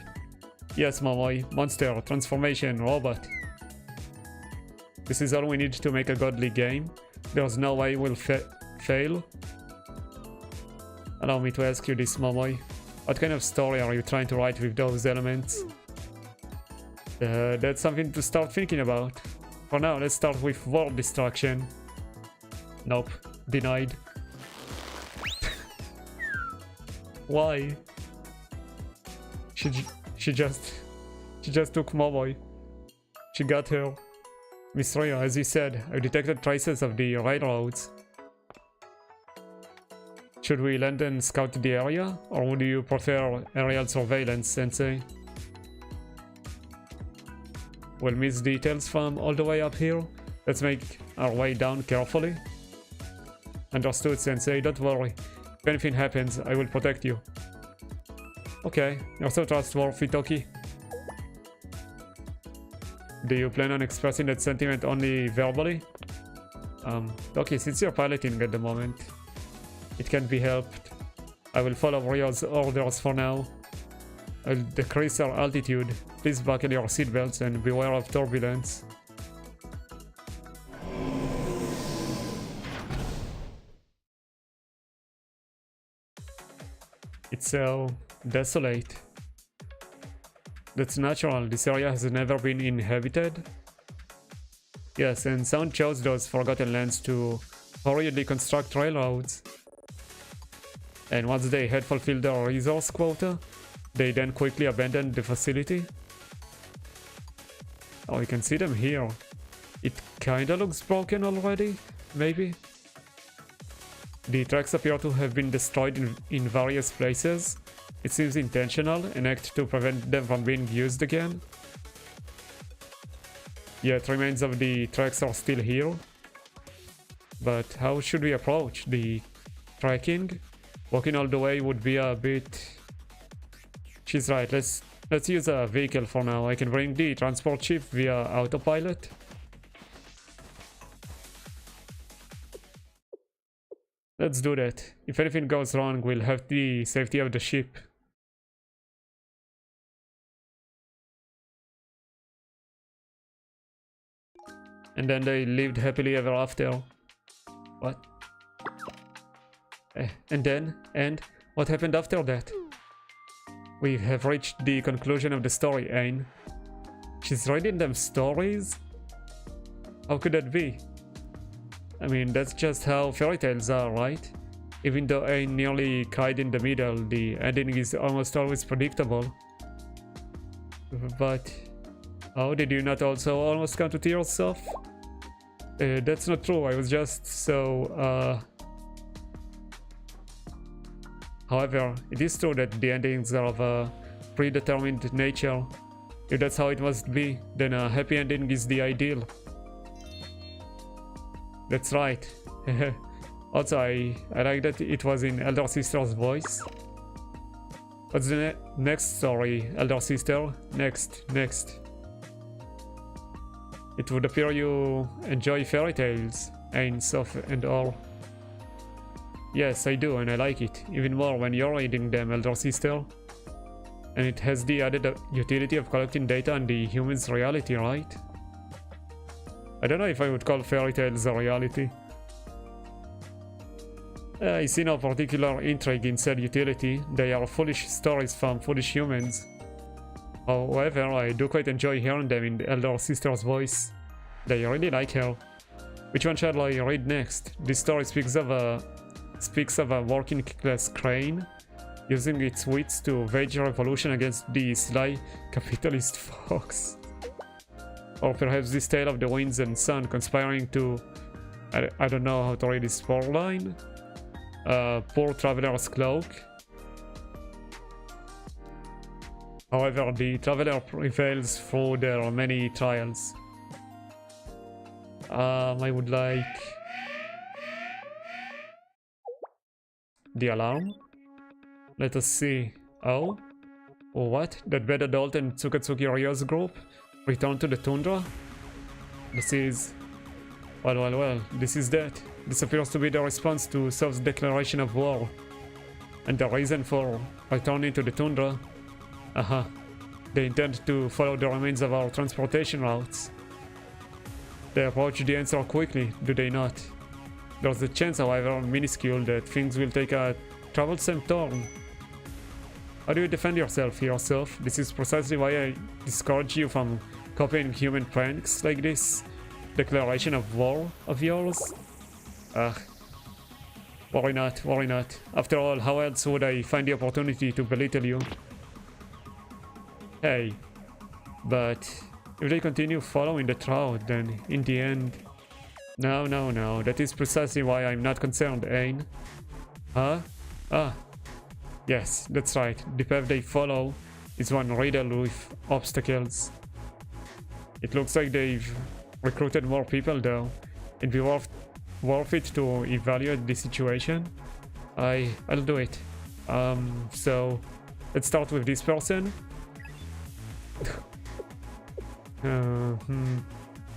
Speaker 1: Yes, Momoy, monster, transformation, robot. This is all we need to make a godly game. There's no way we'll fail. Allow me to ask you this, Momoy. What kind of story are you trying to write with those elements? That's something to start thinking about. For now, let's start with world destruction. Nope, denied. Why? She just took Momoy. She got her. Miss Rio, as you said, I detected traces of the railroads. Should we land and scout the area, or would you prefer aerial surveillance, Sensei? We'll miss details from all the way up here. Let's make our way down carefully. Understood, Sensei, don't worry. If anything happens, I will protect you. Okay, you're so trustworthy, Toki. Do you plan on expressing that sentiment only verbally? Toki, since you're piloting at the moment, it can't be helped. I will follow Rio's orders for now. I'll decrease our altitude. Please buckle your seatbelts and beware of turbulence. It's so desolate. That's natural, this area has never been inhabited. Yes, and someone chose those forgotten lands to hurriedly construct railroads. And once they had fulfilled their resource quota, they then quickly abandoned the facility. Oh, you can see them here. It kinda looks broken already, maybe? The tracks appear to have been destroyed in various places. It seems intentional, an act to prevent them from being used again. Yet remains of the tracks are still here. But how should we approach the trekking? Walking all the way would be a bit... She's right, let's use a vehicle for now. I can bring the transport ship via autopilot. Let's do that. If anything goes wrong, we'll have the safety of the ship. And then they lived happily ever after. What? And what happened after that? We have reached the conclusion of the story, Ain. She's writing them stories? How could that be? I mean, that's just how fairy tales are, right? Even though Ain nearly cried in the middle, the ending is almost always predictable. But... oh, did you not also almost come to tears of? That's not true, I was just so, However, it is true that the endings are of a predetermined nature. If that's how it must be, then a happy ending is the ideal. That's right. Also, I like that it was in Elder Sister's voice. What's the next story, Elder Sister? Next. It would appear you enjoy fairy tales, Ain, Soph, and all. Yes, I do, and I like it, even more when you're reading them, Elder Sister. And it has the added utility of collecting data on the human's reality, right? I don't know if I would call fairy tales a reality. I see no particular intrigue in said utility. They are foolish stories from foolish humans. However, I do quite enjoy hearing them in the elder sister's voice. They really like her. Which one shall I read next? This story speaks of a working class crane using its wits to wage a revolution against the sly capitalist fox. Or perhaps this tale of the winds and sun conspiring to... I don't know how to read this line. Poor traveler's cloak. However, the traveler prevails through their many trials. I would like... the alarm? Let us see. Oh? What? That bad adult and Tsukatsuki Ryo's group? Return to the tundra? This is... Well, this is that. This appears to be the response to Sov's declaration of war. And the reason for returning to the tundra? Aha. They intend to follow the remains of our transportation routes. They approach the answer quickly, do they not? There's a chance, however, minuscule, that things will take a troublesome turn. How do you defend yourself, yourself? This is precisely why I discourage you from copying human pranks like this declaration of war of yours. Worry not, worry not. After all, how else would I find the opportunity to belittle you? Hey, but if they continue following the trout, then in the end... No, that is precisely why I'm not concerned, Ain. Huh? Ah. Yes, that's right. The path they follow is one riddled with obstacles. It looks like they've recruited more people though. It'd be worth it to evaluate the situation. I'll do it. So let's start with this person.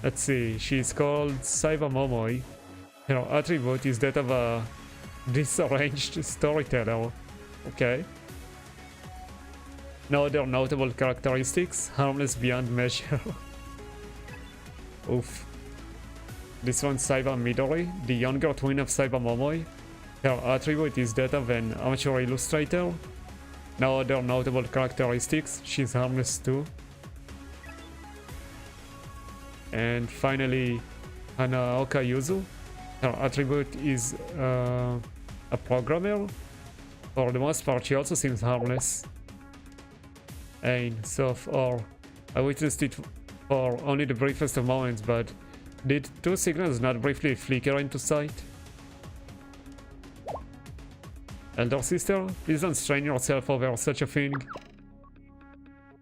Speaker 1: Let's see, she's called Saiba Momoi. Her attribute is that of a disarranged storyteller. Okay. No other notable characteristics, harmless beyond measure. Oof. This one's Saiba Midori, the younger twin of Saiba Momoi. Her attribute is that of an amateur illustrator. No other notable characteristics, she's harmless too. And finally, Hanaoka Yuzu. Her attribute is a programmer. For the most part, she also seems harmless. Ain, Sof, or I witnessed it for only the briefest of moments, but did two signals not briefly flicker into sight? Elder sister, please don't strain yourself over such a thing.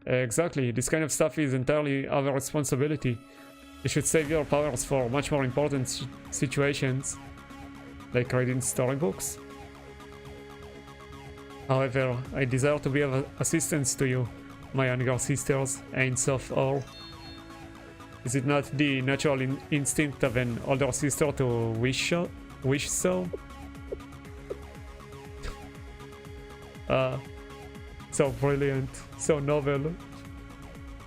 Speaker 1: Exactly, this kind of stuff is entirely our responsibility. You should save your powers for much more important situations, like reading storybooks. However, I desire to be of assistance to you, my younger sisters, Ain, Sof, or... Is it not the natural instinct of an older sister to wish so? So brilliant, so novel.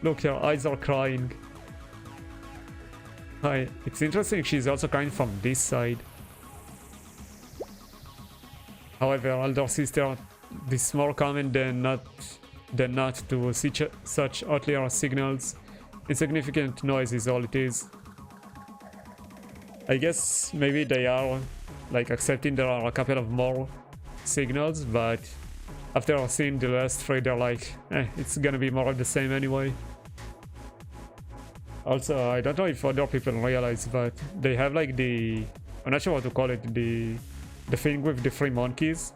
Speaker 1: Look, your eyes are crying. Hi, it's interesting she's also crying from this side. However, elder sister, this is more common than not to see such outlier signals. Insignificant noise is all it is. I guess maybe they are like accepting there are a couple of more signals, but after seeing the last three they're like, it's gonna be more of the same anyway. Also, I don't know if other people realize, but they have like the... I'm not sure what to call it, the thing with the three monkeys.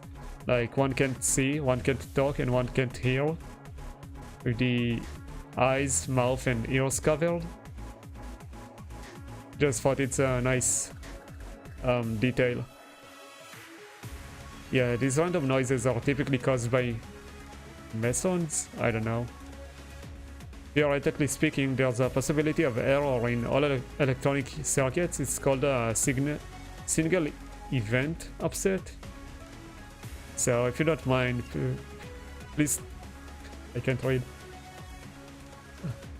Speaker 1: Like one can't see, one can't talk, and one can't hear. With the eyes, mouth, and ears covered. Just thought it's a nice detail. Yeah, these random noises are typically caused by mesons? I don't know. Theoretically speaking, there's a possibility of error in all electronic circuits. It's called a single event upset. So if you don't mind, please... I can't read.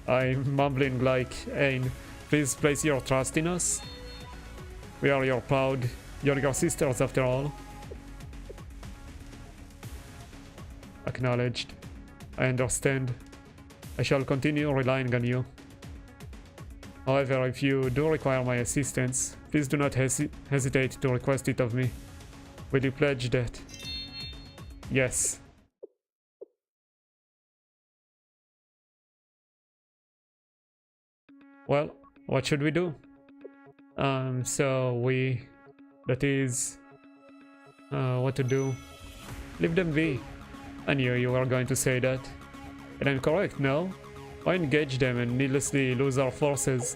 Speaker 1: I'm mumbling like, Ain, please place your trust in us. We are your proud younger sisters after all. Acknowledged. I understand. I shall continue relying on you. However, if you do require my assistance, please do not hesitate to request it of me. Will you pledge that? Yes. Well, what should we do? That is, what to do? Leave them be. I knew you were going to say that. And I'm correct, no? Why engage them and needlessly lose our forces?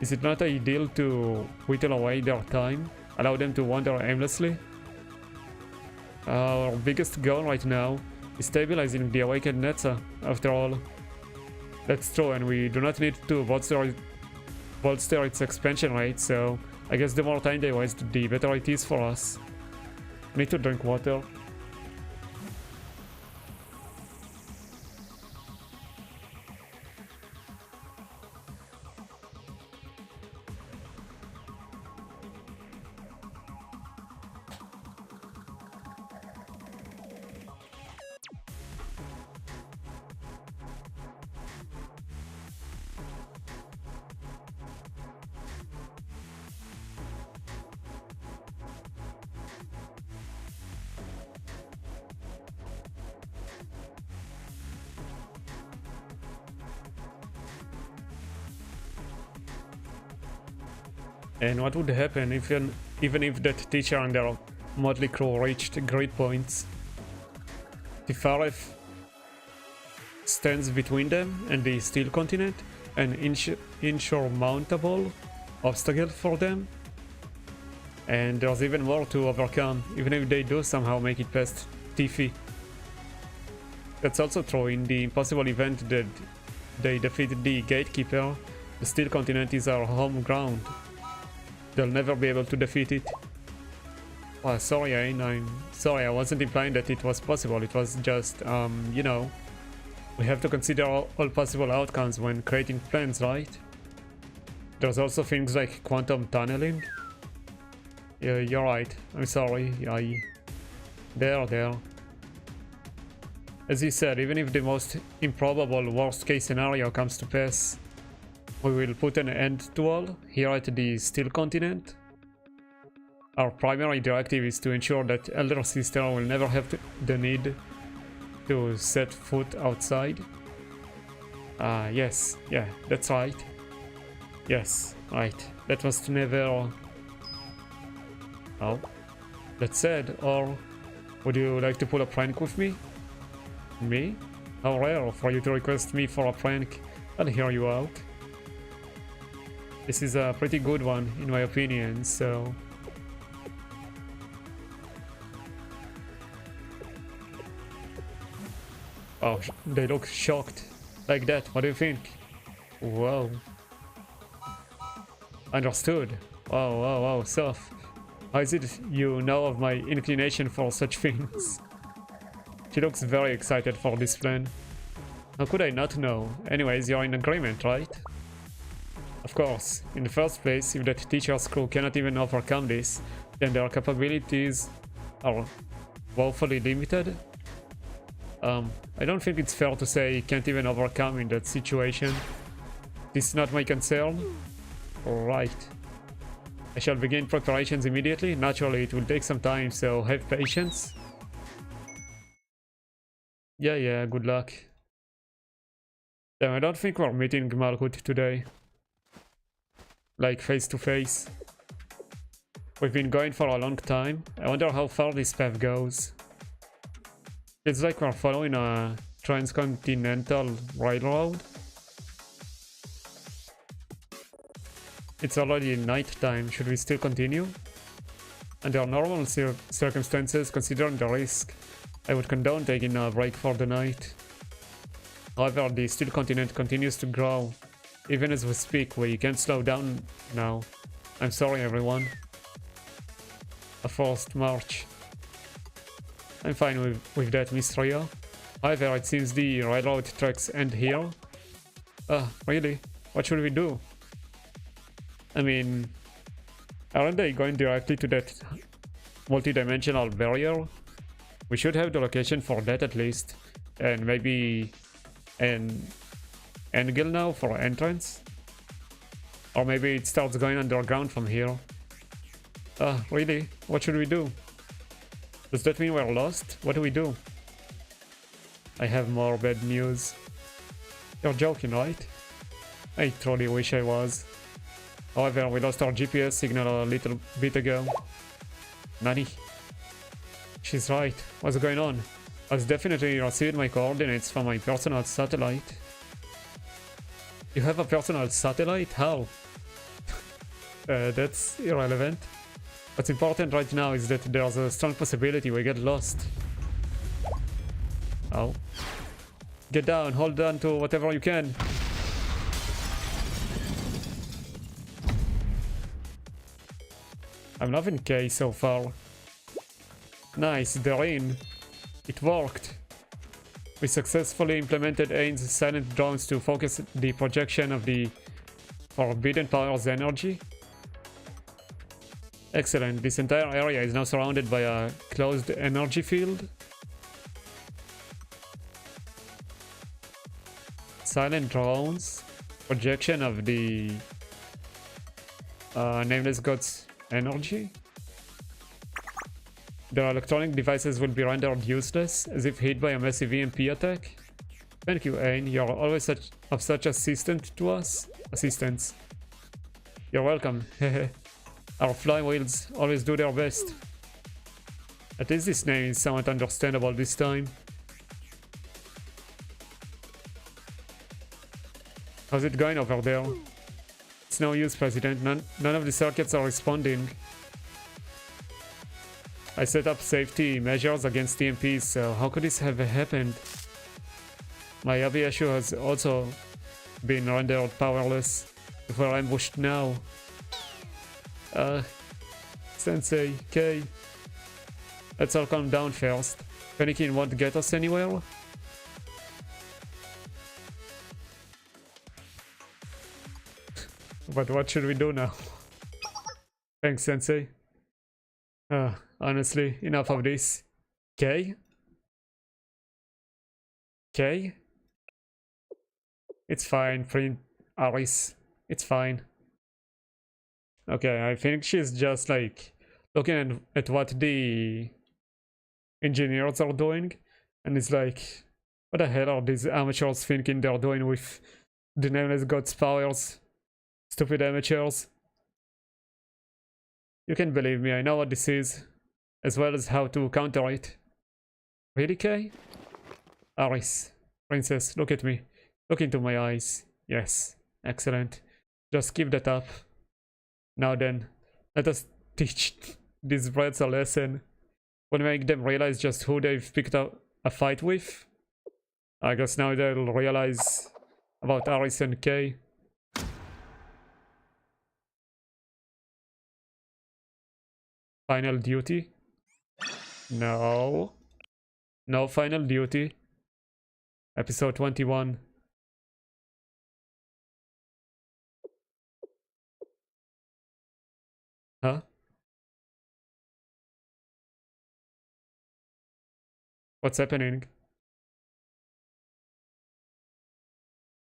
Speaker 1: Is it not ideal to whittle away their time? Allow them to wander aimlessly? Our biggest goal right now is stabilizing the awakened Netza, after all. That's true, and we do not need to bolster its expansion rate, so I guess the more time they waste, the better it is for us. I need to drink water. And what would happen even if that teacher and their motley crew reached great points? Tifareth stands between them and the Steel Continent, an insurmountable obstacle for them. And there's even more to overcome, even if they do somehow make it past Tiffy. That's also true. In the impossible event that they defeat the Gatekeeper, the Steel Continent is our home ground. They'll never be able to defeat it. Oh, sorry, Ain. I'm sorry, I wasn't implying that it was possible. It was just, you know, we have to consider all possible outcomes when creating plans, right? There's also things like quantum tunneling. Yeah, you're right. I'm sorry. There. As you said, even if the most improbable worst-case scenario comes to pass, we will put an end to all here at the Steel Continent. Our primary directive is to ensure that Elder Sister will never have the need to set foot outside. Yes, yeah, that's right. Yes, right. That was never... Oh, that's sad. Or would you like to pull a prank with me? Me? How rare for you to request me for a prank. I'll hear you out. This is a pretty good one, in my opinion, so... Oh, they look shocked. Like that, what do you think? Whoa. Understood. Wow, Soph. How is it you know of my inclination for such things? She looks very excited for this plan. How could I not know? Anyways, you're in agreement, right? Of course. In the first place, if that teacher's crew cannot even overcome this, then their capabilities are woefully limited. I don't think it's fair to say you can't even overcome in that situation. This is not my concern. Alright. I shall begin preparations immediately. Naturally, it will take some time, so have patience. Yeah, good luck. Damn, I don't think we're meeting Malkuth today. Like, face to face. We've been going for a long time. I wonder how far this path goes. It's like we're following a transcontinental railroad. It's already night time. Should we still continue? Under normal circumstances, considering the risk, I would condone taking a break for the night. However, the Steel Continent continues to grow. Even as we speak, we can't slow down now. I'm sorry, everyone. A forced march. I'm fine with that, Miss Rio. However, it seems the railroad tracks end here. Really? What should we do? I mean, aren't they going directly to that multi-dimensional barrier? We should have the location for that at least. And maybe an angle now for entrance. Or maybe it starts going underground from here. Really? What should we do? Does that mean we're lost? What do we do? I have more bad news. You're joking, right? I truly wish I was. However, we lost our GPS signal a little bit ago. Nani? She's right. What's going on? I was definitely received my coordinates from my personal satellite. You have a personal satellite? How? That's irrelevant. What's important right now is that there's a strong possibility we get lost. Oh. Get down, hold on to whatever you can. I'm loving K so far. Nice, they're in. It worked. We successfully implemented Ain's silent drones to focus the projection of the forbidden power's energy. Excellent. This entire area is now surrounded by a closed energy field. Silent drones. Projection of the nameless god's energy. Their electronic devices will be rendered useless as if hit by a massive EMP attack. Thank you, Ain. You're always of such assistance to us. Assistance. You're welcome. Our flywheels always do their best. At least this name is somewhat understandable this time. How's it going over there? It's no use, President. None of the circuits are responding. I set up safety measures against EMPs, so how could this have happened? My Abiyashu has also been rendered powerless. If we're ambushed now. Sensei, K. Let's all calm down first. Panicking won't get us anywhere. But what should we do now? Thanks, Sensei. Honestly, enough of this. K? K? It's fine, Friend Aris. It's fine. Okay, I think she's just like looking at what the engineers are doing, and it's like, what the hell are these amateurs thinking they're doing with the nameless god's powers? Stupid amateurs. You can believe me, I know what this is, as well as how to counter it. Really, Kay? Aris, princess, look at me. Look into my eyes. Yes, excellent. Just keep that up. Now then, let us teach these brats a lesson. We'll make them realize just who they've picked up a fight with. I guess now they'll realize about Aris and Kay. Final duty? No. No final duty. Episode 21. Huh? What's happening?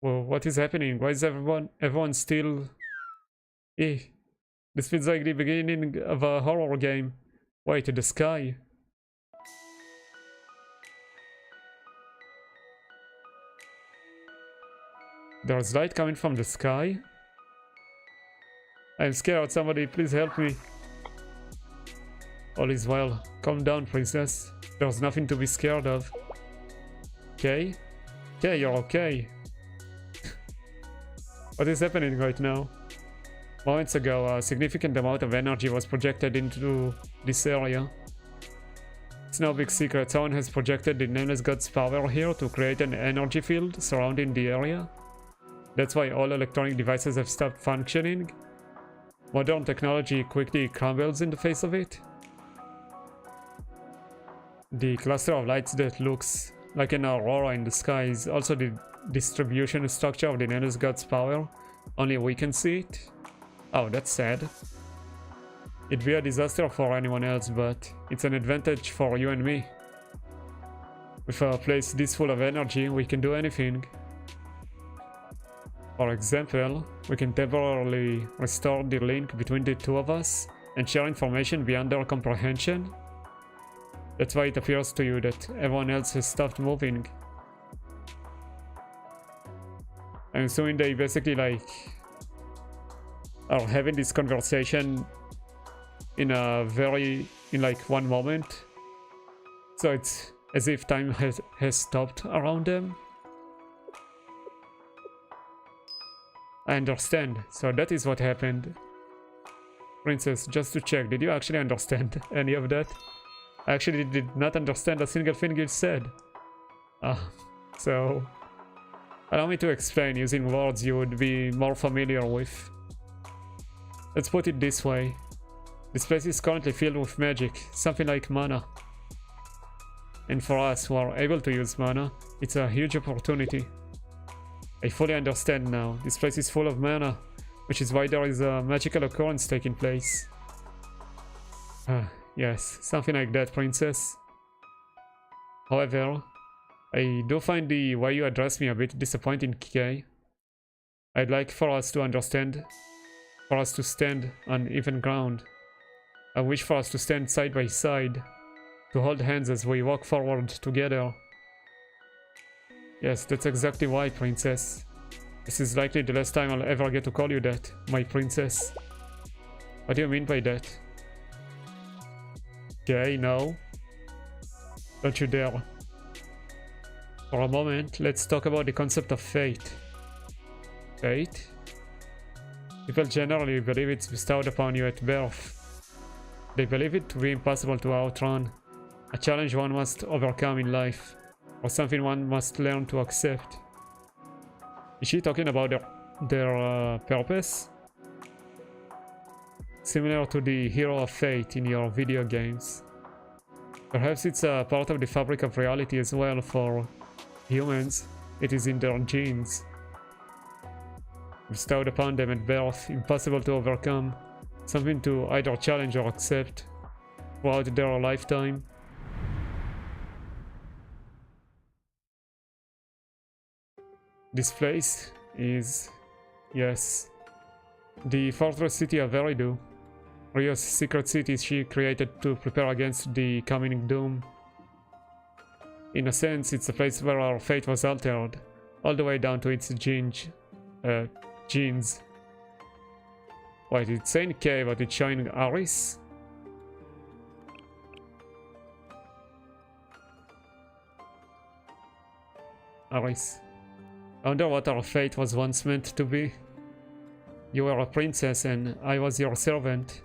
Speaker 1: Well, what is happening? Why is everyone still... Eh, this feels like the beginning of a horror game. Wait, the sky. There's light coming from the sky? I'm scared, somebody please help me. All is well. Calm down, princess. There's nothing to be scared of. Okay? Okay, you're okay. What is happening right now? Moments ago, a significant amount of energy was projected into this area. It's no big secret, someone has projected the nameless god's power here to create an energy field surrounding the area. That's why all electronic devices have stopped functioning. Modern technology quickly crumbles in the face of it. The cluster of lights that looks like an aurora in the sky is also the distribution structure of the nameless god's power. Only we can see it. Oh, that's sad. It'd be a disaster for anyone else, but it's an advantage for you and me. With a place this full of energy, we can do anything. For example, we can temporarily restore the link between the two of us and share information beyond our comprehension. That's why it appears to you that everyone else has stopped moving. I'm assuming they basically like are having this conversation in like one moment. So it's as if time has stopped around them. I understand. So that is what happened. Princess, just to check, did you actually understand any of that? I actually did not understand a single thing you said. So allow me to explain using words you would be more familiar with. Let's put it this way. This place is currently filled with magic, something like mana. And for us who are able to use mana, it's a huge opportunity. I fully understand now. This place is full of mana, which is why there is a magical occurrence taking place. Yes, something like that, Princess. However, I do find the way you address me a bit disappointing, Kei. I'd like for us to understand, for us to stand on even ground. I wish for us to stand side by side, to hold hands as we walk forward together. Yes, that's exactly why, Princess. This is likely the last time I'll ever get to call you that, my princess. What do you mean by that? Okay, no. Don't you dare. For a moment, let's talk about the concept of fate. Fate? People generally believe it's bestowed upon you at birth. They believe it to be impossible to outrun, a challenge one must overcome in life, or something one must learn to accept. Is she talking about their purpose? Similar to the hero of fate in your video games. Perhaps it's a part of the fabric of reality as well for humans. It is in their genes. Bestowed upon them at birth, impossible to overcome, something to either challenge or accept throughout their lifetime. This place is, yes, the fortress city of Eridu. Rio's secret city she created to prepare against the coming doom. In a sense, it's a place where our fate was altered, all the way down to its genes. Wait, it's saying K, but it's showing Aris? Aris. I wonder what our fate was once meant to be. You were a princess and I was your servant.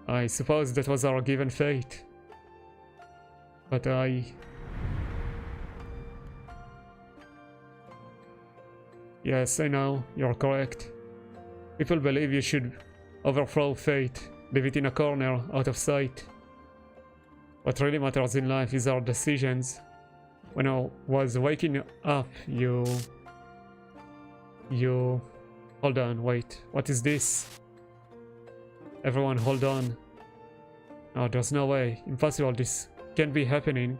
Speaker 1: I suppose that was our given fate. But Yes, I know, you're correct. People believe you should overthrow fate, leave it in a corner, out of sight. What really matters in life is our decisions. When I was waking up, you... Hold on, wait, what is this? Everyone hold on. No, there's no way. Impossible, this can't be happening.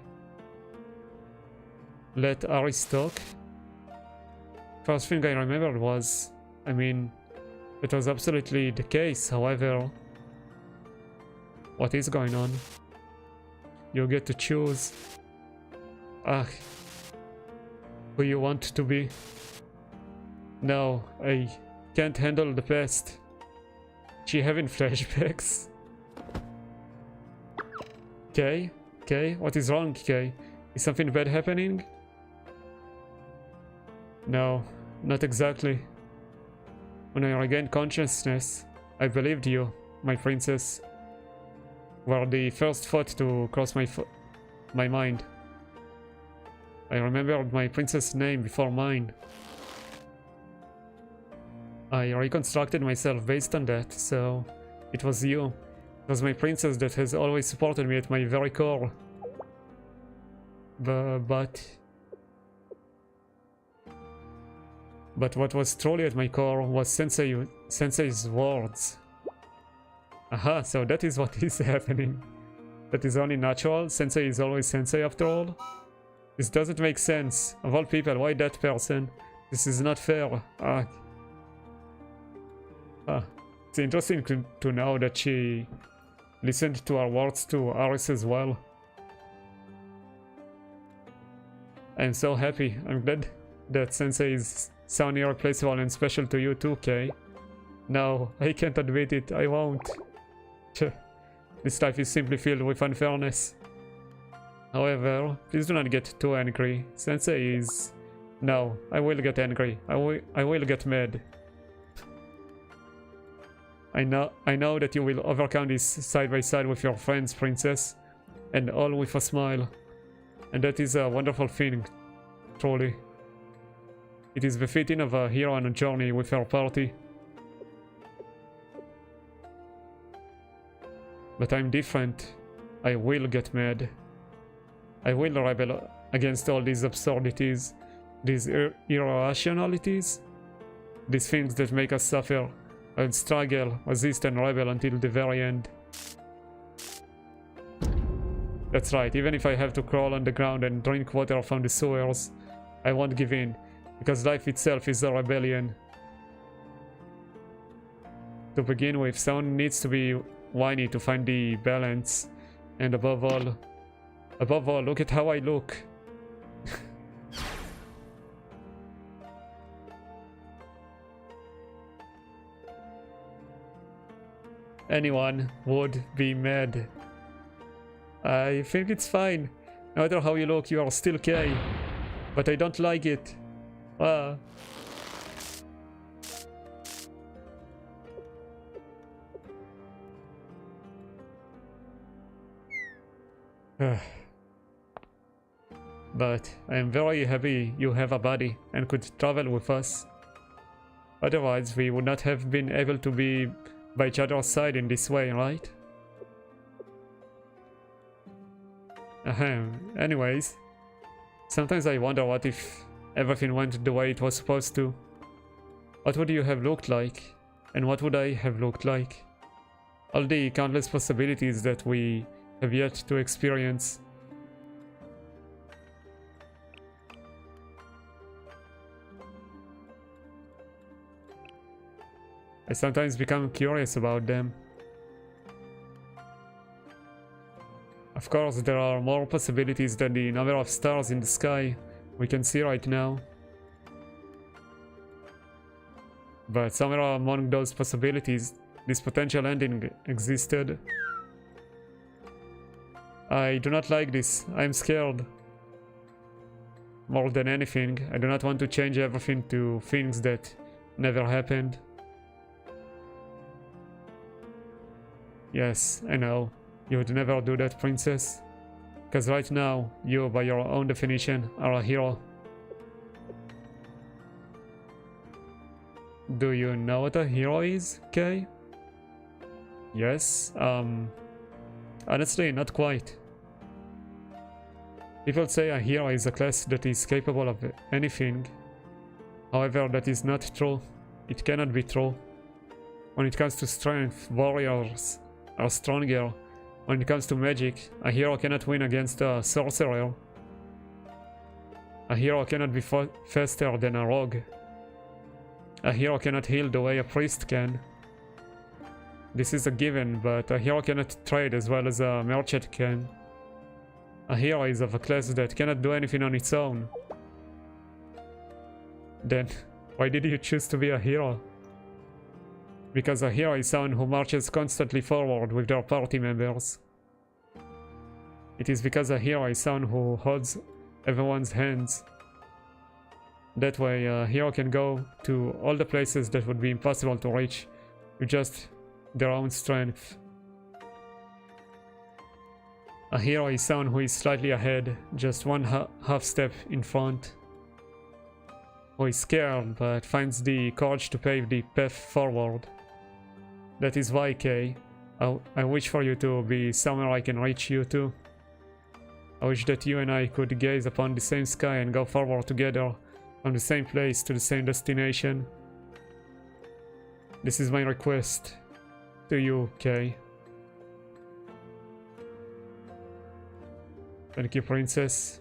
Speaker 1: Let Aris talk? First thing I remembered was... I mean, it was absolutely the case, however... What is going on? You get to choose... who you want to be. No, I can't handle the past. She having flashbacks? Kay? Kay? What is wrong, Kay? Is something bad happening? No, not exactly. When I regained consciousness, I believed you, my princess, were the first thought to cross my mind. I remembered my princess' name before mine. I reconstructed myself based on that, so it was you. It was my princess that has always supported me at my very core. But what was truly at my core was Sensei's words. Aha, so that is what is happening. That is only natural. Sensei is always sensei after all. This doesn't make sense. Of all people, why that person? This is not fair. It's interesting to know that she listened to our words to Aris as well. I'm so happy. I'm glad that Sensei is sound irreplaceable and special to you too, Kay. No, I can't admit it. I won't. This life is simply filled with unfairness. However, please do not get too angry. Sensei is... No, I will get angry. I will get mad. I know that you will overcome this side by side with your friends, Princess. And all with a smile. And that is a wonderful thing, truly. It is befitting of a hero on a journey with her party. But I'm different. I will get mad. I will rebel against all these absurdities, these irrationalities, these things that make us suffer. I'll struggle, resist and rebel until the very end. That's right, even if I have to crawl on the ground and drink water from the sewers, I won't give in, because life itself is a rebellion. To begin with, someone needs to be whiny to find the balance, and above all, look at how I look. Anyone would be mad. I think it's fine. No matter how you look, you are still Kay. But I don't like it. Ah. But I am very happy you have a buddy and could travel with us. Otherwise, we would not have been able to be by each other's side in this way, right? Anyways, sometimes I wonder what if everything went the way it was supposed to. What would you have looked like? And what would I have looked like? All the countless possibilities that we have yet to experience. I sometimes become curious about them. Of course, there are more possibilities than the number of stars in the sky we can see right now. But somewhere among those possibilities, this potential ending existed. I do not like this. I am scared. More than anything, I do not want to change everything to things that never happened. Yes, I know. You would never do that, Princess. Because right now, you, by your own definition, are a hero. Do you know what a hero is, Kay? Yes, honestly, not quite. People say a hero is a class that is capable of anything. However, that is not true. It cannot be true. When it comes to strength, warriors are stronger. When it comes to magic, a hero cannot win against a sorcerer. A hero cannot be faster than a rogue. A hero cannot heal the way a priest can. This is a given, but a hero cannot trade as well as a merchant can. A hero is of a class that cannot do anything on its own. Then, why did you choose to be a hero? Because a hero is someone who marches constantly forward with their party members. It is because a hero is someone who holds everyone's hands. That way, a hero can go to all the places that would be impossible to reach with just their own strength. A hero is someone who is slightly ahead, just one half step in front. Who is scared but finds the courage to pave the path forward. That is why, Kay, I wish for you to be somewhere I can reach you to. I wish that you and I could gaze upon the same sky and go forward together from the same place to the same destination. This is my request to you, Kay. Thank you, princess.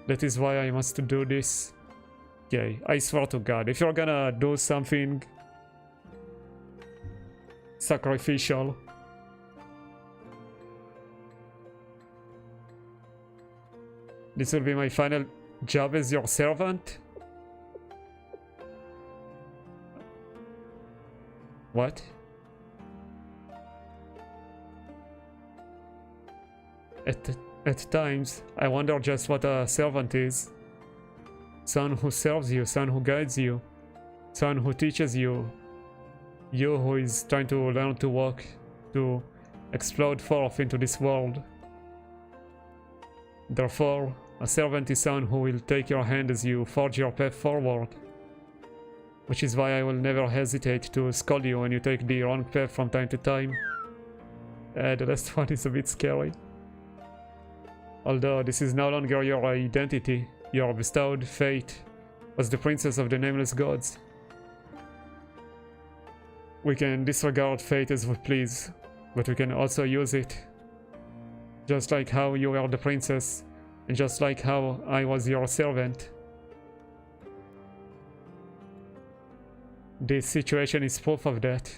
Speaker 1: That is why I must do this. Okay, I swear to God, if you're gonna do something sacrificial, this will be my final job as your servant? What? At times, I wonder just what a servant is. Someone who serves you, someone who guides you, someone who teaches you. You who is trying to learn to walk, to explode forth into this world. Therefore, a servant is someone who will take your hand as you forge your path forward. Which is why I will never hesitate to scold you when you take the wrong path from time to time. The last one is a bit scary. Although this is no longer your identity, your bestowed fate as the princess of the nameless gods. We can disregard fate as we please, but we can also use it. Just like how you were the princess, and just like how I was your servant. This situation is proof of that.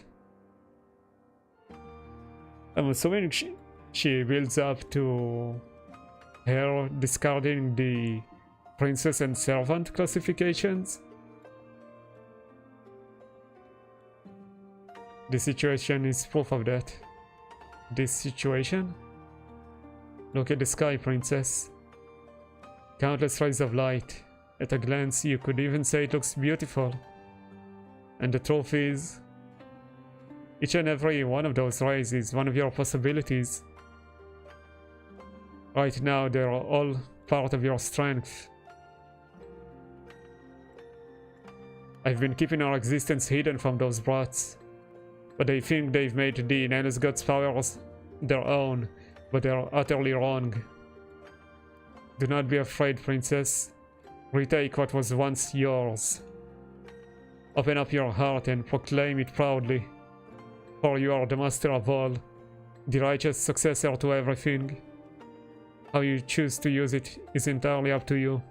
Speaker 1: I'm assuming she builds up to her discarding the princess and servant classifications. This situation is proof of that. This situation? Look at the sky, princess. Countless rays of light. At a glance, you could even say it looks beautiful. And the truth is, each and every one of those rays is one of your possibilities. Right now, they're all part of your strength. I've been keeping our existence hidden from those brats, but they think they've made the Nameless God's powers their own, but they're utterly wrong. Do not be afraid, princess. Retake what was once yours. Open up your heart and proclaim it proudly, for you are the master of all, the righteous successor to everything. How you choose to use it is entirely up to you.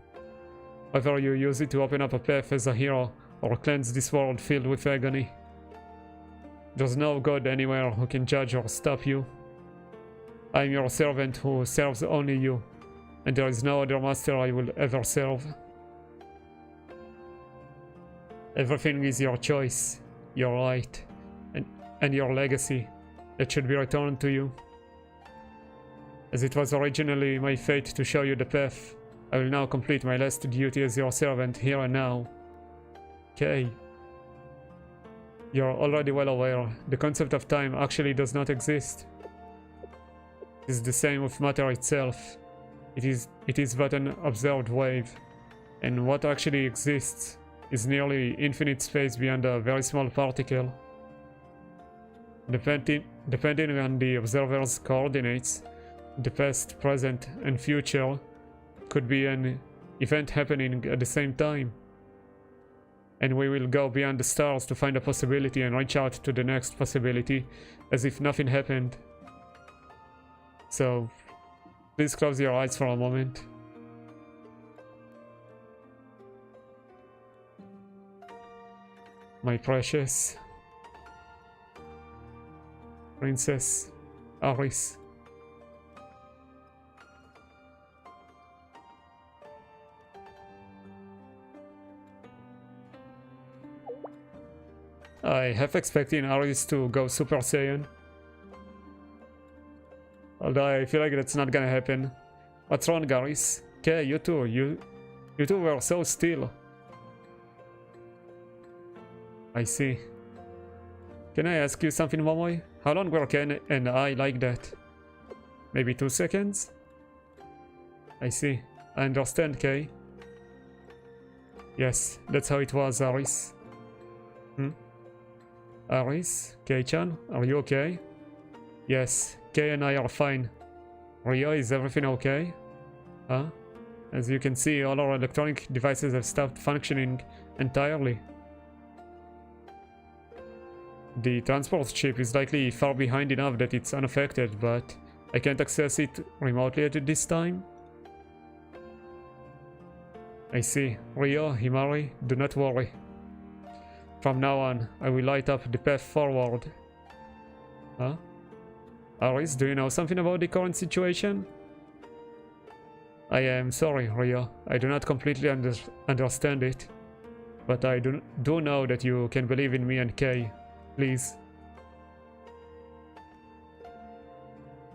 Speaker 1: Whether you use it to open up a path as a hero or cleanse this world filled with agony. There's no god anywhere who can judge or stop you. I am your servant who serves only you, and there is no other master I will ever serve. Everything is your choice, your right, and your legacy that should be returned to you. As it was originally my fate to show you the path, I will now complete my last duty as your servant here and now. Okay. You're already well aware, the concept of time actually does not exist. It is the same with matter itself. It is but an observed wave, and what actually exists is nearly infinite space beyond a very small particle. Depending on the observer's coordinates, the past, present, and future could be an event happening at the same time. And we will go beyond the stars to find a possibility and reach out to the next possibility as if nothing happened. So, please close your eyes for a moment. My precious Princess Aris. I have expected Aris to go Super Saiyan. Although I feel like that's not gonna happen. What's wrong, Aris? Okay, you two were so still. I see. Can I ask you something, Momoy? How long were Ken and I like that? Maybe 2 seconds? I see. I understand, Kay. Yes, that's how it was, Aris. Aris? Kay-chan? Are you okay? Yes, Kay and I are fine. Rio, is everything okay? Huh? As you can see, all our electronic devices have stopped functioning entirely. The transport chip is likely far behind enough that it's unaffected, but I can't access it remotely at this time. I see. Rio, Himari, do not worry. From now on, I will light up the path forward. Huh? Aris, do you know something about the current situation? I am sorry, Rio. I do not completely understand it. But I do know that you can believe in me and Kay. Please.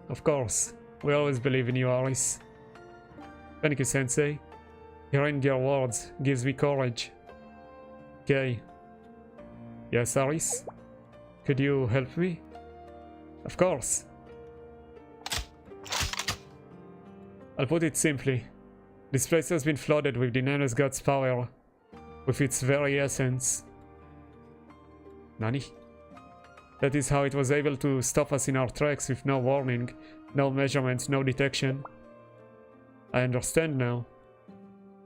Speaker 1: Of course. We always believe in you, Aris. Thank you, Sensei. Hearing your words gives me courage. Kay. Yes, Aris? Could you help me? Of course. I'll put it simply. This place has been flooded with the Nameless God's power. With its very essence. Nani? That is how it was able to stop us in our tracks with no warning, no measurements, no detection. I understand now.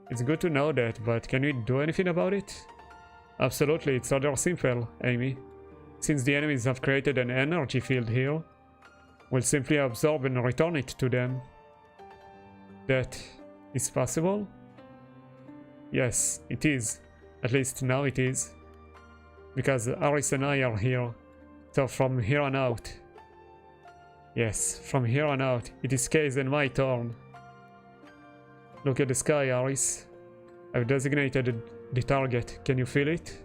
Speaker 1: It's good to know that, but can we do anything about it? Absolutely, it's rather simple, Amy. Since the enemies have created an energy field here, we'll simply absorb and return it to them. That is possible? Yes, it is. At least now it is. Because Aris and I are here. So from here on out. Yes, from here on out, it is Kay's and my turn. Look at the sky, Aris. I've designated the target. Can you feel it?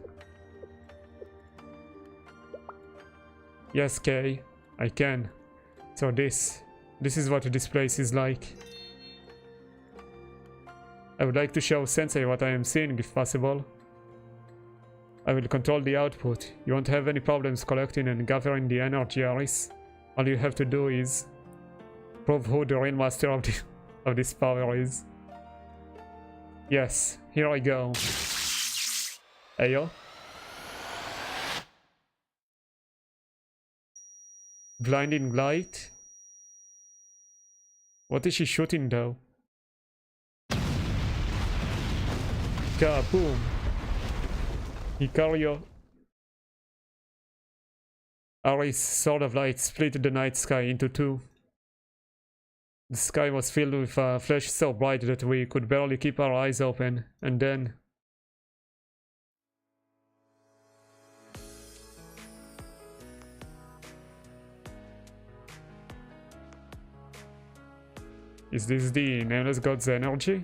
Speaker 1: Yes, Kay, I can. So this is what this place is like. I would like to show Sensei what I am seeing if possible. I will control the output. You won't have any problems collecting and gathering the energy, Aris. All you have to do is prove who the real master of this power is. Yes, here I go. Ayo. Blinding light? What is she shooting though? Kaboom! Hikario. Aris' sword of light split the night sky into two. The sky was filled with a flash so bright that we could barely keep our eyes open, and then... Is this the Nameless God's energy?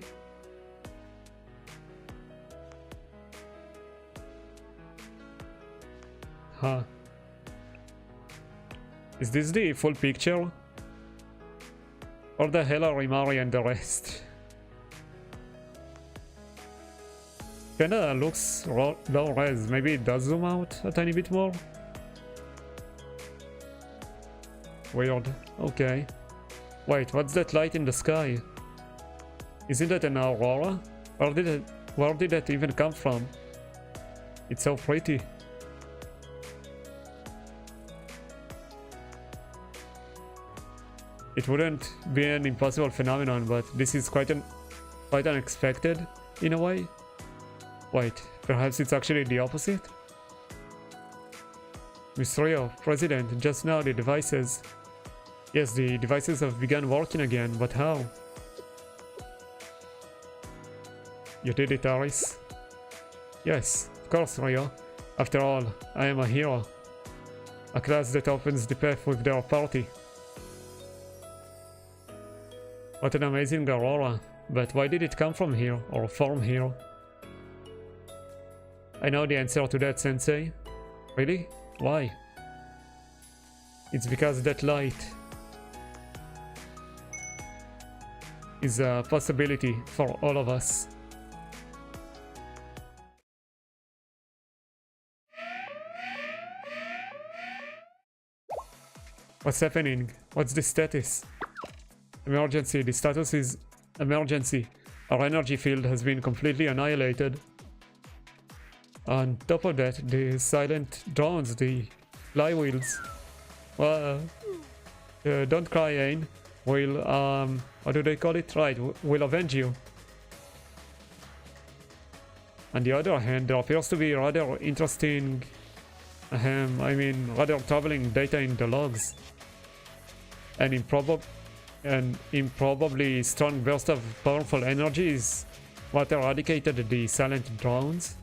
Speaker 1: Huh. Is this the full picture? Or the hell are Imari and the rest? Kinda looks low res, maybe it does zoom out a tiny bit more? Weird, okay. Wait, what's that light in the sky? Isn't that an aurora? Where did that even come from? It's so pretty. It wouldn't be an impossible phenomenon, but this is quite unexpected, in a way. Wait, perhaps it's actually the opposite? Miss Rio, President, just now the devices... Yes, the devices have begun working again, but how? You did it, Aris. Yes, of course, Rio. After all, I am a hero. A class that opens the path with their party. What an amazing aurora, but why did it come from here, or form here? I know the answer to that, Sensei. Really? Why? It's because that light is a possibility for all of us. What's happening? What's the status? Emergency. The status is emergency. Our energy field has been completely annihilated. On top of that, the silent drones, the flywheels. Well, don't cry, Ain. We'll, what do they call it? Right, we'll avenge you. On the other hand, there appears to be rather interesting, rather troubling data in the logs. An improbably strong burst of powerful energies what eradicated the silent drones.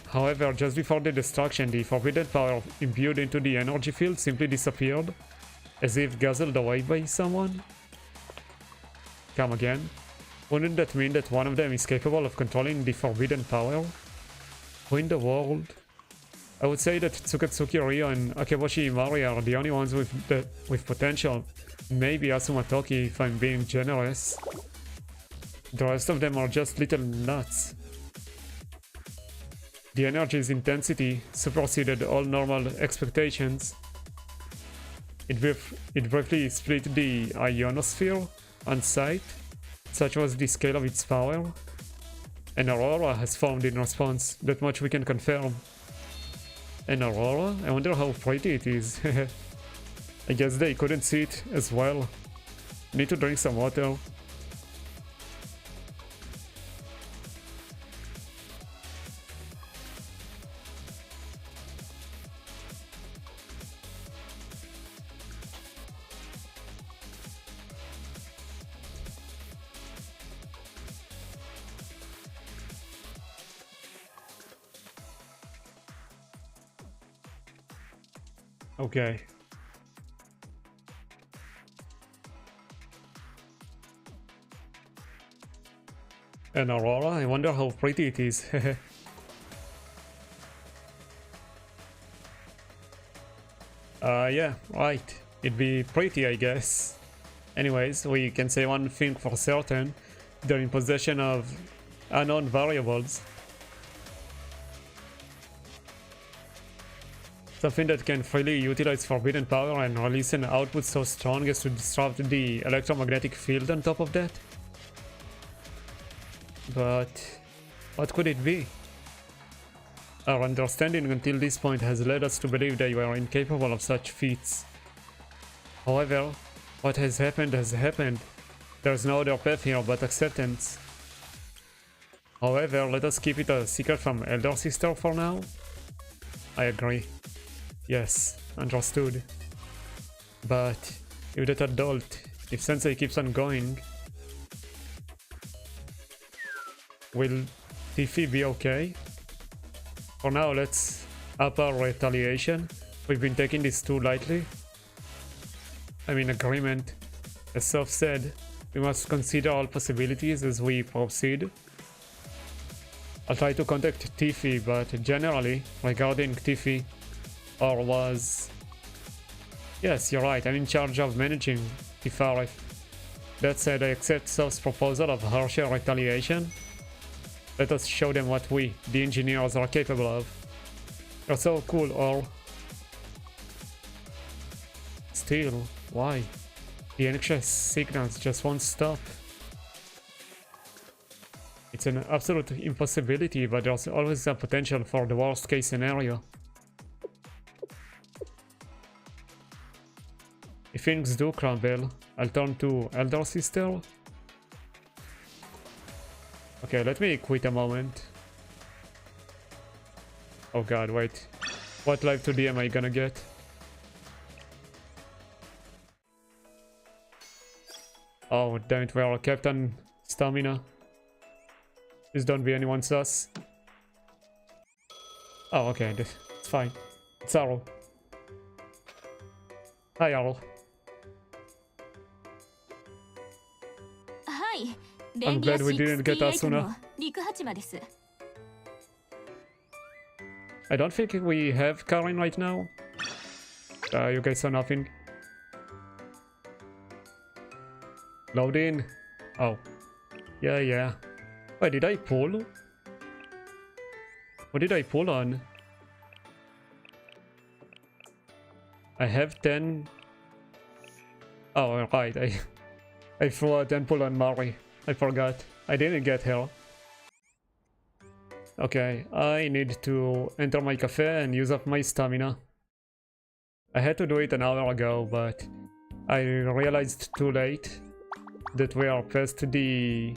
Speaker 1: However, just before the destruction, the forbidden power imbued into the energy field simply disappeared, as if guzzled away by someone. Come again. Wouldn't that mean that one of them is capable of controlling the forbidden power? Who in the world? I would say that Tsukatsuki Ryo and Akeboshi Imari are the only ones with potential. Maybe Asuma Toki, if I'm being generous. The rest of them are just little nuts. The energy's intensity superseded all normal expectations. It briefly split the ionosphere on sight. Such was the scale of its power. An aurora has formed in response, that much we can confirm. An aurora? I wonder how pretty it is. I guess they couldn't see it as well. Need to drink some water. Okay. An aurora? I wonder how pretty it is. Yeah, right. It'd be pretty, I guess. Anyways, we can say one thing for certain. They're in possession of unknown variables. Something that can freely utilize forbidden power and release an output so strong as to disrupt the electromagnetic field on top of that. But what could it be? Our understanding until this point has led us to believe they were incapable of such feats. However, what has happened has happened. There's no other path here but acceptance. However, let us keep it a secret from Elder Sister for now. I agree. Yes, understood. But if that adult, if Sensei keeps on going, will Tiffy be okay? For now, let's up our retaliation. We've been taking this too lightly. I'm in agreement. As Soph said, we must consider all possibilities as we proceed. I'll try to contact Tiffy, but generally, regarding Tiffy, or was... Yes, you're right, I'm in charge of managing Tifareth. That said, I accept Soph's proposal of harsher retaliation. Let us show them what we, the engineers, are capable of. You're so cool, or... Still, why? The anxious signals just won't stop. It's an absolute impossibility, but there's always a potential for the worst case scenario. If things do crumble, I'll turn to Elder Sister. Okay, let me quit a moment. Oh god, wait. What live 2D am I gonna get? Oh, damn it, we're Captain Stamina. Please don't be anyone sus. Oh, okay, it's fine. It's Arrow. Hi, Arrow. I'm glad we didn't get Asuna. I don't think we have Karin right now. You guys saw nothing. Load in. Oh. Yeah. Wait, did I pull? What did I pull on? I have 10... Oh, right. I threw a 10 pull on Mari. I forgot. I didn't get her. Okay, I need to enter my cafe and use up my stamina. I had to do it an hour ago, but I realized too late that we are past the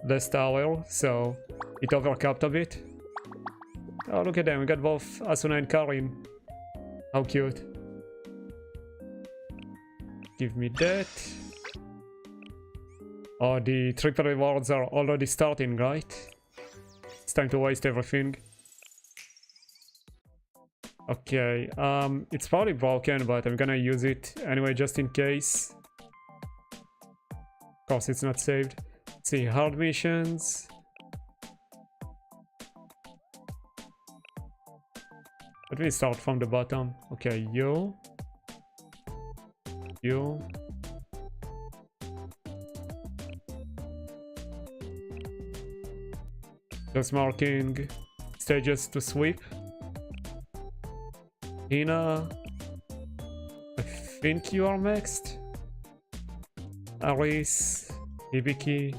Speaker 1: last hour, so it overcapped a bit. Oh, look at them, we got both Asuna and Karin. How cute. Give me that. Oh, the triple rewards are already starting, right? It's time to waste everything. Okay, it's probably broken, but I'm gonna use it anyway just in case. Of course, it's not saved. Let's see, hard missions. Let me start from the bottom. Okay, you. Just marking stages to sweep. Hina, I think you are next. Aris, Hibiki.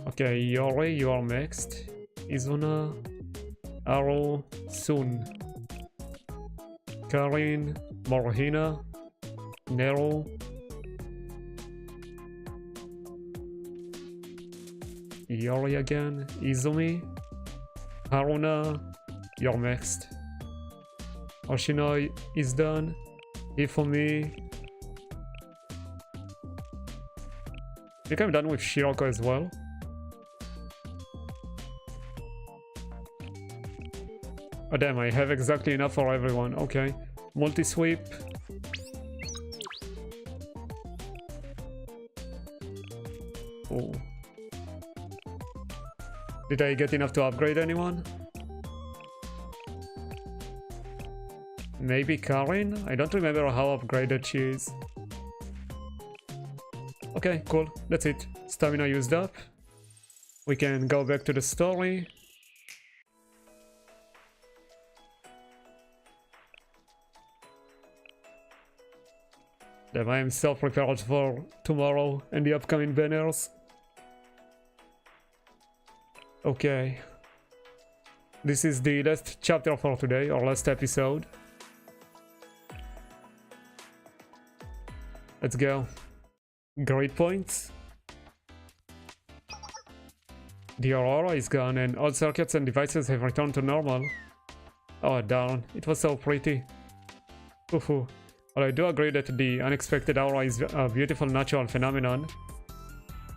Speaker 1: Okay, Yori, you are next. Izuna, Aro, Sun. Karin, Morhina, Nero. Yori again, Izumi, Haruna, you're next. Oshinoi is done. Ifumi. I think I'm done with Shiroko as well. Oh damn, I have exactly enough for everyone. Okay. Multi-sweep. Oh. Did I get enough to upgrade anyone? Maybe Karin? I don't remember how upgraded she is. Okay, cool. That's it. Stamina used up. We can go back to the story. Damn, I am so prepared for tomorrow and the upcoming banners. Okay. This is the last chapter for today, or last episode. Let's go. Grade points. The aurora is gone and all circuits and devices have returned to normal. Oh darn, it was so pretty. Woohoo. Well, I do agree that the unexpected aura is a beautiful natural phenomenon.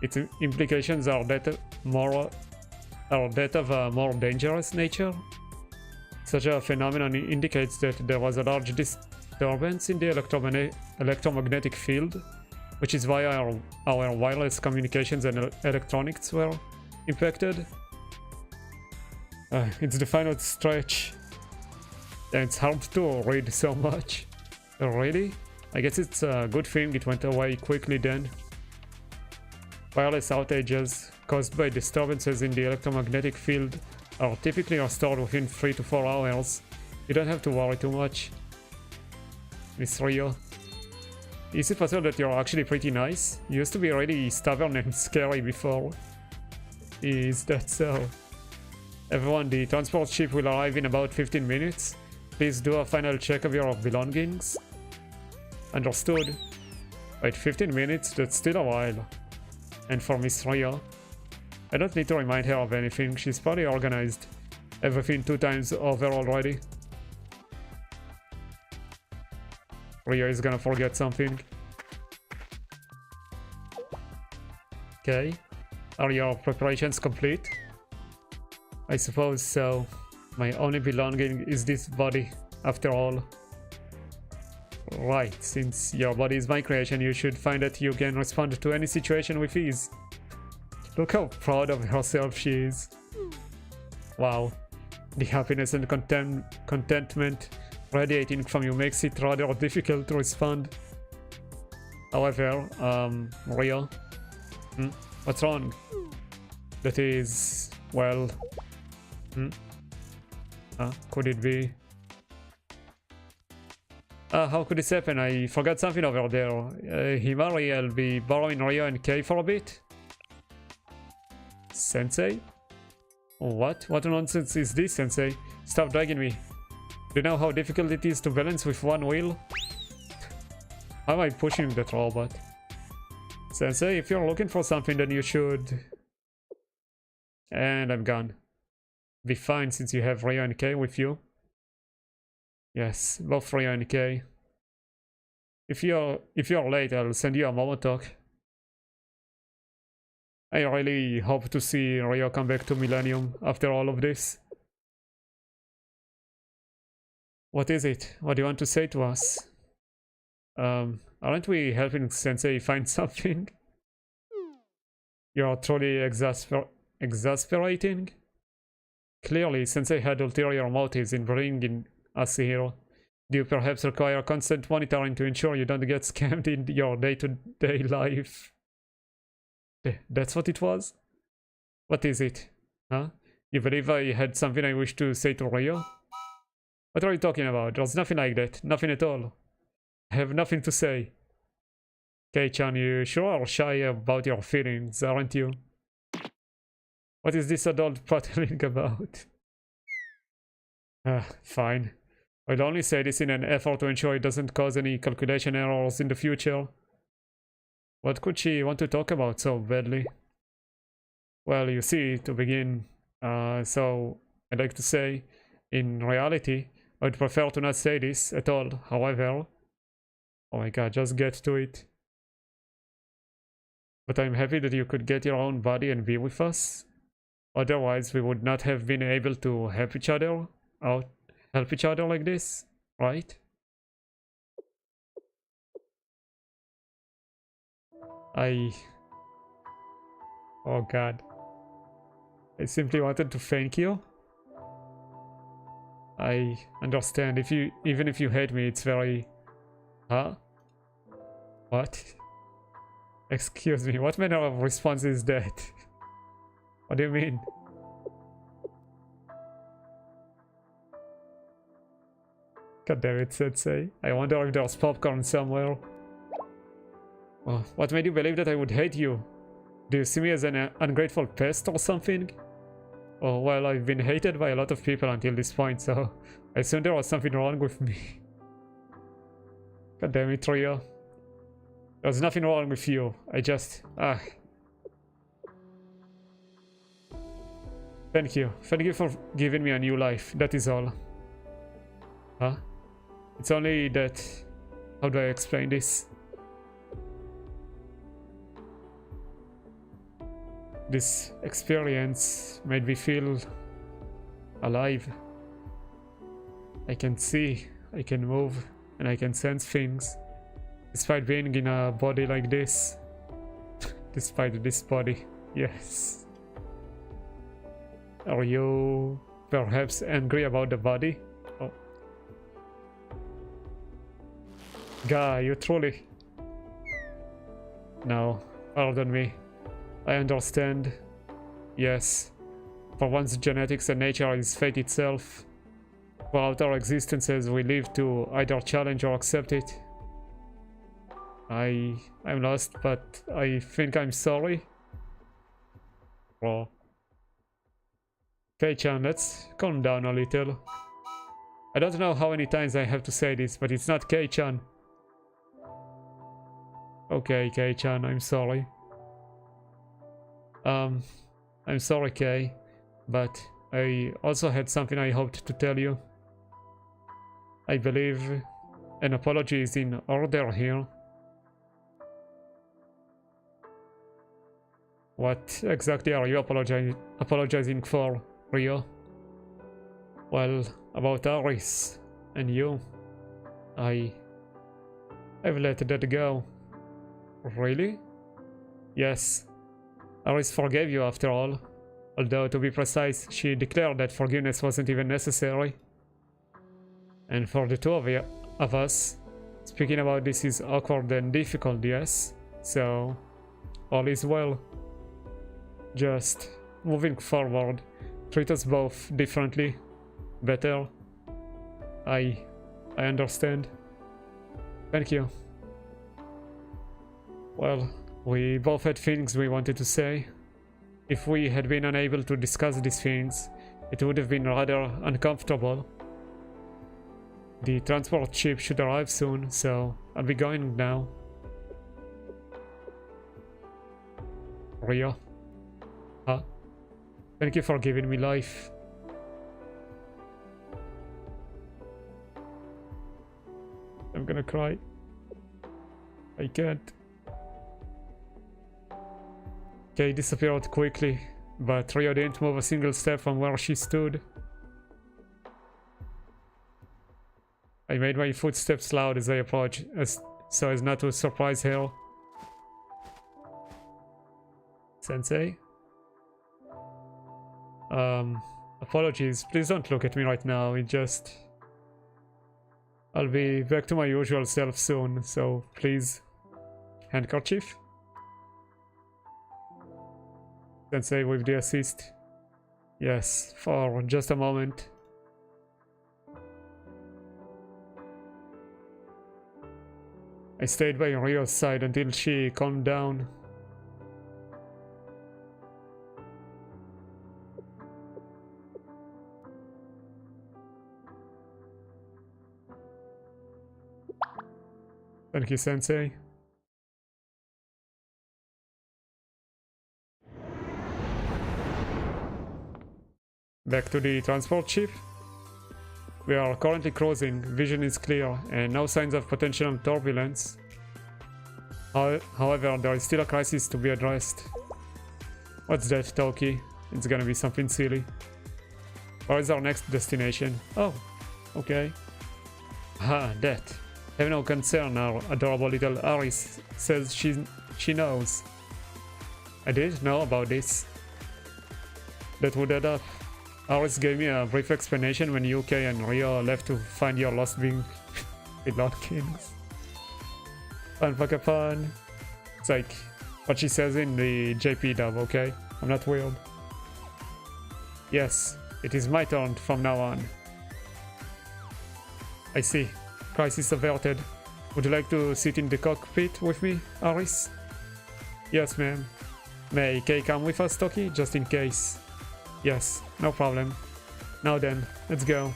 Speaker 1: Its implications are that of a more dangerous nature. Such a phenomenon indicates that there was a large disturbance in the electromagnetic field, which is why our wireless communications and electronics were impacted. It's the final stretch. And it's hard to read so much. Really? I guess it's a good thing it went away quickly then. Wireless outages caused by disturbances in the electromagnetic field are typically restored within 3 to 4 hours. You don't have to worry too much. Miss Rio. Is it possible that you're actually pretty nice? You used to be really stubborn and scary before. Is that so? Everyone, the transport ship will arrive in about 15 minutes. Please do a final check of your belongings. Understood. Wait, 15 minutes? That's still a while. And for Miss Rio, I don't need to remind her of anything. She's probably organized everything 2 times over already. Rio is gonna forget something. Okay. Are your preparations complete? I suppose so. My only belonging is this body, after all. Right, since your body is my creation, you should find that you can respond to any situation with ease. Look how proud of herself she is. Wow. The happiness and contentment radiating from you makes it rather difficult to respond. However, Rio? What's wrong? That is, well... could it be? How could this happen? I forgot something over there. Himari, I'll be borrowing Rio and Kei for a bit. Sensei? What? What nonsense is this, Sensei? Stop dragging me. Do you know how difficult it is to balance with one wheel? How am I pushing that robot? Sensei, if you're looking for something, then you should... And I'm gone. Be fine since you have Rio and Kei with you. Yes, both Rio and Kei. If you're late, I'll send you a Momotalk. I really hope to see Rio come back to Millennium after all of this. What is it? What do you want to say to us? Aren't we helping Sensei find something? You're truly exasperating. Clearly, Sensei had ulterior motives in bringing us here. Do you perhaps require constant monitoring to ensure you don't get scammed in your day-to-day life? That's what it was? What is it? Huh? You believe I had something I wish to say to Rio? What are you talking about? There's nothing like that. Nothing at all. I have nothing to say. Kei-chan, you sure are shy about your feelings, aren't you? What is this adult prattling about? Fine. I'll only say this in an effort to ensure it doesn't cause any calculation errors in the future. What could she want to talk about so badly? Well, you see, to begin, so I'd like to say, in reality, I'd prefer to not say this at all. However, oh my god, just get to it. But I'm happy that you could get your own body and be with us. Otherwise, we would not have been able to help each other out, help each other like this, right? Oh god. I simply wanted to thank you. I understand. Even if you hate me, it's very... Huh? What? Excuse me, what manner of response is that? What do you mean? God damn it, Sensei. I wonder if there's popcorn somewhere. Oh, what made you believe that I would hate you? Do you see me as an ungrateful pest or something? Oh, well, I've been hated by a lot of people until this point, so I assume there was something wrong with me. God damn it, Rio. There's nothing wrong with you. I just... Thank you. Thank you for giving me a new life. That is all. Huh? It's only that... How do I explain this? This experience made me feel alive. I can see, I can move, and I can sense things. Despite being in a body like this. Despite this body, yes. Are you perhaps angry about the body? Oh. Guy, you truly... No, pardon me. I understand. Yes. For once, genetics and nature is fate itself. Throughout our existences, we live to either challenge or accept it. I'm lost, but I think I'm sorry. Oh. Kei-chan, let's calm down a little. I don't know how many times I have to say this, but it's not Kei-chan. Okay, Kei-chan, I'm sorry. I'm sorry, Kei, but I also had something I hoped to tell you. I believe an apology is in order here. What exactly are you apologizing for, Rio? Well, about Aris and you. I've let that go. Really? Yes. Aris forgave you after all. Although, to be precise, she declared that forgiveness wasn't even necessary. And for the two of us, speaking about this is awkward and difficult, yes? So, all is well. Just moving forward, treat us both differently, better. I understand. Thank you. Well, we both had things we wanted to say. If we had been unable to discuss these things, it would have been rather uncomfortable. The transport ship should arrive soon, so I'll be going now. Rio? Huh? Thank you for giving me life. I'm gonna cry. I can't. Kay disappeared quickly, but Rio didn't move a single step from where she stood. I made my footsteps loud as I approached, so as not to surprise her. Sensei? Apologies, please don't look at me right now, I'll be back to my usual self soon, so please. Handkerchief? Sensei with the assist. Yes, for just a moment. I stayed by Rio's side until she calmed down. Thank you, Sensei. Back to the transport ship. We are currently cruising, vision is clear, and no signs of potential turbulence. However, there is still a crisis to be addressed. What's that, Toki? It's gonna be something silly. Where is our next destination? Oh, okay. That. Have no concern, our adorable little Aris says she knows. I didn't know about this. That would add up. Aris gave me a brief explanation when UK and Rio left to find your lost being Kings. Fun. It's like what she says in the JP dub, okay? I'm not weird. Yes, it is my turn from now on. I see. Crisis averted. Would you like to sit in the cockpit with me, Aris? Yes, ma'am. May Kay come with us, Toki, just in case? Yes, no problem. Now then, let's go.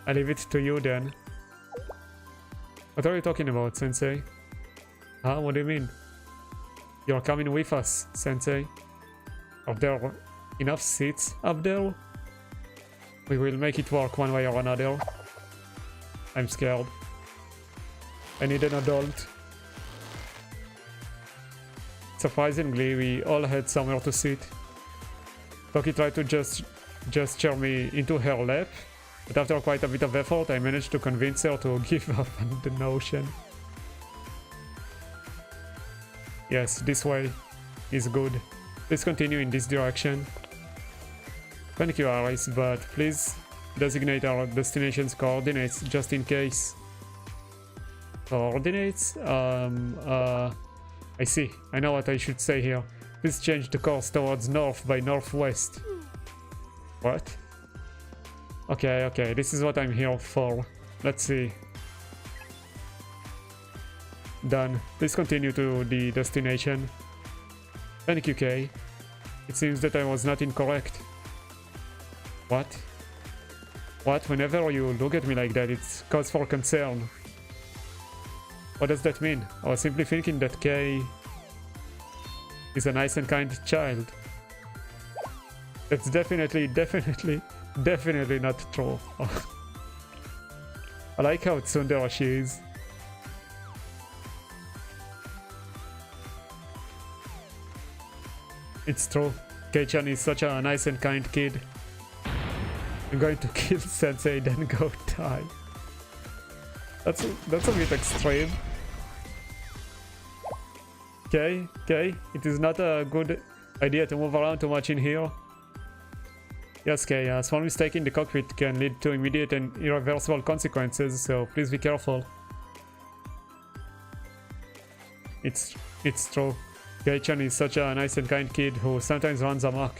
Speaker 1: I leave it to you then. What are you talking about, Sensei? Huh? What do you mean? You're coming with us, Sensei. Are there enough seats up there? We will make it work one way or another. I'm scared. I need an adult. Surprisingly, we all had somewhere to sit. Toki tried to just gesture me into her lap, but after quite a bit of effort, I managed to convince her to give up on the notion. Yes, this way is good. Please continue in this direction. Thank you, Aris, but please designate our destination's coordinates just in case. Coordinates? I see. I know what I should say here. Please change the course towards north by northwest. What? Okay, this is what I'm here for. Let's see. Done. Please continue to the destination. Thank you, Kay. It seems that I was not incorrect. What? What? Whenever you look at me like that, it's cause for concern. What does that mean? I was simply thinking that Kay is a nice and kind child. That's definitely not true. I like how tsundere she is. It's true. Kei-chan is such a nice and kind kid. I'm going to kill Sensei, then go die. That's a bit extreme. Okay, it is not a good idea to move around too much in here. Yes, Kay, a small mistake in the cockpit can lead to immediate and irreversible consequences, so please be careful. It's true. Kei-chan is such a nice and kind kid who sometimes runs amok.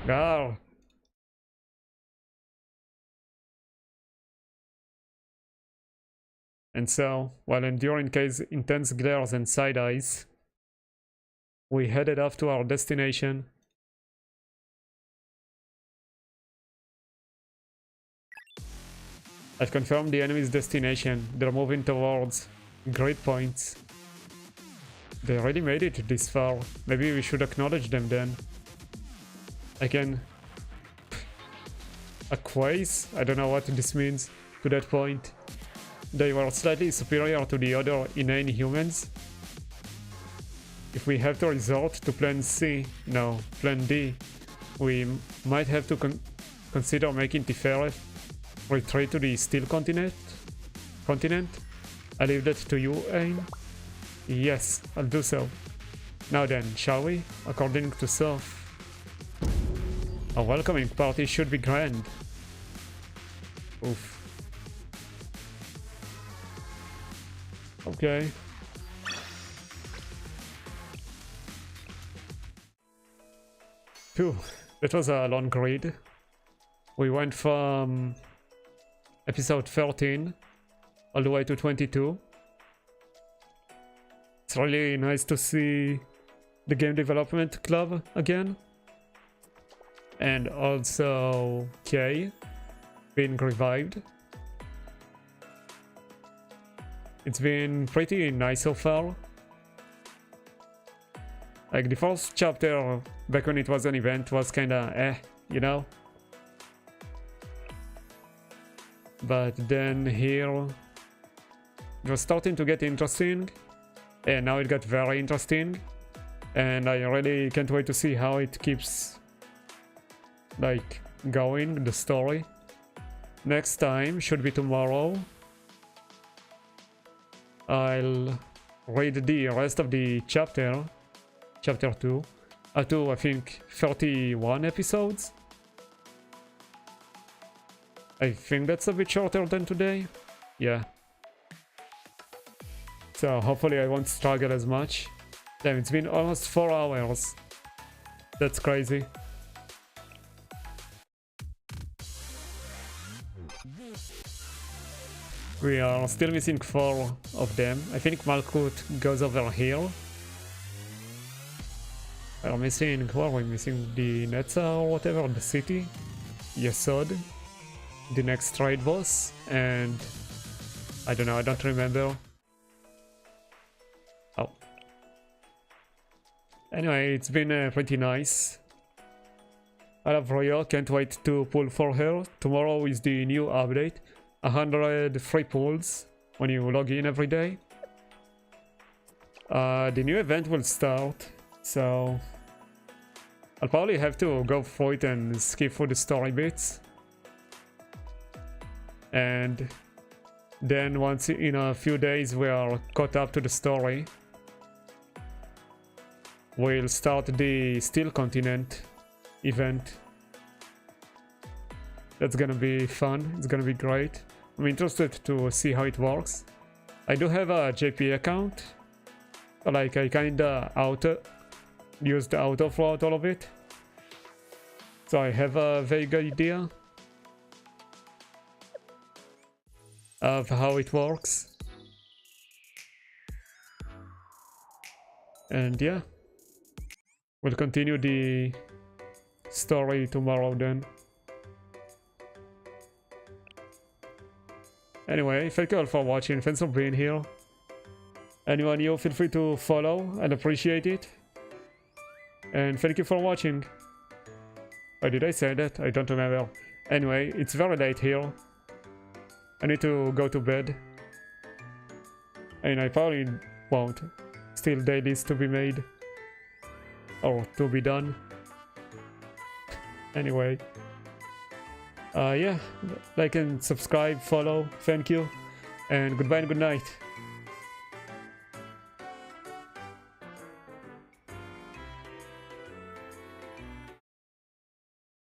Speaker 1: Garr! And so, while enduring Kay's intense glares and side eyes, we headed off to our destination. I've confirmed the enemy's destination. They're moving towards grid points. They already made it this far. Maybe we should acknowledge them then. Again, acquiesce? I don't know what this means to that point. they were slightly superior to the other inane humans. If we have to resort to plan C, no, plan D, we might have to consider making Tiferet retreat to the Steel Continent. I leave that to you, Aim. Yes, I'll do so. Now then, shall we? According to Soph, a welcoming party should be grand. Oof. Okay. Phew, that was a long read. We went from episode 13 all the way to 22. It's really nice to see the Game Development Club again. And also Kay being revived. It's been pretty nice so far. Like the first chapter, back when it was an event, was kinda you know? But then here, it was starting to get interesting. And now it got very interesting. And I really can't wait to see how it keeps like going, the story. Next time should be tomorrow. I'll read the rest of the chapter 2 to I think 31 episodes. I think that's a bit shorter than today. Yeah. So hopefully I won't struggle as much. Damn, it's been almost 4 hours. That's crazy. We are still missing 4 of them. I think Malkut goes over here. We're missing, who are we missing? The Netza or whatever, the city. Yesod. The next trade boss. And I don't know, I don't remember. Oh. Anyway, it's been pretty nice. I love Royo, can't wait to pull for her. Tomorrow is the new update. 100 free pulls when you log in every day. The new event will start, so I'll probably have to go through it and skip through the story bits. And then once in a few days we are caught up to the story, we'll start the Steel Continent event. That's gonna be fun, it's gonna be great. I'm interested to see how it works. I do have a JP account. Like I kinda used auto throughout all of it. So I have a vague idea of how it works. And yeah, we'll continue the story tomorrow then. Anyway, thank you all for watching, thanks for being here. Anyone new, feel free to follow, I'd appreciate it. And thank you for watching. Or did I say that? I don't remember. Anyway, it's very late here. I need to go to bed. And I probably won't. Still dailies to be made. Or to be done. Anyway. Yeah, like and subscribe, follow, thank you, and goodbye and good night.